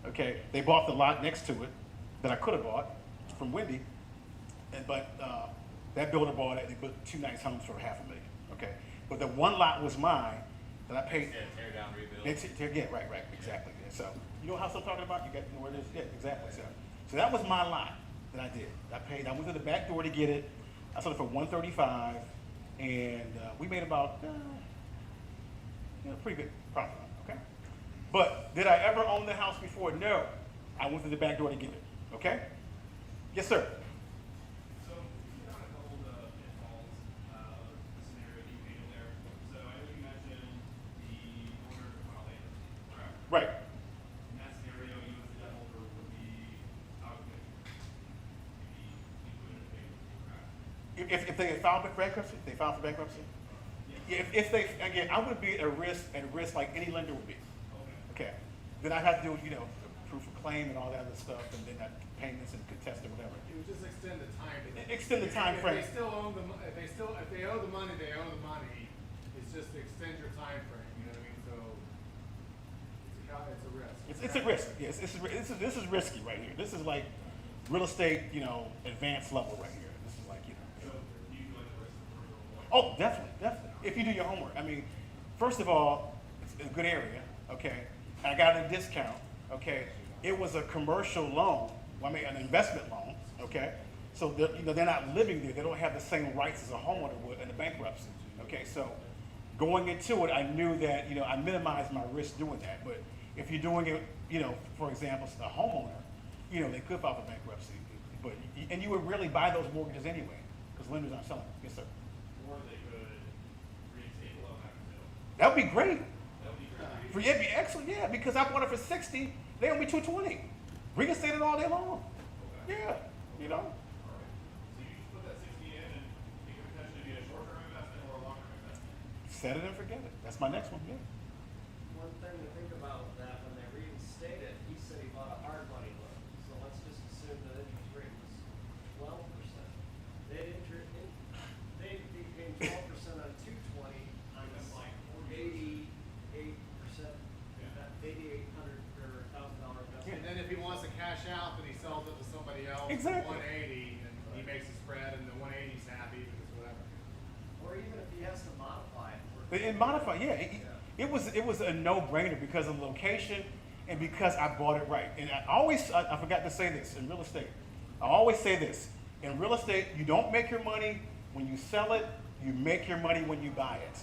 Okay? They bought the lot next to it that I could have bought from Wendy, but that builder bought it. They built 2 nice homes for $500,000. Okay? But the one lot was mine that I paid. Yeah, tear down, rebuild. Yeah, right, exactly. Yeah, so you know what house I'm talking about? You got to know where it is? Yeah, exactly. So that was my lot that I did. I went to the back door to get it. I sold it for $135, and we made about pretty good profit. Okay. But did I ever own the house before? No. I went to the back door to get it. Okay. Yes, sir. So, you hit on a couple of the pitfalls of the scenario that you painted there. So, I know you mentioned the owner to file bankruptcy, correct? Right. In that scenario, you as the debt holder would be out of commission. You'd be put into bankruptcy, correct? If they had filed for bankruptcy, If they, again, I would be at risk like any lender would be. Okay. Then I'd have to do, proof of claim and all that other stuff, and then payments and contest or whatever. It would just extend the time. Extend the time frame. If they still own if they owe the money, they owe the money. It's just to extend your time frame, you know what I mean? So it's a risk. It's a risk. Yes, this is risky right here. This is like real estate, advanced level right here. This is like, So, do you feel like the risk is a Oh, definitely. If you do your homework. I mean, first of all, it's a good area, okay? I got a discount, okay? It was a commercial loan, an investment loan, okay? So, they're not living there. They don't have the same rights as a homeowner would in a bankruptcy, okay? So, going into it, I knew that, you know, I minimized my risk doing that. But if you're doing it, you know, for example, a homeowner, you know, they could file for bankruptcy. But, and you would rarely buy those mortgages anyway, because lenders aren't selling them. Yes, sir. Or they could reinstate the loan after sale. That would be great. That would be great. For, it'd be excellent, yeah, because I bought it for 60, they owe me 220. Reinstate it all day long. Yeah, you know. So you just put that 60 in and it could potentially be a short-term investment or a long-term investment. Set it and forget it. That's my next one, yeah. One thing to think about with that, when they reinstate it, he said he bought a hard money loan, so let's just assume the interest rate was 12%. They'd be paying 12% on 220, on That's like 88%, $8,800 or $1,000 investment. And then if he wants to cash out, then he sells it to somebody else for Exactly. 180, and he makes a spread, and the 180's happy because whatever. Or even if he has to modify it. And modify, yeah. It was a no-brainer because of the location and because I bought it right. And I forgot to say this in real estate. I always say this. In real estate, you don't make your money when you sell it, you make your money when you buy it.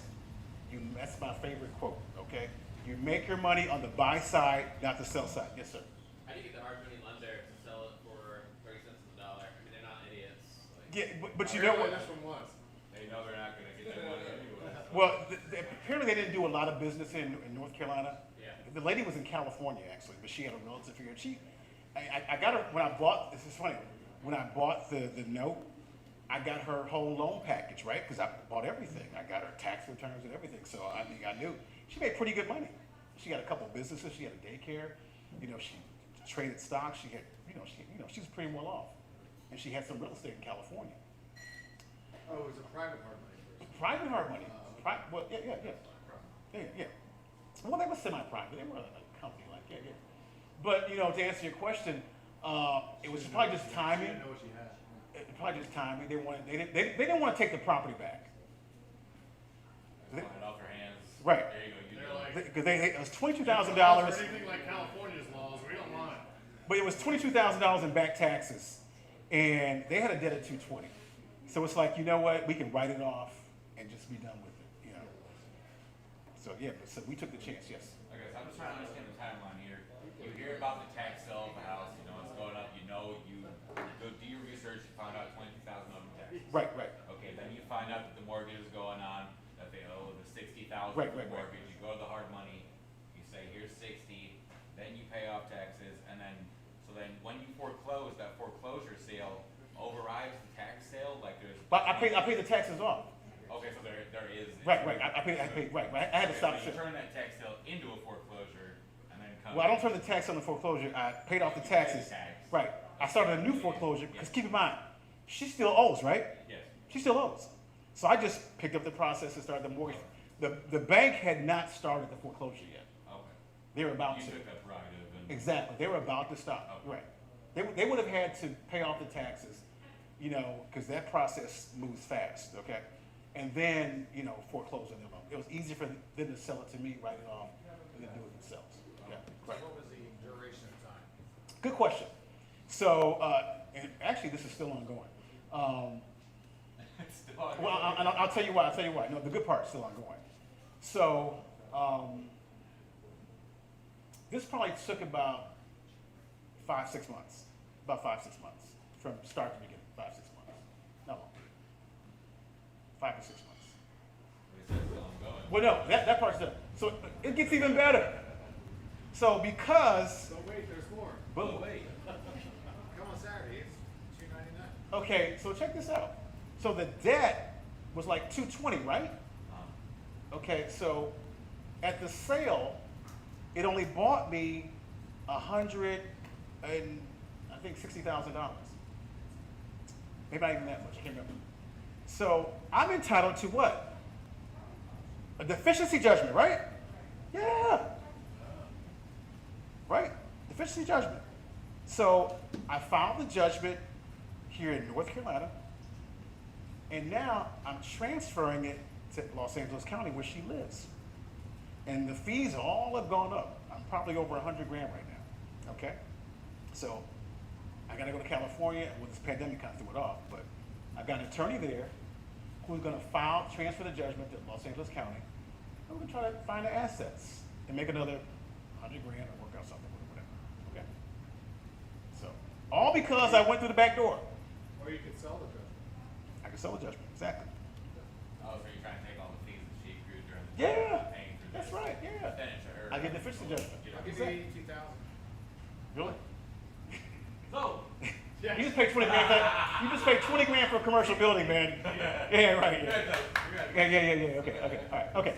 That's my favorite quote, okay? You make your money on the buy side, not the sell side. Yes, sir. How do you get the hard money lender to sell it for 30 cents on the dollar? I mean, they're not idiots. Like, Yeah, but you know what? This one was. they know they're not gonna get their money anyway. Well, apparently they didn't do a lot of business in North Carolina. Yeah. The lady was in California actually, but she had a relative here. I got her when I bought. This is funny. When I bought the note, I got her whole loan package, right? Because I bought everything. I got her tax returns and everything. So I mean, I knew she made pretty good money. She had a couple businesses. She had a daycare. You know, she traded stocks. She had, she was pretty well off, and she had some real estate in California. Oh, it was a private hard money first. Private hard money. Well, yeah. Well, they were semi-private. They were a company like, yeah. But, you know, to answer your question, it was probably just She timing. didn't know what she had. Probably just timing. They didn't want to take the property back. Just want it off their hands. Right. There you go. You They're do it. like, Because it was $22,000, Or anything like California's laws, we don't want it. but it was $22,000 in back taxes, and they had a debt of $220. So it's like, you know what? We can write it off and just be done with it. You know. So yeah, so we took the chance. Yes. Okay, so I'm just trying to understand the timeline here. You hear about the tax sale of the house, you know, it's going up, you go do your research, you find out $22,000 in taxes. Right. Okay, then you find out that the mortgage is going on, that they owe the $60,000 Right, for the right. mortgage, you go to the hard money, you say, here's 60, then you pay off taxes, and then, so then when you foreclose, that foreclosure sale overrides the tax sale, like there's. But I paid the taxes off. Okay, so there is. Right. I paid. Right. I had to stop. So you turn that tax sale into a foreclosure, and then come. Well, I don't turn the tax on the foreclosure. I paid off the taxes. Tax. Right. I started a new foreclosure because keep in mind, she still owes, right? Yes. She still owes. So I just picked up the process and started the mortgage. The bank had not started the foreclosure yet. Okay. They were about You to. took that prerogative and. Exactly. They were about to stop. Okay. Right. They would have had to pay off the taxes, you know, because that process moves fast. Okay. And then, you know, foreclose on their loan. It was easier for them to sell it to me, write it off, than to do it themselves. Yeah. Right. What was the duration of time? Good question. So, and actually, this is still ongoing. It's still on. Well, I'll tell you why. No, the good part's still ongoing. So, this probably took about 5-6 months. About 5-6 months from start to beginning. 5-6 months. No longer. 5 to 6 months. They said it's still ongoing. Well, no, that part's done. So it gets even better. So because, So wait, there's more. boom. Come on Saturday, it's $299. Okay, so check this out. So the debt was like $220, right? Okay, so at the sale, it only bought me $160,000. Maybe not even that much. I can't remember. So I'm entitled to what? A deficiency judgment, right? Yeah. Right? Deficiency judgment. So I filed the judgment here in North Carolina, and now I'm transferring it to Los Angeles County where she lives. And the fees all have gone up. I'm probably over $100,000 right now. Okay? So I gotta go to California. Well, this pandemic kind of threw it off, but I've got an attorney there who's gonna transfer the judgment to Los Angeles County. I'm gonna try to find the assets and make another 100 grand or work out something with it, whatever. Okay. So all because I went through the back door. Or you could sell the judgment. I can sell a judgment. Exactly. Oh, so you're trying to take all the fees that she accrued during the Yeah. time paying for That's this, right. Yeah. then it's her. I get the efficiency judgment. Get I'll her- give you 82,000. Really? So, You just paid 20 grand. You just paid 20 grand for a commercial building, man. Yeah, right. Yeah. Yeah. Okay. All right. Okay.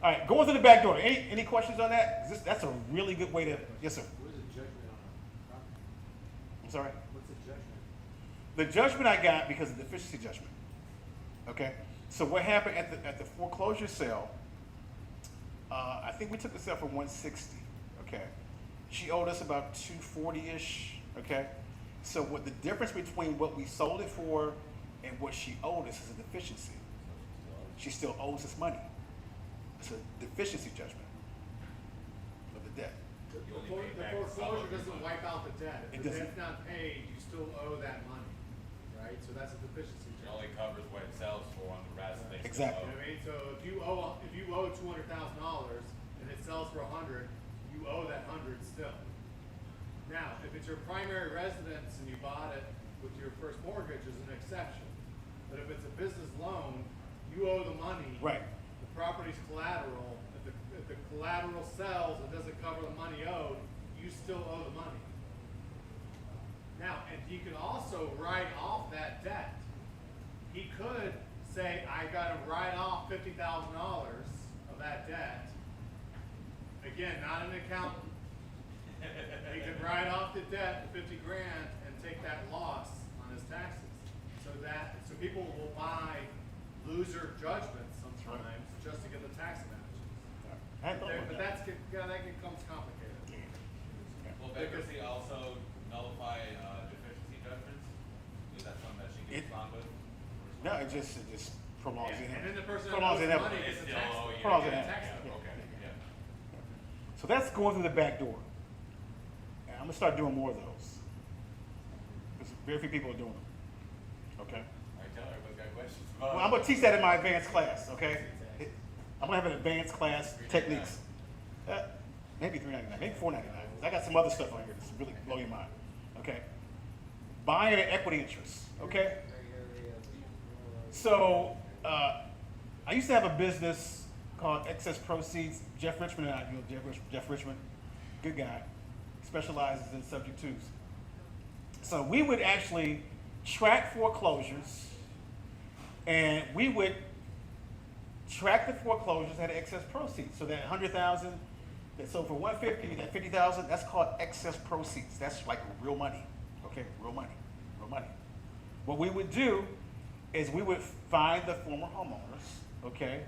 All right. Going through the back door. Any questions on that? 'Cause that's a really good way to. Yes, sir. What is a judgment on a property? I'm sorry. What's a judgment? The judgment I got because of the deficiency judgment. Okay. So what happened at the foreclosure sale? I think we took the sale for 160. Okay. She owed us about 240-ish. Okay. So what the difference between what we sold it for and what she owed us is a deficiency. She still owes us money. It's a deficiency judgment of the debt. You only The pay back some of foreclosure your doesn't money. wipe out the debt. It If the doesn't. debt's not paid, you still owe that money, right? So that's a deficiency It judgment. only covers what it sells for, and the rest they still Exactly. You know owe. what I mean? So if you owe $200,000 and it sells for 100, you owe that 100 still. Now, if it's your primary residence and you bought it with your first mortgage, is an exception. But if it's a business loan, you owe the money. Right. The property's collateral. If the collateral sells and doesn't cover the money owed, you still owe the money. Now, and you can also write off that debt. He could say, I gotta write off $50,000 of that debt. Again, not an accountant. He can write off the debt, 50 grand, and take that loss on his taxes. So people will buy loser judgments sometimes just to get the tax advantages. I hadn't thought about But that. that becomes complicated. Will bankruptcy also nullify deficiency judgments? Is that something that she can It- respond with? No, it just prolongs Yeah, it. and then the person that Prolongs owes it the ever. money It's gets a still, tax. oh, yeah, Prolongs it yeah, ever. yeah, okay, yeah. So that's going through the back door. And I'm gonna start doing more of those. Because very few people are doing them. Okay? All right, tell everybody's got questions. Well, I'm gonna teach that in my advanced class, okay? I'm gonna have an advanced class, techniques. Maybe $3.99, maybe $4.99. I got some other stuff on here that's really blow your mind, okay? Buying an equity interest, okay? So, I used to have a business called Excess Proceeds. Jeff Richmond and I, you know, Jeff Richmond, good guy, specializes in subject twos. So we would actually track foreclosures, and we would track the foreclosures at excess proceeds. So that 100,000 that sold for 150, that 50,000, that's called excess proceeds. That's like real money, okay? Real money. What we would do is we would find the former homeowners, okay?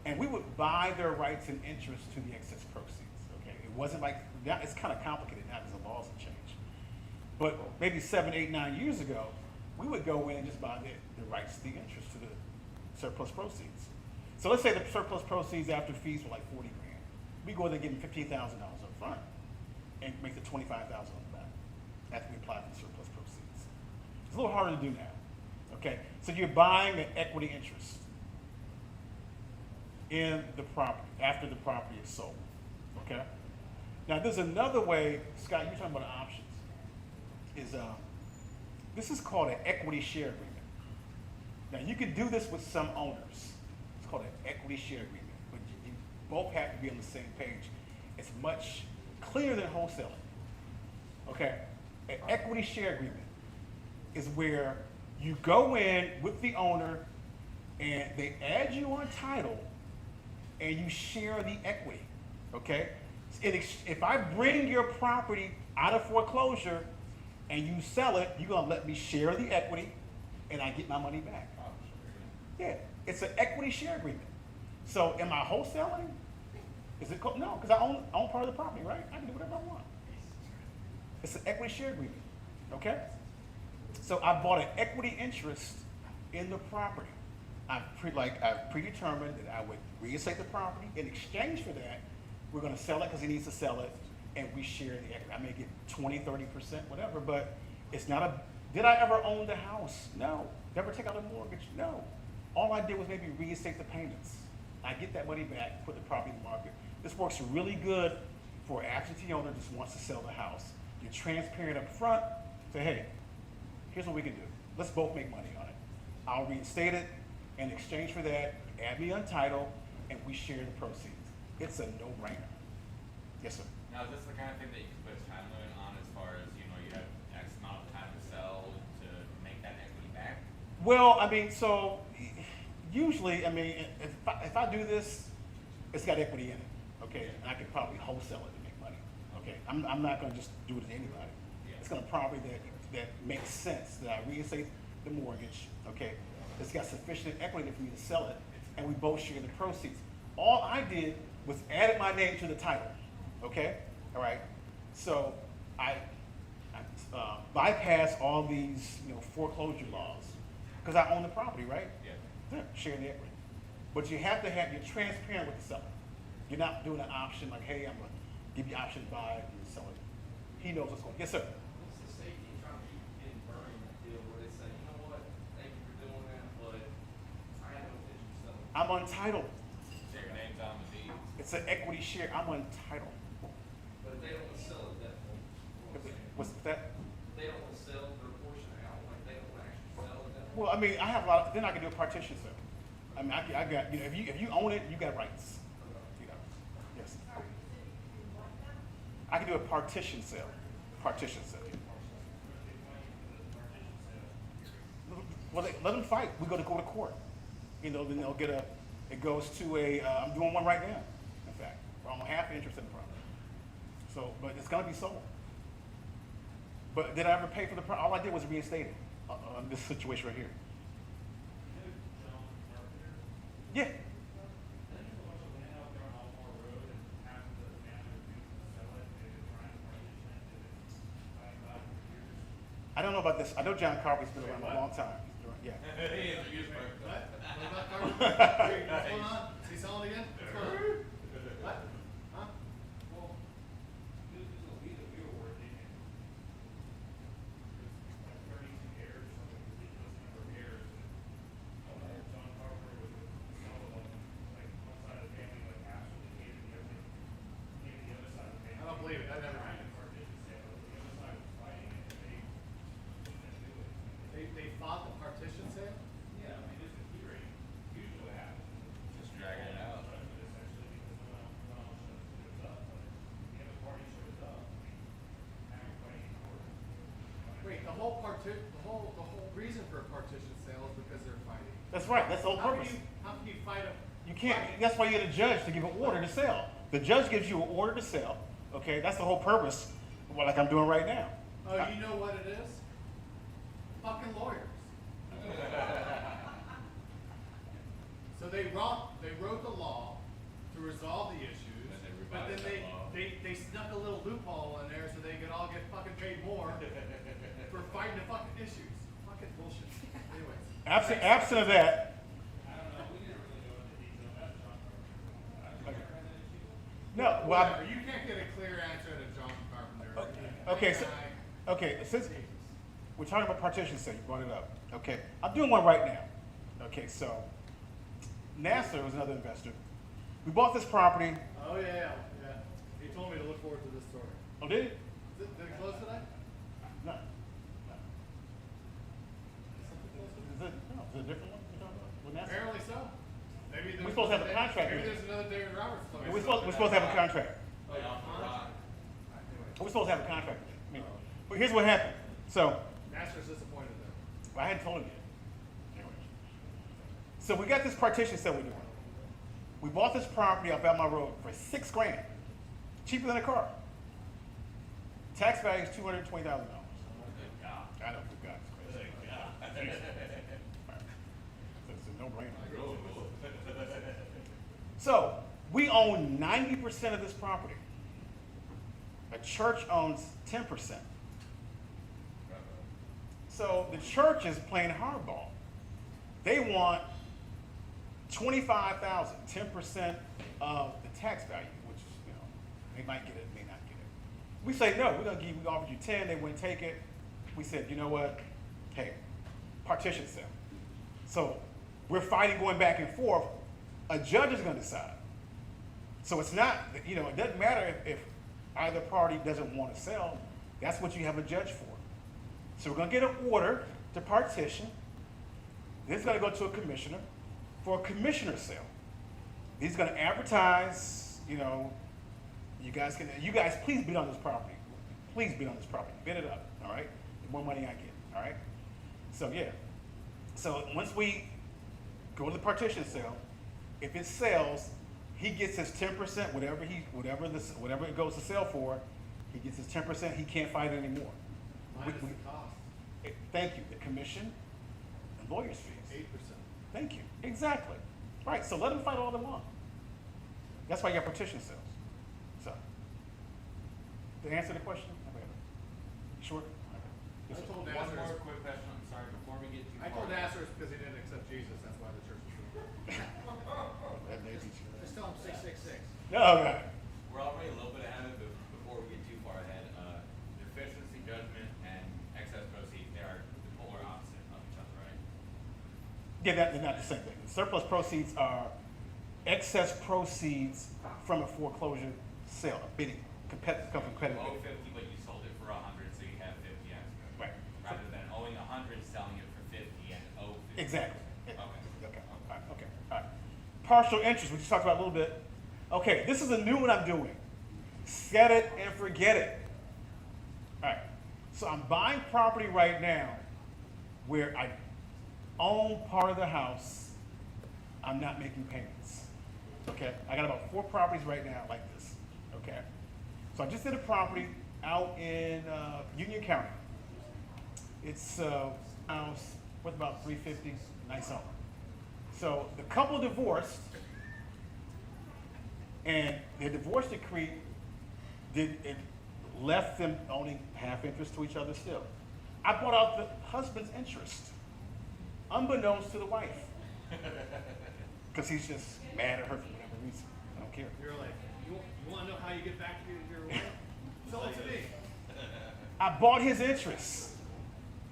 And we would buy their rights and interest to the excess proceeds, okay? It wasn't like, now it's kind of complicated now because the laws have changed. But maybe 7, 8, 9 years ago, we would go in and just buy the rights to the interest to the surplus proceeds. So let's say the surplus proceeds after fees were like 40 grand. We go in there and give them $15,000 up front and make the 25,000 on the back after we apply for the surplus proceeds. It's a little harder to do now, okay? So you're buying the equity interest in the property after the property is sold, okay? Now there's another way, Scott, you're talking about options, is this is called an equity share agreement. Now you can do this with some owners. It's called an equity share agreement, but you both have to be on the same page. It's much clearer than wholesaling, okay? An equity share agreement is where you go in with the owner and they add you on title and you share the equity, okay? If I bring your property out of foreclosure and you sell it, you're gonna let me share the equity and I get my money back. Yeah, it's an equity share agreement. So am I wholesaling? Is it, no, because I own part of the property, right? I can do whatever I want. It's an equity share agreement, okay? So I bought an equity interest in the property. I've predetermined that I would reinstate the property. In exchange for that, we're gonna sell it because he needs to sell it, and we share the equity. I may get 20, 30%, whatever, but it's not a, did I ever own the house? No. Never take out a mortgage? No. All I did was maybe reinstate the payments. I get that money back, put the property in the market. This works really good for an absentee owner that just wants to sell the house. You're transparent up front, say, hey, here's what we can do. Let's both make money on it. I'll reinstate it. In exchange for that, add me on title, and we share the proceeds. It's a no-brainer. Yes, sir. Now, is this the kind of thing that you can put a time limit on as far as, you know, you have X amount of time to sell to make that equity back? Well, I mean, so usually, I mean, if I do this, it's got equity in it, okay? And I could probably wholesale it to make money, okay? I'm not gonna just do it to anybody. It's gonna probably that makes sense, that I reinstate the mortgage, okay? It's got sufficient equity for me to sell it, and we both share the proceeds. All I did was added my name to the title, okay? All right, so I bypass all these, you know, foreclosure laws, because I own the property, right? Yeah. Yeah, share the equity. But you have to have, you're transparent with the seller. You're not doing an option like, hey, I'm gonna give you option to buy it and sell it. He knows what's going on. Yes, sir. What's the safety trying to keep getting burned deal where they say, you know what, thank you for doing that, but I have no intention of selling. I'm untitled. So your name's on the deed. It's an equity share. I'm untitled. But if they don't want to sell it, that point, what I'm saying. What's that? They don't want to sell their portion out, like they don't want to actually sell it, that Well, I mean, I have a lot. Then I can do a partition sale. I mean, I got, you know, if you own it, you got rights. You know, yes. I can do a partition sale. Partition sale. Well, let them fight. We go to court. You know, then they'll get a. It goes to a. I'm doing one right now. In fact, where I'm half interest in the property. So, but it's gonna be sold. But did I ever pay for the property? All I did was reinstate it on this situation right here. Yeah. I don't know about this. I know John Carver's been around a long time. Yeah. What? What about Carver? Wait, what's going on? Is he selling again? What's going on? What? Huh? Well, this is a lead that we were working in. Like 32 years, something ridiculous number of years. And John Carver was some of them, like one side of the family, like absolutely hated the other, hated the other side of the family. I don't believe it. That never Trying happened. to partition sale, but the other side was fighting it, and they couldn't do it. They fought the partition sale? Yeah, I mean, it's a hearing, usually what happens. Just dragging it out. But essentially, because no one else shows up, but the other party shows up, I mean, having fighting in court. Wait, the whole reason for a partition sale is because they're fighting. That's right. That's the whole purpose. How can you fight a? You can't. That's why you get a judge to give an order to sell. The judge gives you an order to sell. Okay, that's the whole purpose. Well, like I'm doing right now. Oh, you know what it is? Fucking lawyers. So they wrote the law to resolve the issues, Then they but then revised that law. they snuck a little loophole in there so they could all get fucking paid more for fighting the fucking issues. Fucking bullshit. Anyways. Absent of that, I don't know, we didn't really go into detail, that's John Carpenter. I Okay. never had that issue. no. Well, Whatever. You can't get a clear answer to John Carpenter. Okay, so since we're talking about partition sale, you brought it up. Okay, I'm doing one right now. Okay, so NASA was another investor. We bought this property. Oh yeah. He told me to look forward to this story. Oh, did it? Did it close today? No. Is it a different one you're talking about? With NASA? Apparently so. Maybe there's We're supposed to have a another- contract Maybe with there's another David Roberts story. We're supposed to have a contract. Lay off the rock. We're supposed to have a contract. I mean, but here's what happened. So Master's disappointed there. I hadn't told him yet. Anyway. So we got this partition sale we're doing. We bought this property off Alma Road for $6 grand, cheaper than a car. Tax value is $220,000. Good God. I know, good God, it's crazy. Good God. Right. So it's a no-brainer. Cool. So we own 90% of this property. A church owns 10%. So the church is playing hardball. They want $25,000, 10% of the tax value, which they might get it, may not get it. We say no. We offered you 10. They wouldn't take it. We said, you know what? Hey, partition sale. So we're fighting, going back and forth. A judge is gonna decide. So it's not, it doesn't matter if either party doesn't want to sell. That's what you have a judge for. So we're gonna get an order to partition. This is gonna go to a commissioner for a commissioner sale. He's gonna advertise, you guys please bid on this property. Please bid on this property. Bid it up, all right? The more money I get, all right? So yeah. So once we go to the partition sale, if it sells, he gets his 10%, whatever it goes to sell for, he gets his 10%, he can't fight it anymore. Minus the cost, Thank you, the commission and lawyer's fees. 8%. Thank you, exactly. Right, so let them fight all they want. That's why you got partition sales. So, to answer the question? Short? I told One Nazareth, more quick question, I'm sorry, before we get too I far. told Nazareth because he didn't accept Jesus, that's why the church was doing That may be true. Just tell them 666. No, okay. We're already a little bit ahead of it, but before we get too far ahead, deficiency judgment and excess proceeds, they are the polar opposite of each other, right? Yeah, they're not the same thing. Surplus proceeds are excess proceeds from a foreclosure sale, a bidding, come from credit. You owe 50, but you sold it for 100, so you have 50 extra. Right. Rather than owing 100, selling it for 50 and owe 50. Exactly. Okay. Okay, all right, okay, all right. Partial interest, we just talked about a little bit. Okay, this is a new one I'm doing. Set it and forget it. All right, so I'm buying property right now where I own part of the house, I'm not making payments. Okay, I got about 4 properties right now like this, okay? So I just did a property out in Union County. It's a house worth about $350, nice home. So the couple divorced, and the divorce decree left them owning half interest to each other still. I bought out the husband's interest, unbeknownst to the wife, because he's just mad at her for whatever reason. I don't care. You're like, you want to know how you get back to your wife? Tell it to me. I bought his interest.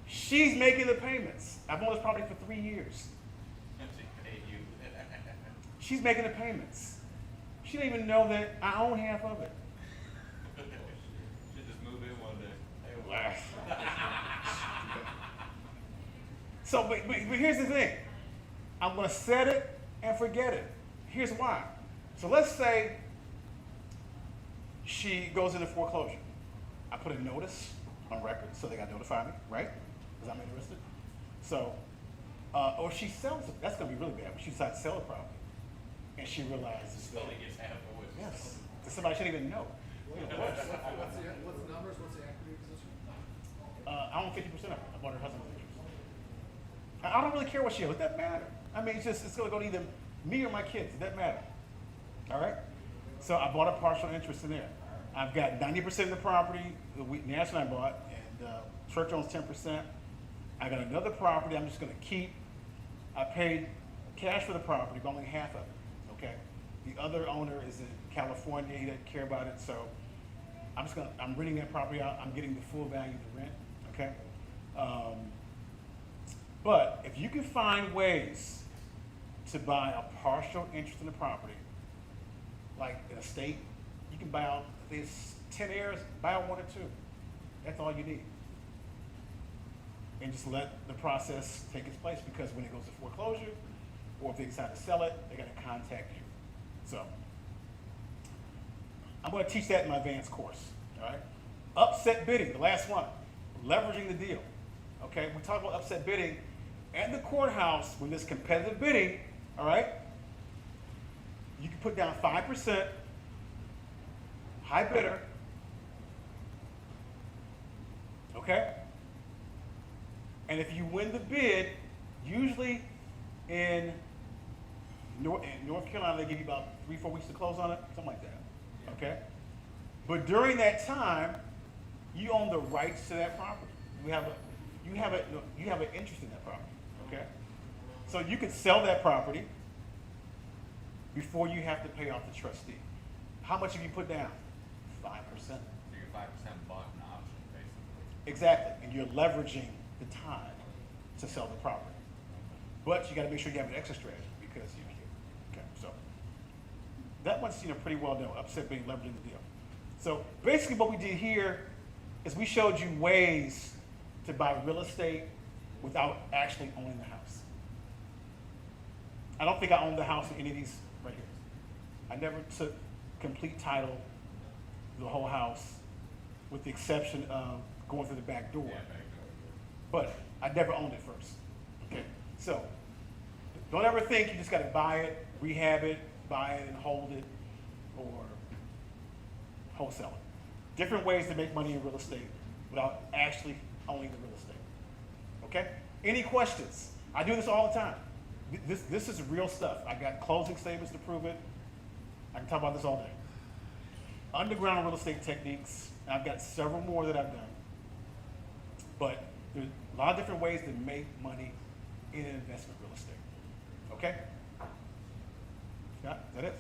She's making the payments. I've owned this property for 3 years. She paid you. She's making the payments. She didn't even know that I own half of it. Should just move in one day. So, but here's the thing. I'm going to set it and forget it. Here's why. So let's say she goes into foreclosure. I put a notice on record, so they got to notify me, right? Because I'm interested. So, or she sells it. That's going to be really bad. When she decides to sell the property, and she realizes that, Only gets half of what she yes, sold. that somebody shouldn't even know. What's the numbers? What's the equity position? I own 50% of it. I bought her husband's interest. I don't really care what she owns. It doesn't matter. I mean, it's going to go to either me or my kids. It doesn't matter. All right? So I bought a partial interest in there. I've got 90% of the property Nash and I bought, and Church owns 10%. I got another property I'm just going to keep. I paid cash for the property, but only half of it. Okay? The other owner is in California. He doesn't care about it, so I'm renting that property out. I'm getting the full value of the rent. Okay? But if you can find ways to buy a partial interest in the property, like an estate, you can buy out, if there's 10 heirs, buy out 1 or 2. That's all you need. And just let the process take its place, because when it goes to foreclosure, or if they decide to sell it, they got to contact you. So, I'm going to teach that in my advanced course, all right? Upset bidding, the last one, leveraging the deal. Okay, we talk about upset bidding at the courthouse when there's competitive bidding, all right? You can put down 5%, high bidder, okay? And if you win the bid, usually in North Carolina, they give you about 3-4 weeks to close on it, something like that, okay? But during that time, you own the rights to that property. You have an interest in that property, okay? So you could sell that property before you have to pay off the trustee. How much have you put down? 5%. So you're 5% bought an option, basically. Exactly, and you're leveraging the time to sell the property. But you got to make sure you have an exit strategy, because you can't. Okay, so that one's, pretty well known, upset being leveraged in the deal. So basically what we did here is we showed you ways to buy real estate without actually owning the house. I don't think I owned the house in any of these right here. I never took complete title of the whole house with the exception of going through the back door. Yeah, back door. But I never owned it first. Okay, so don't ever think you just got to buy it, rehab it, buy it and hold it, or wholesale it. Different ways to make money in real estate without actually owning the real estate. Okay? Any questions? I do this all the time. This is real stuff. I got closing statements to prove it. I can talk about this all day. Underground real estate techniques. I've got several more that I've done. But there's a lot of different ways to make money in investment real estate. Okay? Scott, is that it?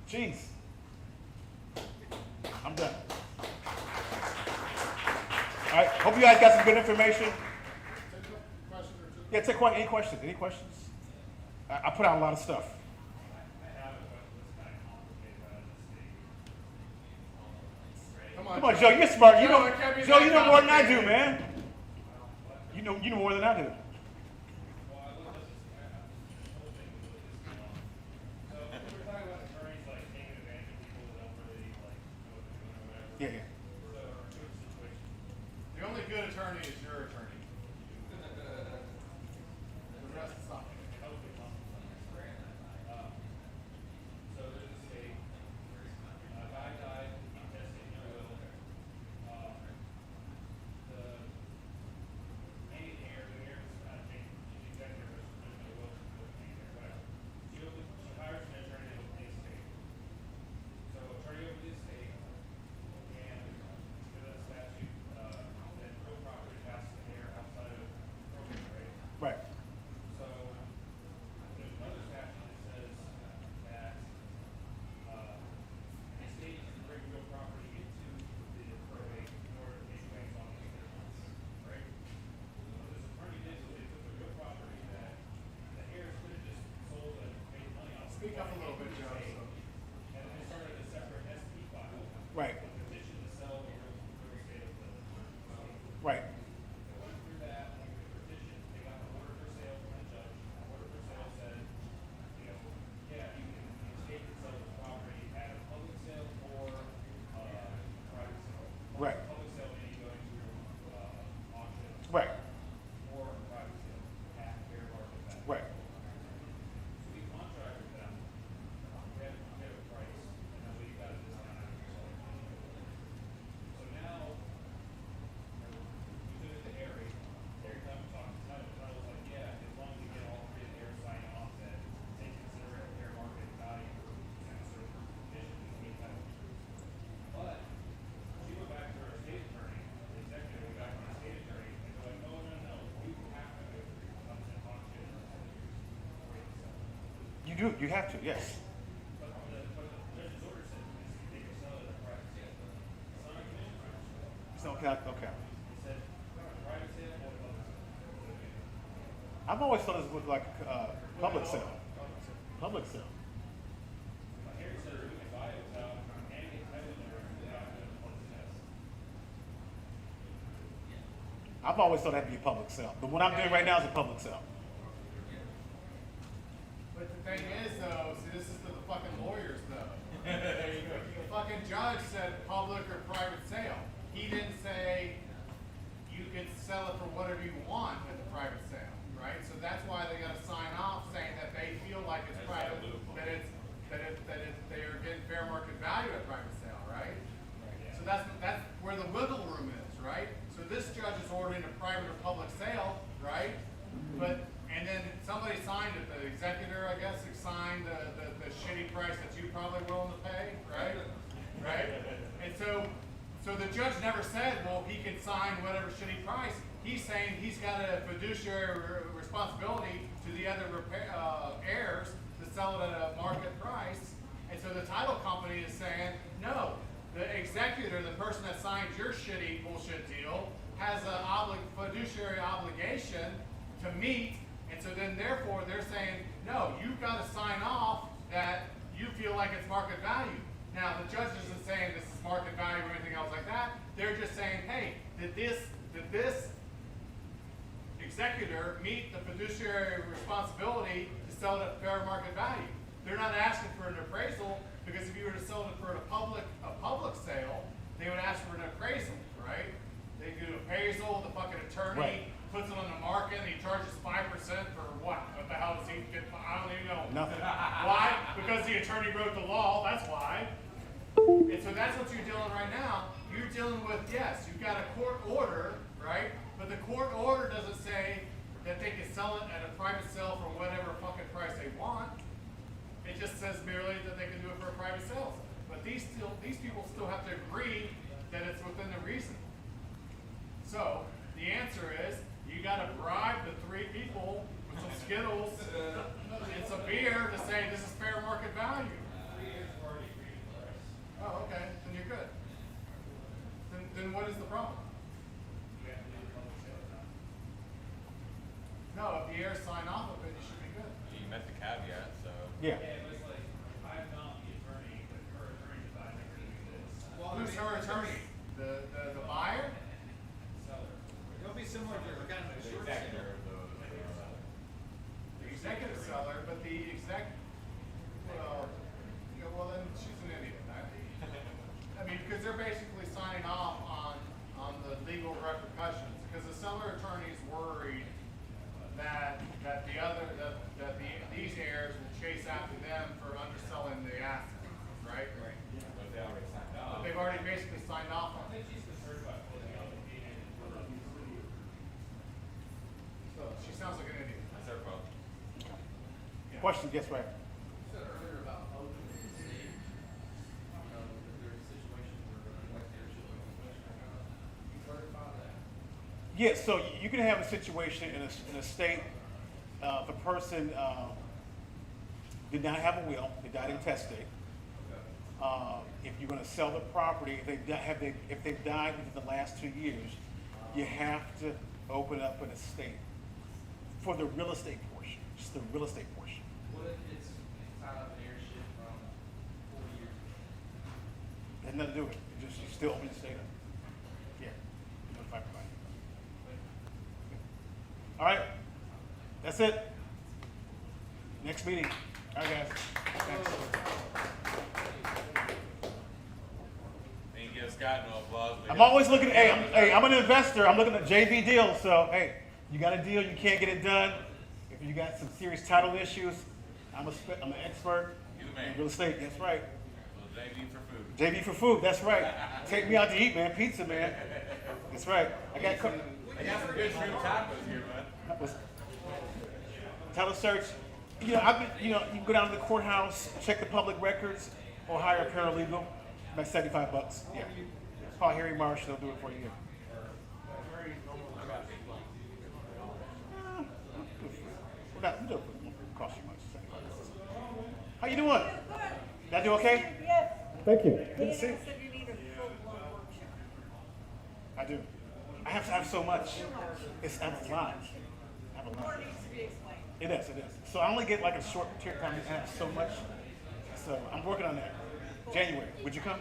Cheese. I'm done. All right, hope you guys got some good information. Yeah, take any questions? Any questions? I put out a lot of stuff. I have a question that's kind of complicated out of the state. Come on, Come on, Joe, you're smart. Joe, it can't be Joe, that you know more than I do, complicated. man. You know more than I do. Well, I looked at this whole thing was this going on. So we were talking about attorneys like taking advantage of people that don't really like know what they're doing or whatever. Yeah, yeah. So two situations. The only good attorney is your attorney. The rest is not. Hopefully not. So there's a state, a guy died, tested in will. The main heir, the heir was changed, the executor was no will, whatever. She hires an attorney to open the estate. So attorney over the estate, and because of the statute, then real property passes to the heir outside of probate, right? Right. So, there's another statute that says that, the state can bring real property into the probate in order to pay claims on the estate, right? So what this attorney did was they took the real property that the heirs could have just sold and made money off. Speak up a little bit, Joe. And then they started a separate SP file. Right. A petition to sell the real estate of the estate. Right. They went through that, like the petition, they got an order for sale from the judge. The order for sale said, yeah, you can, the estate can sell the property at a public sale or, private sale. Right. Public sale meaning going through, auction. Right. Or private sale, at fair market value. Right. So we contract with them, we have a price, and then we got a discount after sale. So now, we took it to Harry, Harry come and talked to Title, Title's like, yeah, as long as you get all three of the heirs signing off that they consider it fair market value, and so petition to meet Title. But, she went back to her estate attorney, the executive went back to her estate attorney, and they're like, no, you have to go through auction before you sell. You do. You have to. Yes. But the judge's order said they can sell it at a private sale. It's not a commission price. So, okay. It said private sale or public sale. I've always thought it was like public sale. Public sale. Harry said we can buy it without any title or without doing a public test. I've always thought that'd be a public sale. But what I'm doing right now is a public sale. But the thing is, though, see, this is to the fucking lawyers, though. The fucking judge said public or private sale. He didn't say you can sell it for whatever you want at the private sale, right? So that's why they gotta sign off saying that they feel like it's private, that they are getting fair market value at private sale, right? So that's where the wiggle room is, right? So this judge is ordering a private or public sale, right? And then somebody signed it, the executor, I guess, signed the shitty price that you probably willing to pay, right? Right? And so the judge never said, well, he can sign whatever shitty price. He's saying he's got a fiduciary responsibility to the other heirs to sell it at a market price. And so the title company is saying, no, the executor, the person that signed your shitty bullshit deal, has a fiduciary obligation to meet. And so then therefore they're saying, no, you've got to sign off that you feel like it's market value. Now, the judge isn't saying this is market value or anything else like that. They're just saying, hey, did this executor meet the fiduciary responsibility to sell it at fair market value? They're not asking for an appraisal, because if you were to sell it for a public sale, they would ask for an appraisal, right? They do an appraisal, the fucking attorney Right. puts it on the market, and he charges 5% for what? What the hell does he get? I don't even know. Nothing. Why? Because the attorney wrote the law, that's why. And so that's what you're dealing right now. You're dealing with, yes, you've got a court order, right? But the court order doesn't say that they can sell it at a private sale for whatever fucking price they want. It just says merely that they can do it for a private sale. But these people still have to agree that it's within the reason. So the answer is, you gotta bribe the 3 people with some Skittles and some beer to say this is fair market value. Oh, okay, then you're good. Then what is the problem? No, if the heirs sign off of it, you should be good. You met the caveat, so. Yeah. Yeah, it was like, I'm not the attorney, but her attorney decided to do this. Who's her attorney? The buyer? Seller. It'll be similar to kind of a The short executor sale. of The executive seller, but the well then she's an idiot, right? I mean, because they're basically signing off on the legal repercussions, because the seller attorney's worried that these heirs will chase after them for underselling the assets, right? But they already signed But off. they've already basically signed off on I it. think she's concerned about closing out the meeting. So she sounds like an idiot. That's their problem. Question, yes, right. You said earlier about opening the state, if there's a situation where like ownership of a question, you clarify that. Yeah, so you can have a situation in a state, if a person did not have a will, they died intestate. If you're going to sell the property, if they've died within the last 2 years, you have to open up an estate for the real estate portion, just the real estate portion. What if it's tied up in airship from 40 years ago? Has nothing to do with it. You still open the estate up. Yeah. Notify provider. All right. That's it. Next meeting. All right, guys. Thanks. They ain't give Scott no applause. but I'm he- always looking. Hey, I'm an investor. I'm looking at JV deals. So hey, you got a deal, you can't get it done. If you got some serious title issues, I'm an expert You the man. in real estate. That's right. Well, JV for food. JV for food. That's right. Take me out to eat, man. Pizza, man. That's right. I got. I got some good shrimp tacos here, man. Title search. You know, you can go down to the courthouse, check the public records, or hire a paralegal. About $75. Yeah. Call Harry Marsh. They'll do it for you. We don't cost you much. $75. How you doing? Did I do okay? Yes. Thank you. You said you need a full-blown workshop. I do. I have so much. It's I have a lot. I have a More lot. needs to be explained. It is. So I only get like a short period of time to have so much. So I'm working on that. January. Would you come?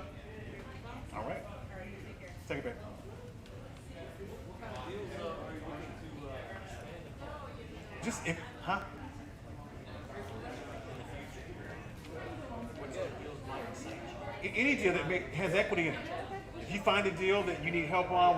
All right. All right, you take care. Take it back. Just if, huh? Any deal that has equity in it. If you find a deal that you need help on with